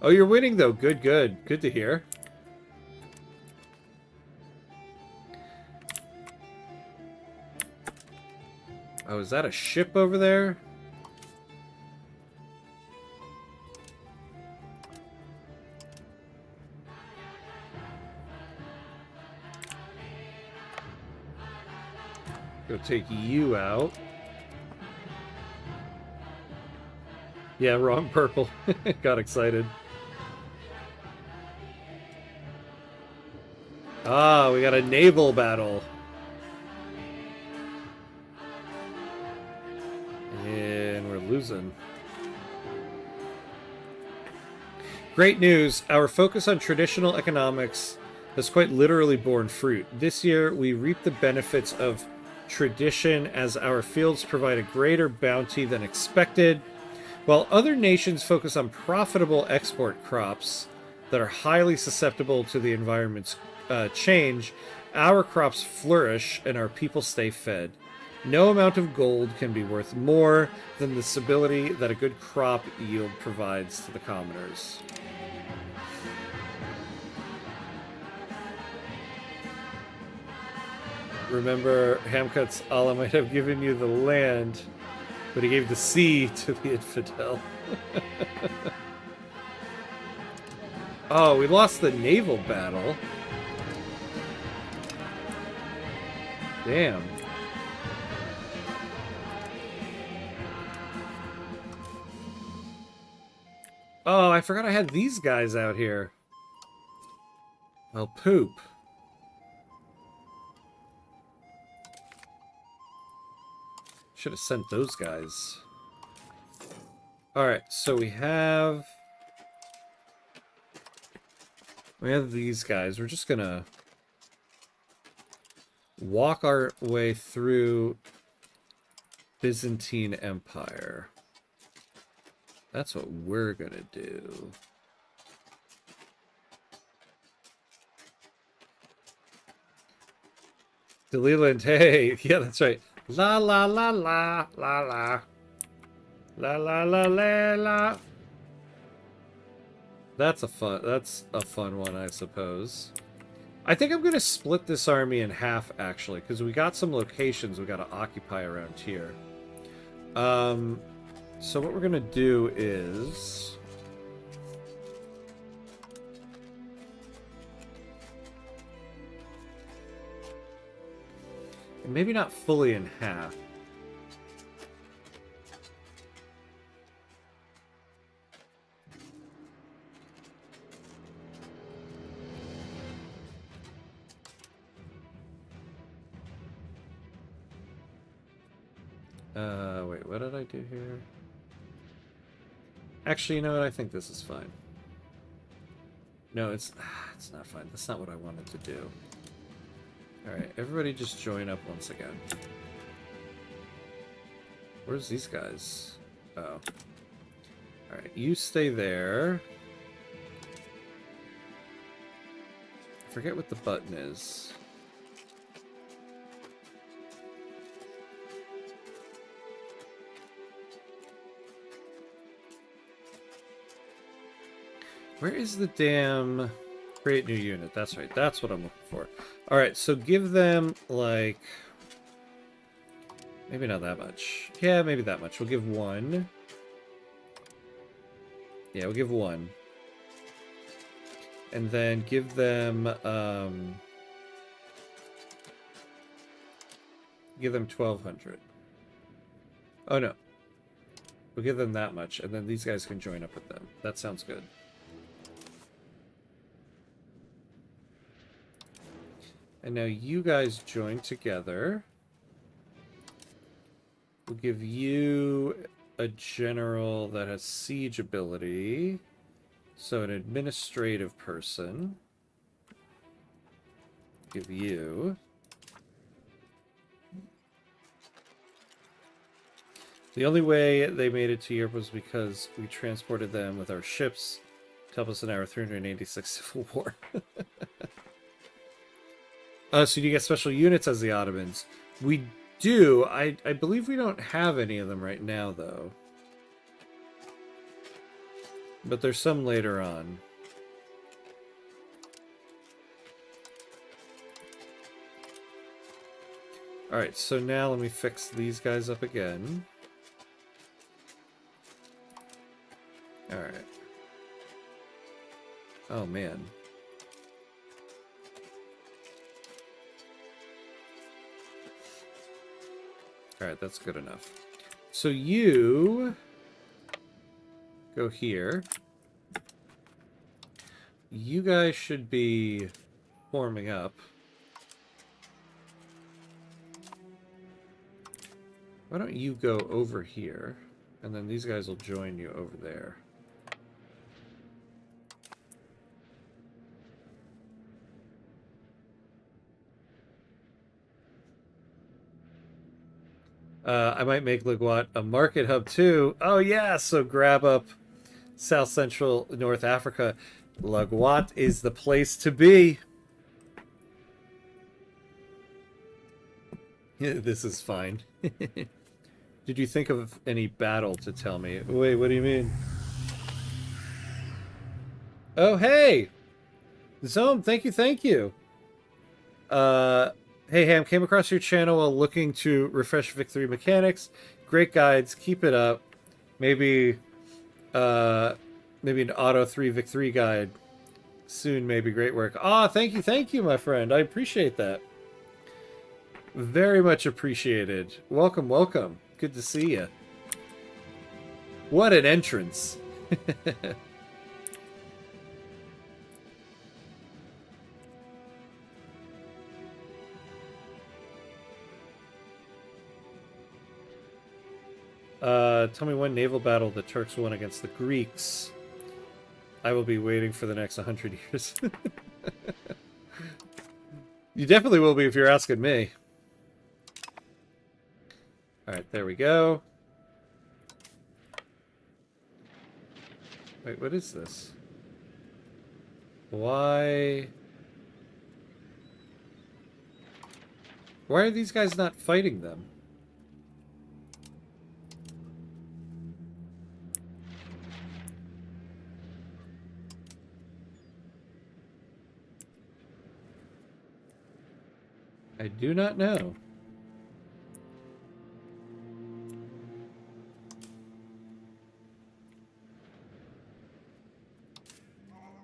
Oh, you're winning though. Good, good. Good to hear. Oh, is that a ship over there? Go take you out. Yeah, wrong purple. Got excited. Ah, we got a naval battle. And we're losing. Great news. Our focus on traditional economics has quite literally borne fruit. This year, we reap the benefits of tradition as our fields provide a greater bounty than expected. While other nations focus on profitable export crops that are highly susceptible to the environment's change, our crops flourish and our people stay fed. No amount of gold can be worth more than the stability that a good crop yield provides to the commoners. Remember, Hamcut's Allah might have given you the land, but he gave the sea to the infidel. Oh, we lost the naval battle. Damn. Oh, I forgot I had these guys out here. Well, poop. Should have sent those guys. Alright, so we have these guys. We're just gonna walk our way through Byzantine Empire. That's what we're gonna do. Deliland, hey, yeah, that's right. La la la la la la. La la la la la. That's a fun one, I suppose. I think I'm gonna split this army in half actually, because we got some locations we gotta occupy around here. So what we're gonna do is maybe not fully in half. Wait, what did I do here? Actually, you know what? I think this is fine. No, it's not fine. That's not what I wanted to do. Alright, everybody just join up once again. Where's these guys? Oh. Alright, you stay there. I forget what the button is. Where is the damn create new unit? That's right. That's what I'm looking for. All right, so give them like maybe not that much. Yeah, maybe that much. We'll give one. Yeah, we'll give one. And then give them 1,200. Oh no. We'll give them that much, and then these guys can join up with them. That sounds good. And now you guys join together. We'll give you a general that has siege ability. So an administrative person. Give you. The only way they made it to Europe was because we transported them with our ships to help us in our 386 Civil War. So you get special units as the Ottomans. We do. I believe we don't have any of them right now, though. But there's some later on. Alright, so now let me fix these guys up again. Alright. Oh, man. Alright, that's good enough. So you go here. You guys should be forming up. Why don't you go over here, and then these guys will join you over there. I might make Laguat a market hub too. Oh yeah, so grab up South Central North Africa. Laguat is the place to be. This is fine. Did you think of any battle to tell me? Wait, what do you mean? Oh, hey! Zome, thank you, thank you. Hey, Ham, came across your channel while looking to refresh Vic3 mechanics. Great guides, keep it up. Maybe an Auto 3 Vic3 guide soon, maybe. Great work. Ah, thank you, my friend. I appreciate that. Very much appreciated. Welcome, welcome. Good to see you. What an entrance. Tell me one naval battle the Turks won against the Greeks. I will be waiting for the next 100 years. You definitely will be if you're asking me. Alright, there we go. Wait, what is this? Why are these guys not fighting them? I do not know.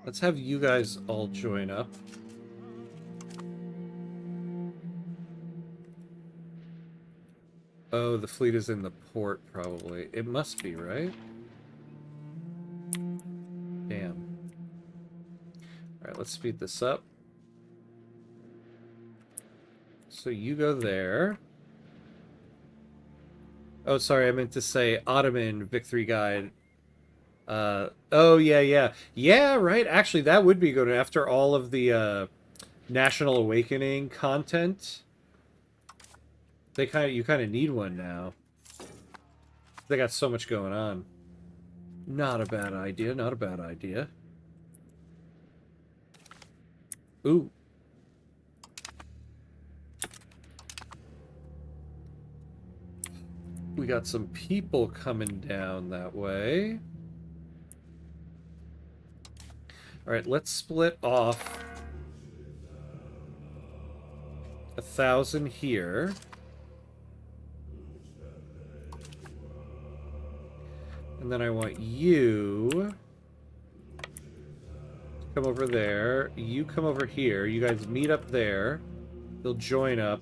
Let's have you guys all join up. Oh, the fleet is in the port, probably. It must be, right? Damn. Alright, let's speed this up. So you go there. Oh, sorry, I meant to say Ottoman Vic3 Guide. Oh, yeah. Yeah, right. Actually, that would be good after all of the National Awakening content. You kind of need one now. They got so much going on. Not a bad idea, not a bad idea. Ooh. We got some people coming down that way. Alright, let's split off 1,000 here. And then I want you to come over there. You come over here. You guys meet up there. They'll join up.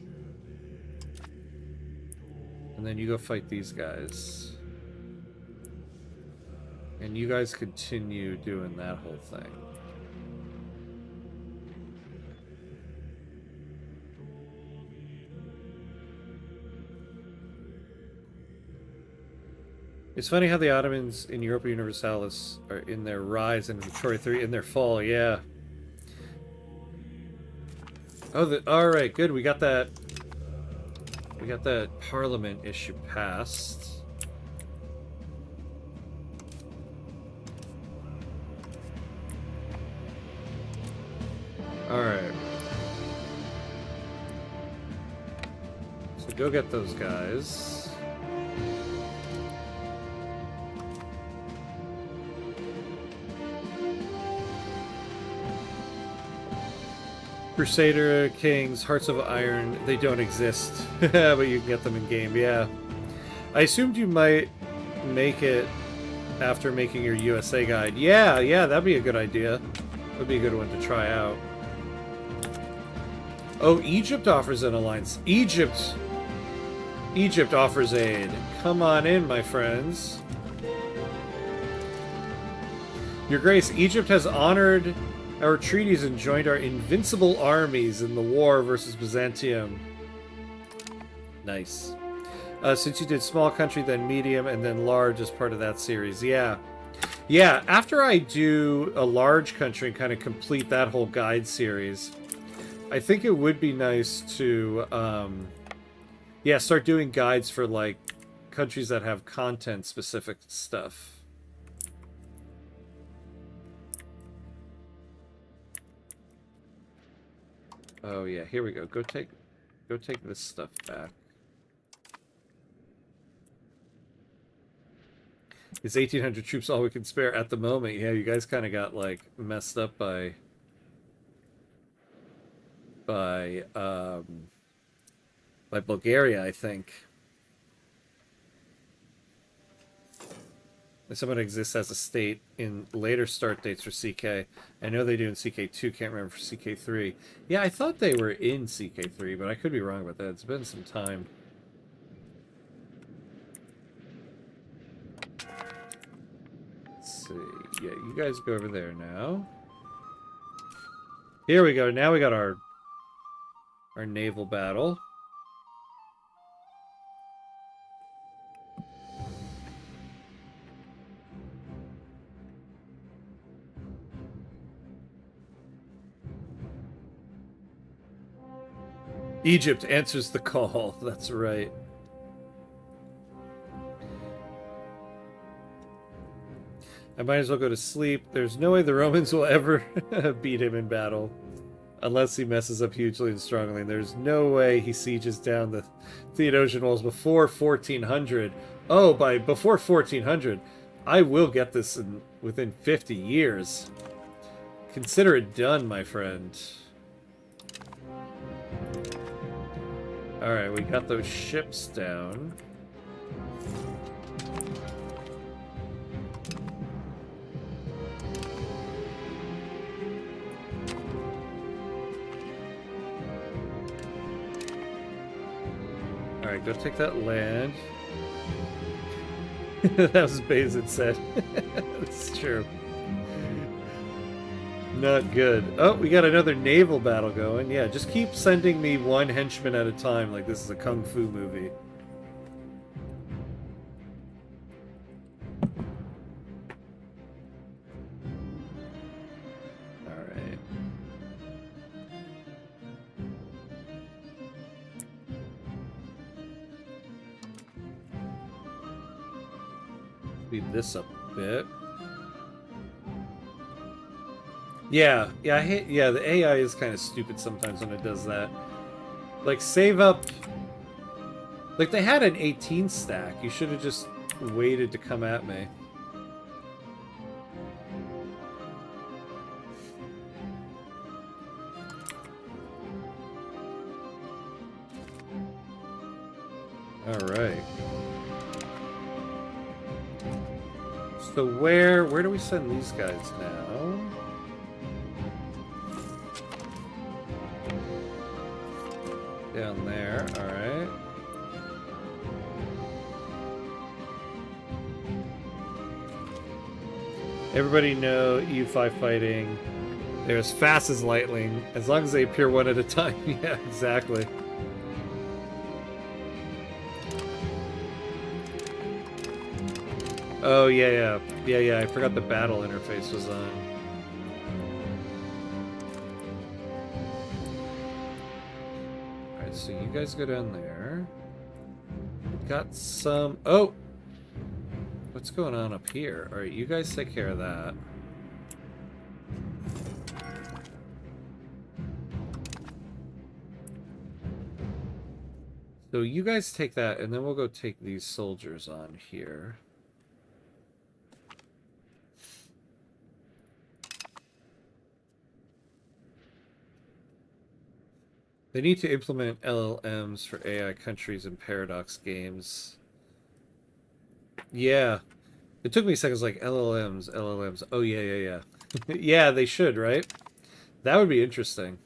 And then you go fight these guys. And you guys continue doing that whole thing. It's funny how the Ottomans in Europa Universalis are in their rise and Victoria 3 in their fall, yeah. Oh, alright, good. We got that parliament issue passed. Alright. So go get those guys. Crusader Kings, Hearts of Iron, they don't exist. But you can get them in game, yeah. I assumed you might make it after making your USA guide. Yeah, that'd be a good idea. That'd be a good one to try out. Oh, Egypt offers an alliance. Egypt offers aid. Come on in, my friends. Your Grace, Egypt has honored our treaties and joined our invincible armies in the war versus Byzantium. Nice. Since you did small country, then medium, and then large as part of that series. Yeah. Yeah, after I do a large country and kind of complete that whole guide series, I think it would be nice to, yeah, start doing guides for, like, countries that have content-specific stuff. Oh yeah, here we go. Go take this stuff back. Is 1,800 troops all we can spare at the moment? Yeah, you guys kind of got like messed up by Bulgaria, I think. Someone exists as a state in later start dates for CK. I know they do in CK2, can't remember for CK3. Yeah, I thought they were in CK3, but I could be wrong about that. It's been some time. Let's see. Yeah, you guys go over there now. Here we go. Now we got our naval battle. Egypt answers the call. That's right. I might as well go to sleep. There's no way the Romans will ever beat him in battle. Unless he messes up hugely and strongly. There's no way he sieges down the Theodosian walls before 1400. Oh, before 1400. I will get this within 50 years. Consider it done, my friend. Alright, we got those ships down. Alright, go take that land. That was Bayezid said. That's true. Not good. Oh, we got another naval battle going. Yeah, just keep sending me one henchman at a time like this is a kung fu movie. Alright. Speed this up a bit. Yeah, I hate. Yeah, the AI is kind of stupid sometimes when it does that. Like, save up. Like, they had an 18 stack. You should have just waited to come at me. Alright. So where do we send these guys now? Down there, alright. Everybody know EU5 fighting. They're as fast as lightning, as long as they appear one at a time. Yeah, exactly. Oh, yeah. I forgot the battle interface was on. Alright, so you guys go down there. Got some... Oh! What's going on up here? Alright, you guys take care of that. So you guys take that, and then we'll go take these soldiers on here. They need to implement LLMs for AI countries and paradox games. Yeah. It took me seconds like LLMs. Oh, yeah. Yeah, they should, right? That would be interesting.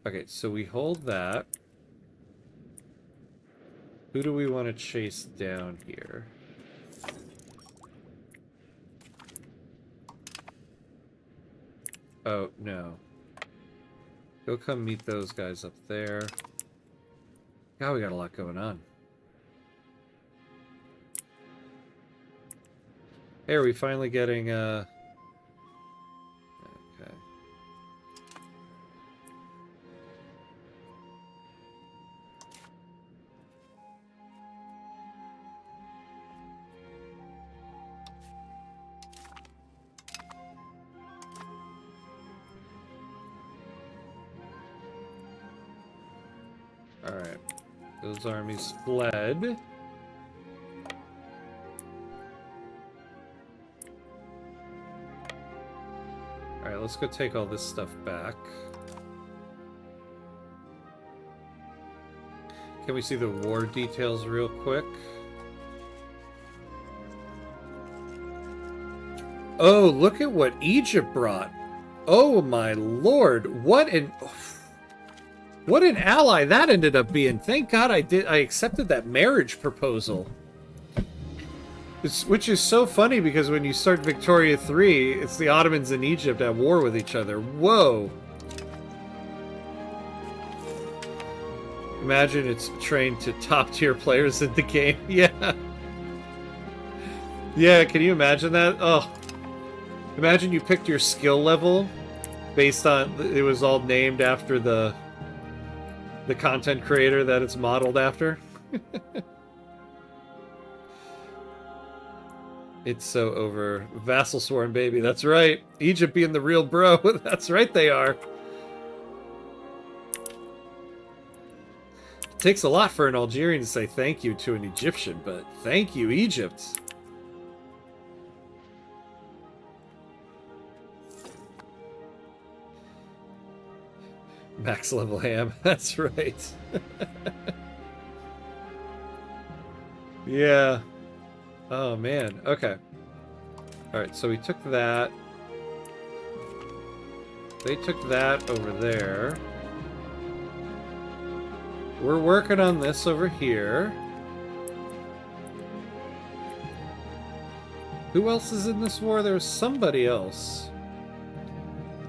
Okay, so we hold that. Who do we want to chase down here? Oh, no. Go come meet those guys up there. God, we got a lot going on. Hey, are we finally getting, Okay. Alright. Those armies fled. Alright, let's go take all this stuff back. Can we see the war details real quick? Oh, look at what Egypt brought. Oh my lord, what an ally that ended up being. Thank God I accepted that marriage proposal. Which is so funny because when you start Victoria 3, it's the Ottomans and Egypt at war with each other. Whoa. Imagine it's trained to top tier players in the game. Yeah. Yeah, can you imagine that? Oh. Imagine you picked your skill level based on, it was all named after the content creator that it's modeled after. It's so over. Vassal sworn, baby. That's right. Egypt being the real bro. That's right, they are. It takes a lot for an Algerian to say thank you to an Egyptian, but thank you, Egypt. Max level ham. That's right. Yeah. Oh, man. Okay. Alright, so we took that. They took that over there. We're working on this over here. Who else is in this war? There was somebody else.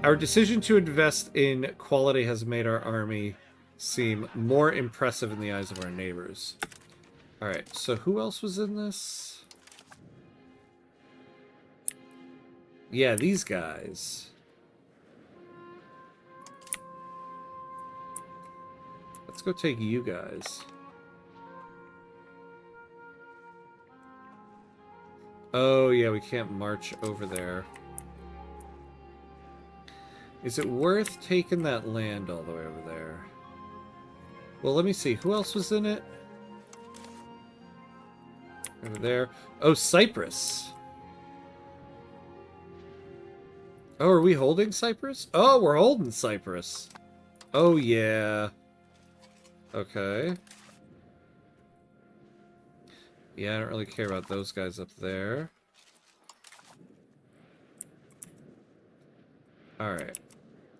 Our decision to invest in quality has made our army seem more impressive in the eyes of our neighbors. Alright, so who else was in this? Yeah, these guys. Let's go take you guys. Oh, yeah, we can't march over there. Is it worth taking that land all the way over there? Well, let me see. Who else was in it? Over there. Oh, Cyprus. Oh, are we holding Cyprus? Oh, we're holding Cyprus. Oh, yeah. Okay. Yeah, I don't really care about those guys up there. Alright.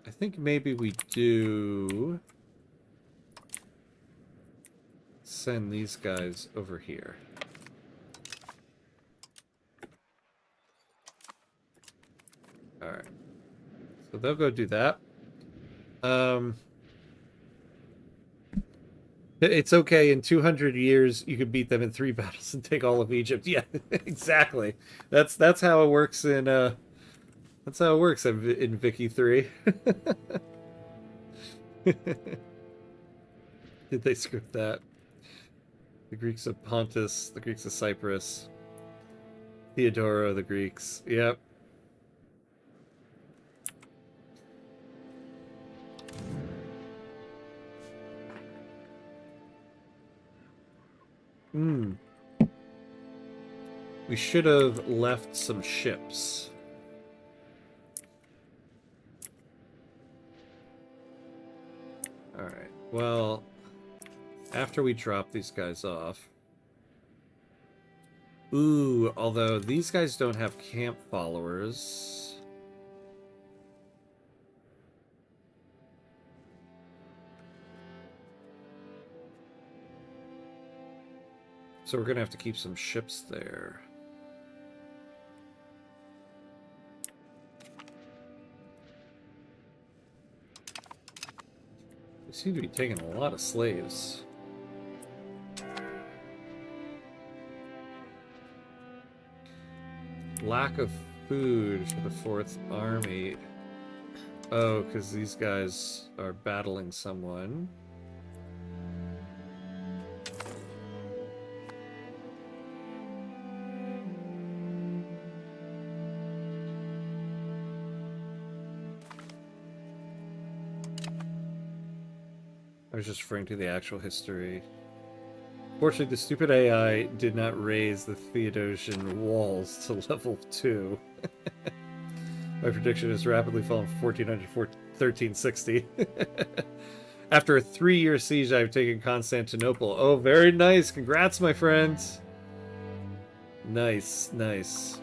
I think maybe we do send these guys over here. Alright. So they'll go do that. It's okay. In 200 years, you could beat them in 3 battles and take all of Egypt. Yeah, exactly. That's how it works in that's how it works in Vicky 3. Did they script that? The Greeks of Pontus, the Greeks of Cyprus, Theodora, the Greeks. Yep. We should have left some ships. Alright, well, after we drop these guys off... Ooh, although these guys don't have camp followers... So we're gonna have to keep some ships there. We seem to be taking a lot of slaves. Lack of food for the 4th Army. Oh, because these guys are battling someone. I was just referring to the actual history. Fortunately, the stupid AI did not raise the Theodosian walls to level 2. My prediction is rapidly falling from 1400 to 1360. After a 3-year siege, I've taken Constantinople. Oh, very nice. Congrats, my friends. Nice, nice.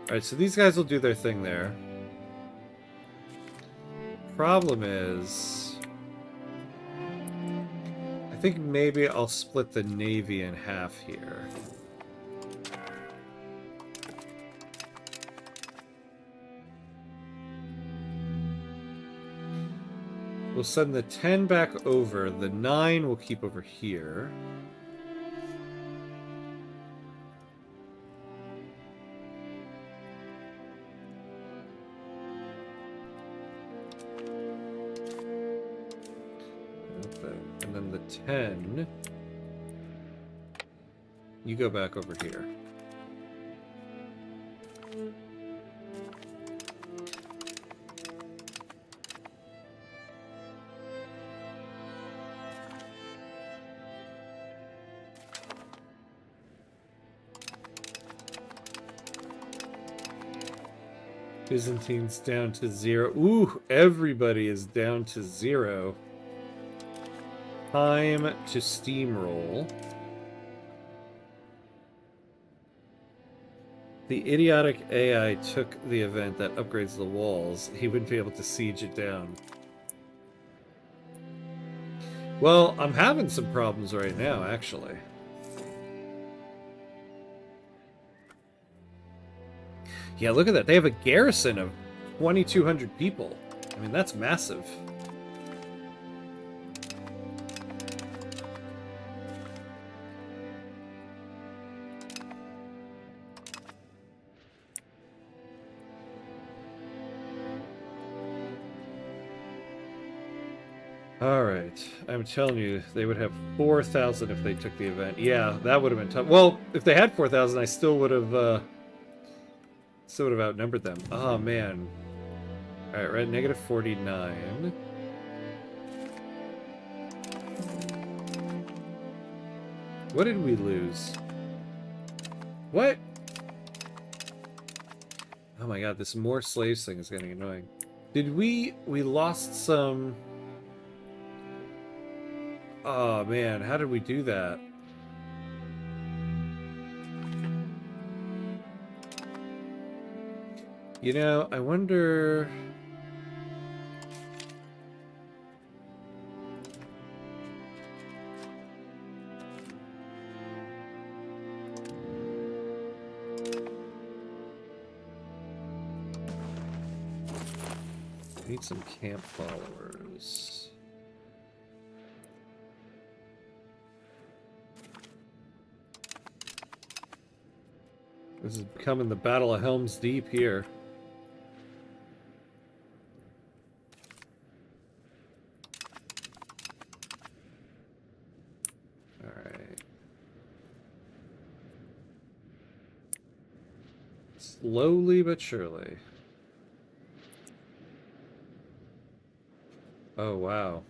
Alright, so these guys will do their thing there. Problem is... I think maybe I'll split the navy in half here. We'll send the 10 back over. The 9 we'll keep over here. And then the 10, you go back over here. Byzantines down to 0. Ooh, everybody is down to 0. Time to steamroll. The idiotic AI took the event that upgrades the walls. He wouldn't be able to siege it down. Well, I'm having some problems right now, actually. Yeah, look at that. They have a garrison of 2,200 people. I mean, that's massive. Alright, I'm telling you, they would have 4,000 if they took the event. Yeah, that would have been tough. Well, if they had 4,000, I still would have outnumbered them. Oh, man. Alright, we're at negative 49. What did we lose? What? Oh my god, this more slaves thing is getting annoying. Did we lost some... Oh man, how did we do that? You know, I wonder... Need some camp followers. This is becoming the Battle of Helm's Deep here. Alright. Slowly but surely. Oh, wow.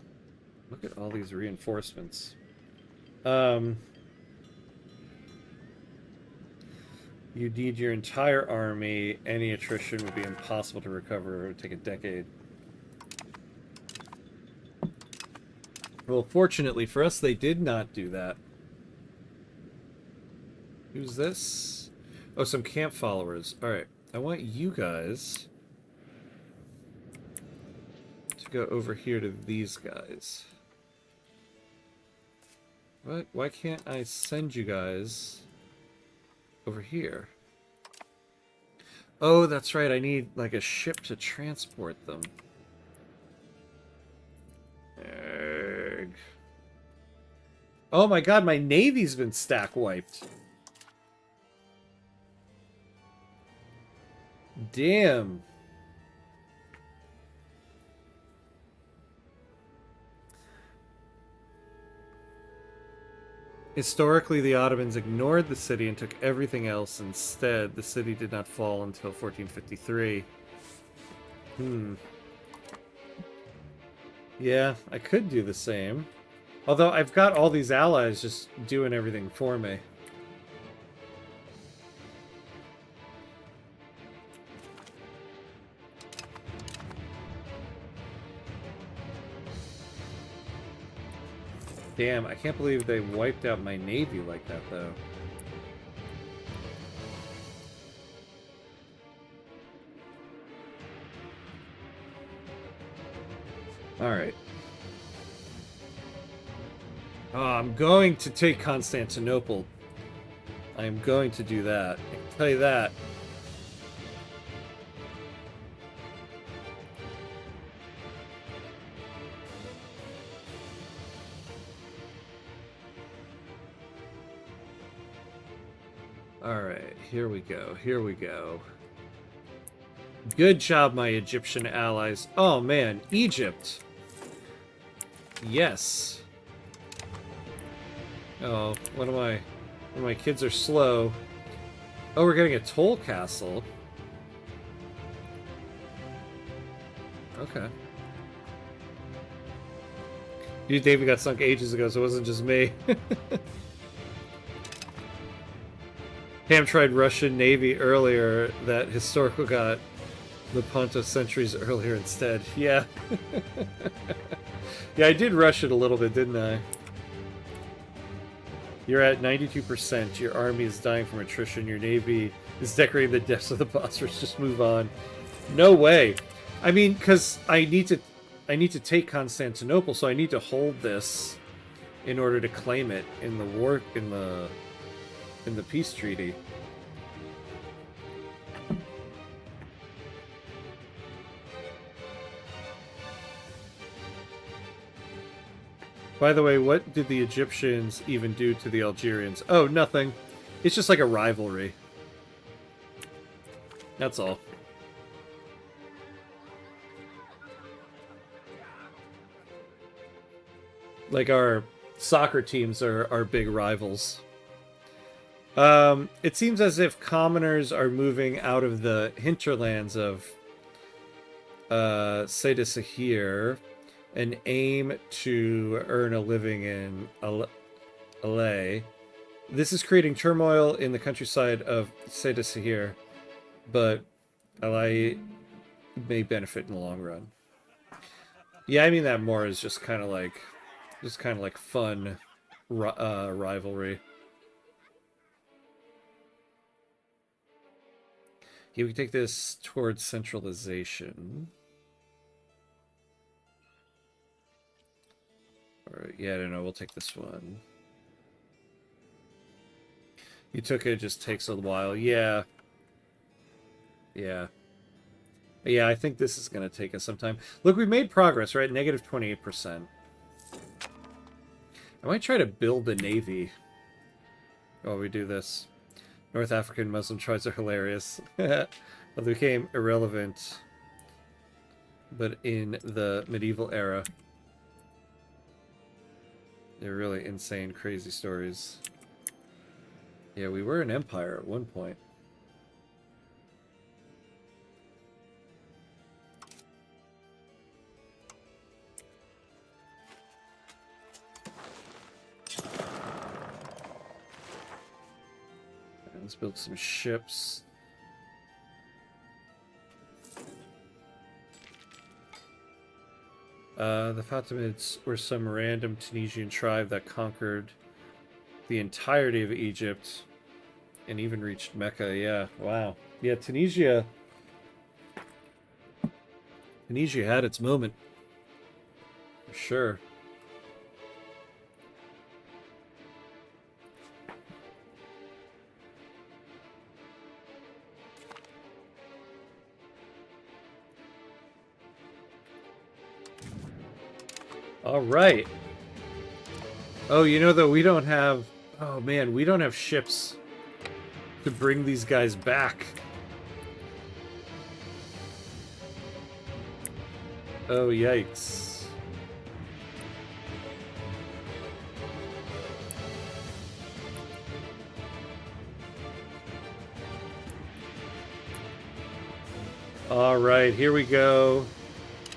Look at all these reinforcements. You need your entire army. Any attrition would be impossible to recover. It would take a decade. Well, fortunately for us, they did not do that. Who's this? Oh, some camp followers. Alright, I want you guys to go over here to these guys. What? Why can't I send you guys over here? Oh, that's right. I need, like, a ship to transport them. Erg. Oh my god, my navy's been stack wiped. Damn. Historically, the Ottomans ignored the city and took everything else instead. The city did not fall until 1453. Yeah, I could do the same. Although I've got all these allies just doing everything for me. Damn, I can't believe they wiped out my navy like that, though. Alright. Oh, I'm going to take Constantinople. I am going to do that. I can tell you that. Alright, here we go, here we go. Good job, my Egyptian allies. Oh man, Egypt. Yes. Oh, one of my kids are slow. Oh, we're getting a toll castle. Okay. You, David, got sunk ages ago, so it wasn't just me. Ham tried Russian Navy earlier. That historical got Lepanto centuries earlier instead. Yeah. Yeah, I did rush it a little bit, didn't I? You're at 92%. Your army is dying from attrition. Your navy is decorating the depths of the Bosphorus. Just move on. No way. I mean, because I need to take Constantinople, so I need to hold this in order to claim it in the war in the peace treaty. By the way, what did the Egyptians even do to the Algerians? Oh, nothing. It's just like a rivalry. That's all. Like our soccer teams are big rivals. It seems as if commoners are moving out of the hinterlands of Seyda Sahir and aim to earn a living in Alay. This is creating turmoil in the countryside of Seyda Sahir, but Alay may benefit in the long run. Yeah, I mean that more as just kind of like fun rivalry. Yeah, we can take this towards centralization. Or, yeah, I don't know. We'll take this one. You took it. Just takes a while. Yeah. Yeah. Yeah, I think this is going to take us some time. Look, we made progress, right? Negative 28%. I might try to build a navy while we do this. North African Muslim tribes are hilarious. Well, they became irrelevant, but in the medieval era. They're really insane, crazy stories. Yeah, we were an empire at one point. Let's build some ships. The Fatimids were some random Tunisian tribe that conquered the entirety of Egypt and even reached Mecca. Yeah, wow. Yeah, Tunisia had its moment. For sure. All right. Oh, you know, though, we don't have... Oh, man, we don't have ships to bring these guys back. Oh, yikes. All right, here we go.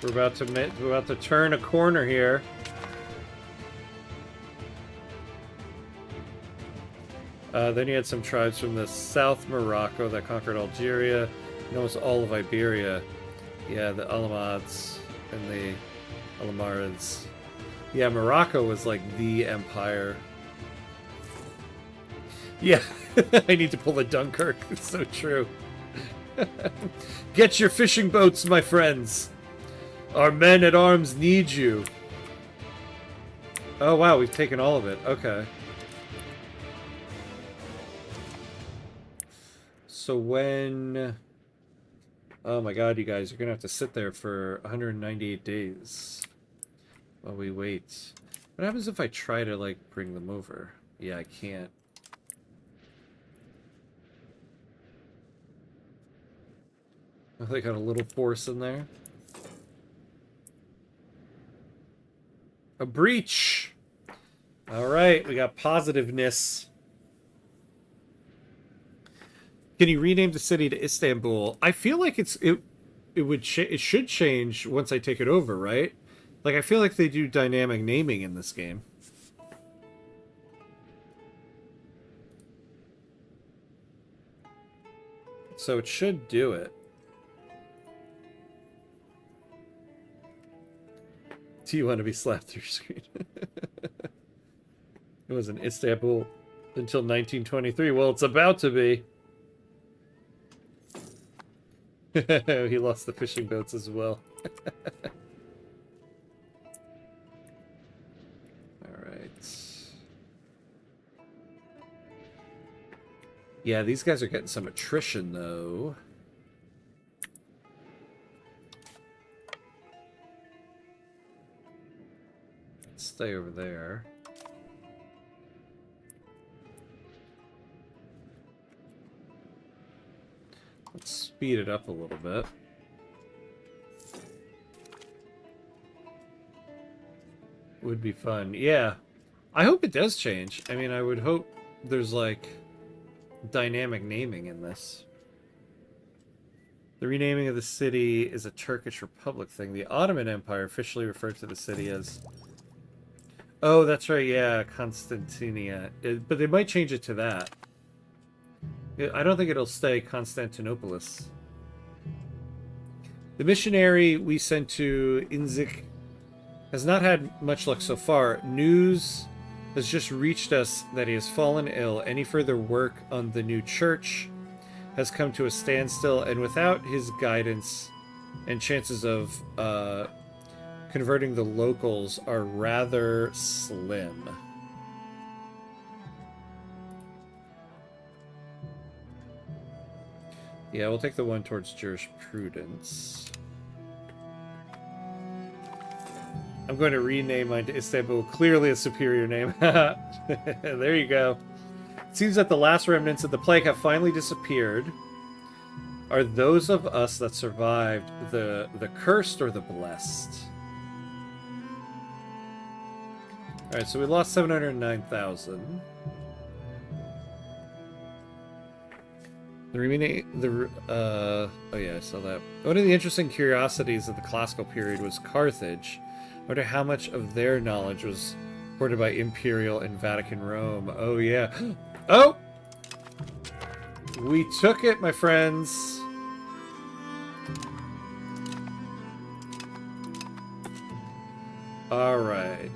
We're about to turn a corner here. Then you had some tribes from the South Morocco that conquered Algeria and almost all of Iberia. Yeah, the Almohads and the Almoravids. Yeah, Morocco was like the empire. Yeah, I need to pull a Dunkirk. It's so true. Get your fishing boats, my friends. Our men at arms need you. Oh, wow, we've taken all of it. Okay. So when... Oh my god, you guys, you're gonna have to sit there for 198 days while we wait. What happens if I try to, like, bring them over? Yeah, I can't. Oh, they got a little force in there. A breach! Alright, we got positiveness. Can you rename the city to Istanbul? I feel like it should change once I take it over, right? Like, I feel like they do dynamic naming in this game. So it should do it. Do you want to be slapped through your screen? It was in Istanbul until 1923. Well, it's about to be. He lost the fishing boats as well. Alright. Yeah, these guys are getting some attrition, though. Stay over there. Let's speed it up a little bit. Would be fun. Yeah. I hope it does change. I mean, I would hope there's, like, dynamic naming in this. The renaming of the city is a Turkish Republic thing. The Ottoman Empire officially referred to the city as... Oh, that's right, yeah, Constantinia. But they might change it to that. I don't think it'll stay Constantinopolis. The missionary we sent to Inzik has not had much luck so far. News has just reached us that he has fallen ill. Any further work on the new church has come to a standstill, and without his guidance, and chances of converting the locals are rather slim. Yeah, we'll take the one towards jurisprudence. I'm going to rename mine to Istanbul. Clearly a superior name. There you go. It seems that the last remnants of the plague have finally disappeared. Are those of us that survived the cursed or the blessed? Alright, so we lost 709,000. Oh yeah, I saw that. One of the interesting curiosities of the classical period was Carthage. I wonder how much of their knowledge was hoarded by Imperial and Vatican Rome. Oh yeah. Oh! We took it, my friends. Alright.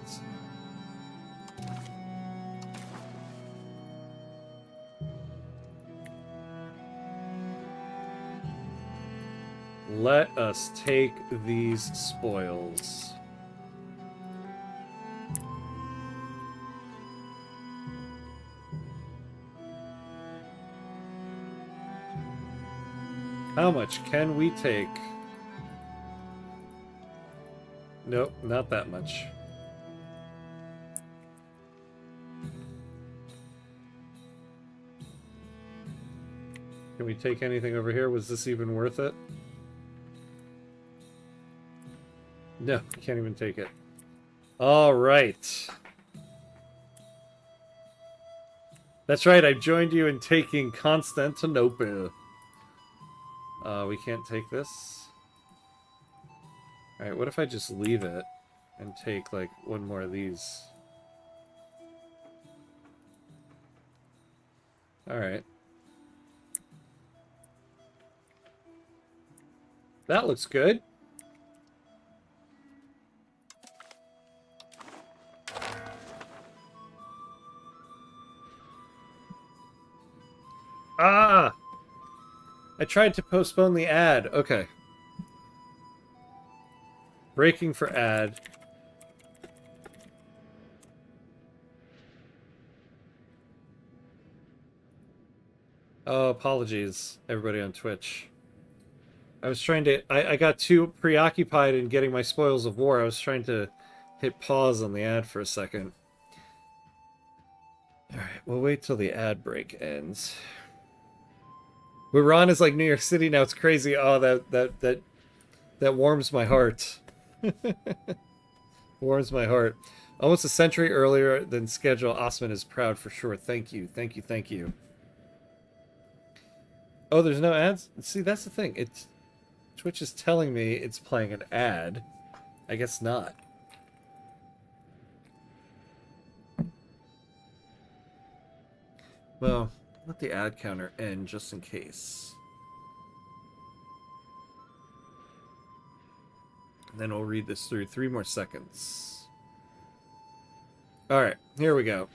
Let us take these spoils. How much can we take? Nope, not that much. Can we take anything over here? Was this even worth it? No, can't even take it. All right. That's right, I joined you in taking Constantinople. We can't take this. Alright, what if I just leave it and take, like, one more of these? Alright. That looks good. Ah! I tried to postpone the ad. Okay. Breaking for ad. Oh, apologies, everybody on Twitch. I was trying to... I got too preoccupied in getting my spoils of war. I was trying to hit pause on the ad for a second. Alright, we'll wait till the ad break ends. Iran is like New York City now. It's crazy. Oh, that warms my heart. Warms my heart. Almost a century earlier than scheduled. Osman is proud for sure. Thank you. Thank you. Thank you. Oh, there's no ads? See, that's the thing. Twitch is telling me it's playing an ad. I guess not. Well, let the ad counter end just in case. And then we'll read this through. 3 more seconds. Alright, here we go.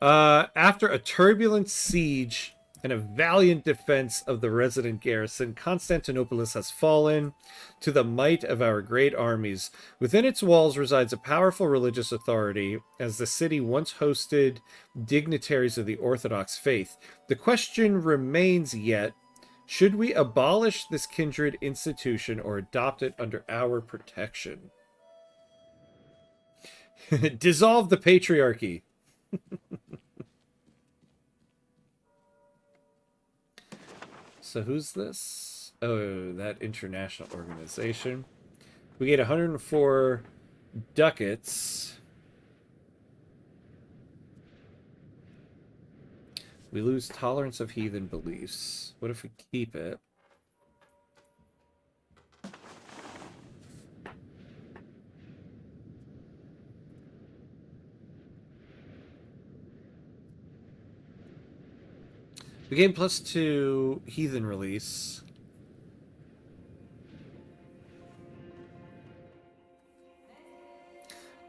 After a turbulent siege and a valiant defense of the resident garrison, Constantinople has fallen to the might of our great armies. Within its walls resides a powerful religious authority, as the city once hosted dignitaries of the Orthodox faith. The question remains yet, should we abolish this kindred institution or adopt it under our protection? Dissolve the patriarchy. So who's this? Oh, that international organization. We get 104 ducats. We lose tolerance of heathen beliefs. What if we keep it? We gain +2 heathen release.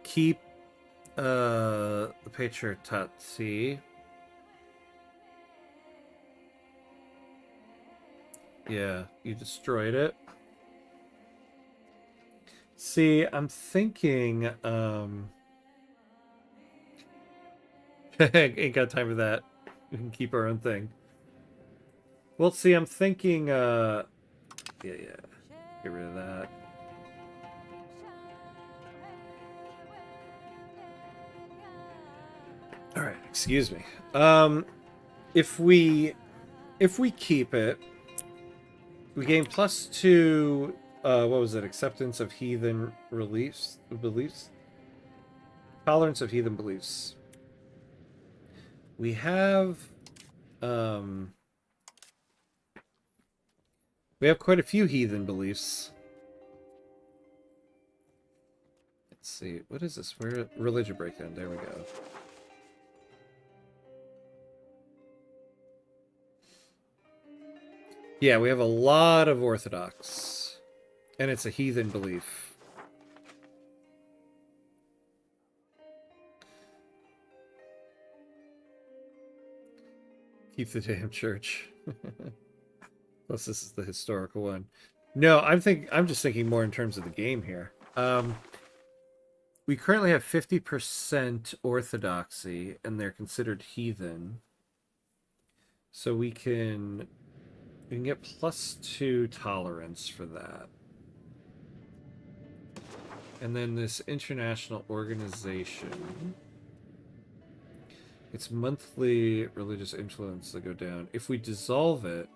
Keep the patriarchate. Yeah, you destroyed it. See, I'm thinking, ain't got time for that. We can keep our own thing. Well, see, I'm thinking, yeah, get rid of that. All right, excuse me. If we keep it, we gain +2. What was it? Acceptance of heathen beliefs, tolerance of heathen beliefs. We have, we have quite a few heathen beliefs. Let's see. What is this? Where religion breakdown? There we go. Yeah, we have a lot of Orthodox. And it's a heathen belief. Keep the damn church. Plus this is the historical one. No, I'm just thinking more in terms of the game here. We currently have 50% Orthodoxy, and they're considered heathen. So we can get +2 tolerance for that. And then this international organization, it's monthly religious influence that go down. If we dissolve it,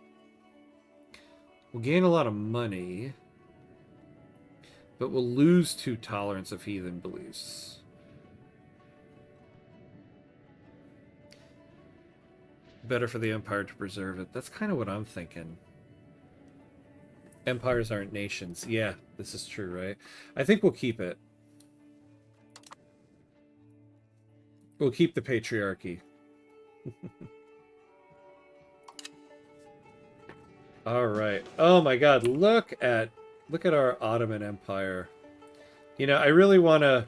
we'll gain a lot of money, but we'll lose 2 tolerance of heathen beliefs. Better for the empire to preserve it. That's kind of what I'm thinking. Empires aren't nations. Yeah, this is true, right? I think we'll keep it. We'll keep the patriarchy. All right. Oh my God! Look at our Ottoman Empire. You know, I really want to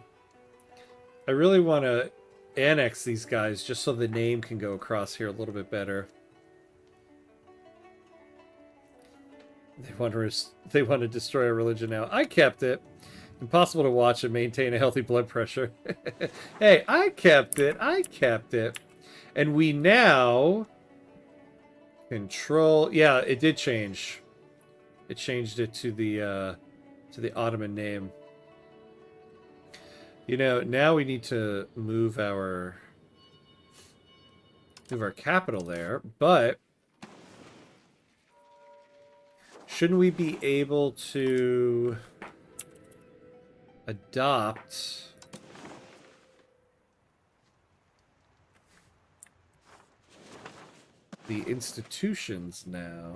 annex these guys just so the name can go across here a little bit better. They want to destroy our religion now. I kept it. Impossible to watch and maintain a healthy blood pressure. Hey, I kept it. And we now control. Yeah, it did change. It changed it to the Ottoman name. You know, now we need to move our capital there, but shouldn't we be able to adopt the institutions now?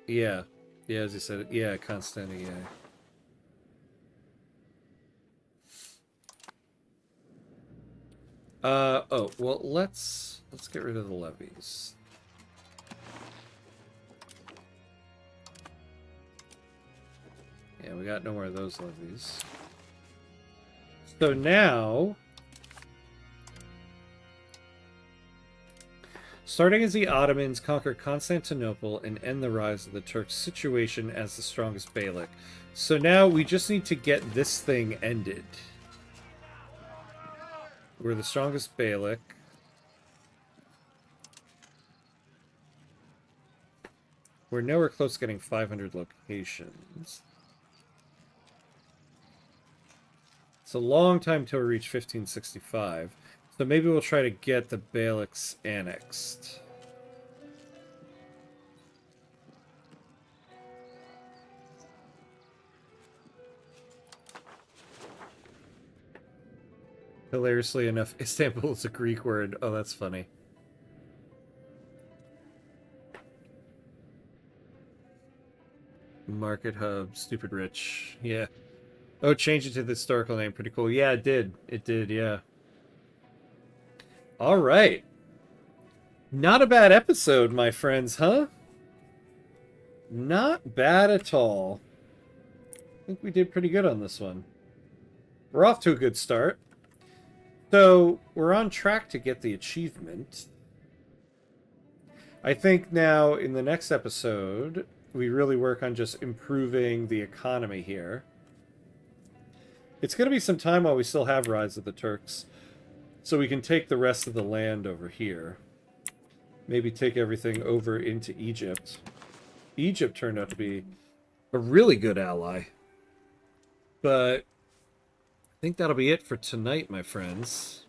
Yeah. Yeah, as you said, yeah, Constantia. Oh, well, let's get rid of the levies. Yeah, we got no more of those levies. So now, starting as the Ottomans conquer Constantinople and end the rise of the Turks' situation as the strongest Beylik. So now we just need to get this thing ended. We're the strongest Beylik. We're nowhere close to getting 500 locations. It's a long time till we reach 1565. So maybe we'll try to get the Beyliks annexed. Hilariously enough, Istanbul is a Greek word. Oh, that's funny. Market hub, stupid rich. Yeah. Oh, change it to the historical name. Pretty cool. Yeah, it did. It did, yeah. All right. Not a bad episode, my friends, huh? Not bad at all. I think we did pretty good on this one. We're off to a good start. So, we're on track to get the achievement. I think now in the next episode, we really work on just improving the economy here. It's going to be some time while we still have Rise of the Turks, so we can take the rest of the land over here. Maybe take everything over into Egypt. Egypt turned out to be a really good ally. But I think that'll be it for tonight, my friends.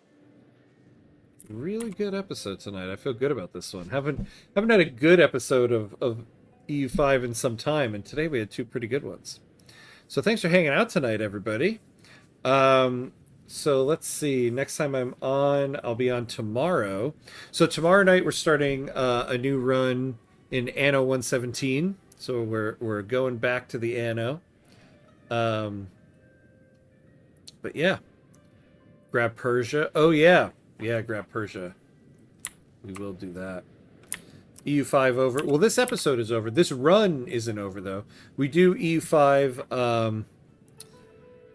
Really good episode tonight. I feel good about this one. Haven't had a good episode of EU5 in some time, and today we had two pretty good ones. So thanks for hanging out tonight, everybody. So let's see. Next time I'm on, I'll be on tomorrow. So tomorrow night we're starting a new run in Anno 117. So we're going back to the Anno. But yeah, grab Persia. Oh yeah, grab Persia. We will do that. EU5 over. Well, this episode is over. This run isn't over though. We do EU5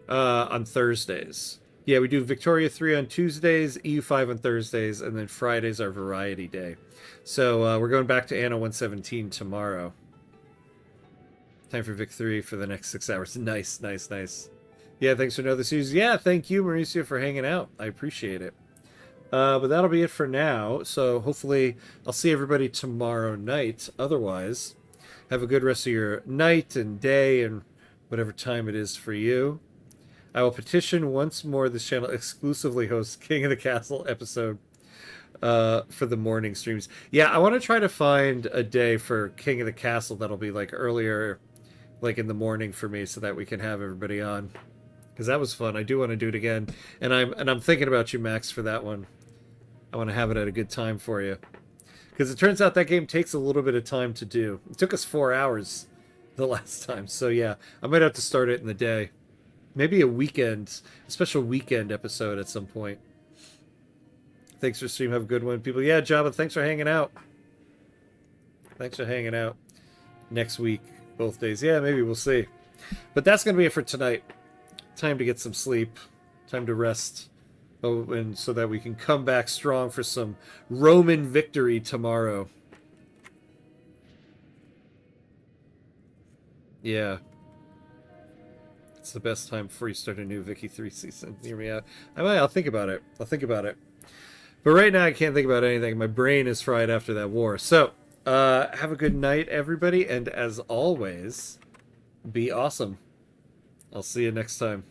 on Thursdays. Yeah, we do Victoria 3 on Tuesdays, EU5 on Thursdays, and then Friday's our variety day. So we're going back to Anno 117 tomorrow. Time for Vic 3 for the next 6 hours. Nice. Yeah, thanks for another series. Yeah, thank you, Mauricio, for hanging out. I appreciate it. But that'll be it for now. So hopefully I'll see everybody tomorrow night. Otherwise, have a good rest of your night and day and whatever time it is for you. I will petition once more this channel exclusively hosts King of the Castle episode for the morning streams. Yeah, I want to try to find a day for King of the Castle that'll be like earlier, like in the morning for me, so that we can have everybody on. Because that was fun. I do want to do it again, and I'm thinking about you, Max, for that one. I want to have it at a good time for you, because it turns out that game takes a little bit of time to do. It took us 4 hours the last time, so yeah, I might have to start it in the day. Maybe a special weekend episode at some point. Thanks for stream. Have a good one, people. Yeah, Java, thanks for hanging out. Thanks for hanging out. Next week, both days. Yeah, maybe we'll see. But that's going to be it for tonight. Time to get some sleep. Time to rest. Oh, and so that we can come back strong for some Roman victory tomorrow. Yeah. It's the best time before you start a new Vicky 3 season. Hear me out. I'll think about it. But right now I can't think about anything. My brain is fried after that war. So, have a good night, everybody. And as always, be awesome. I'll see you next time.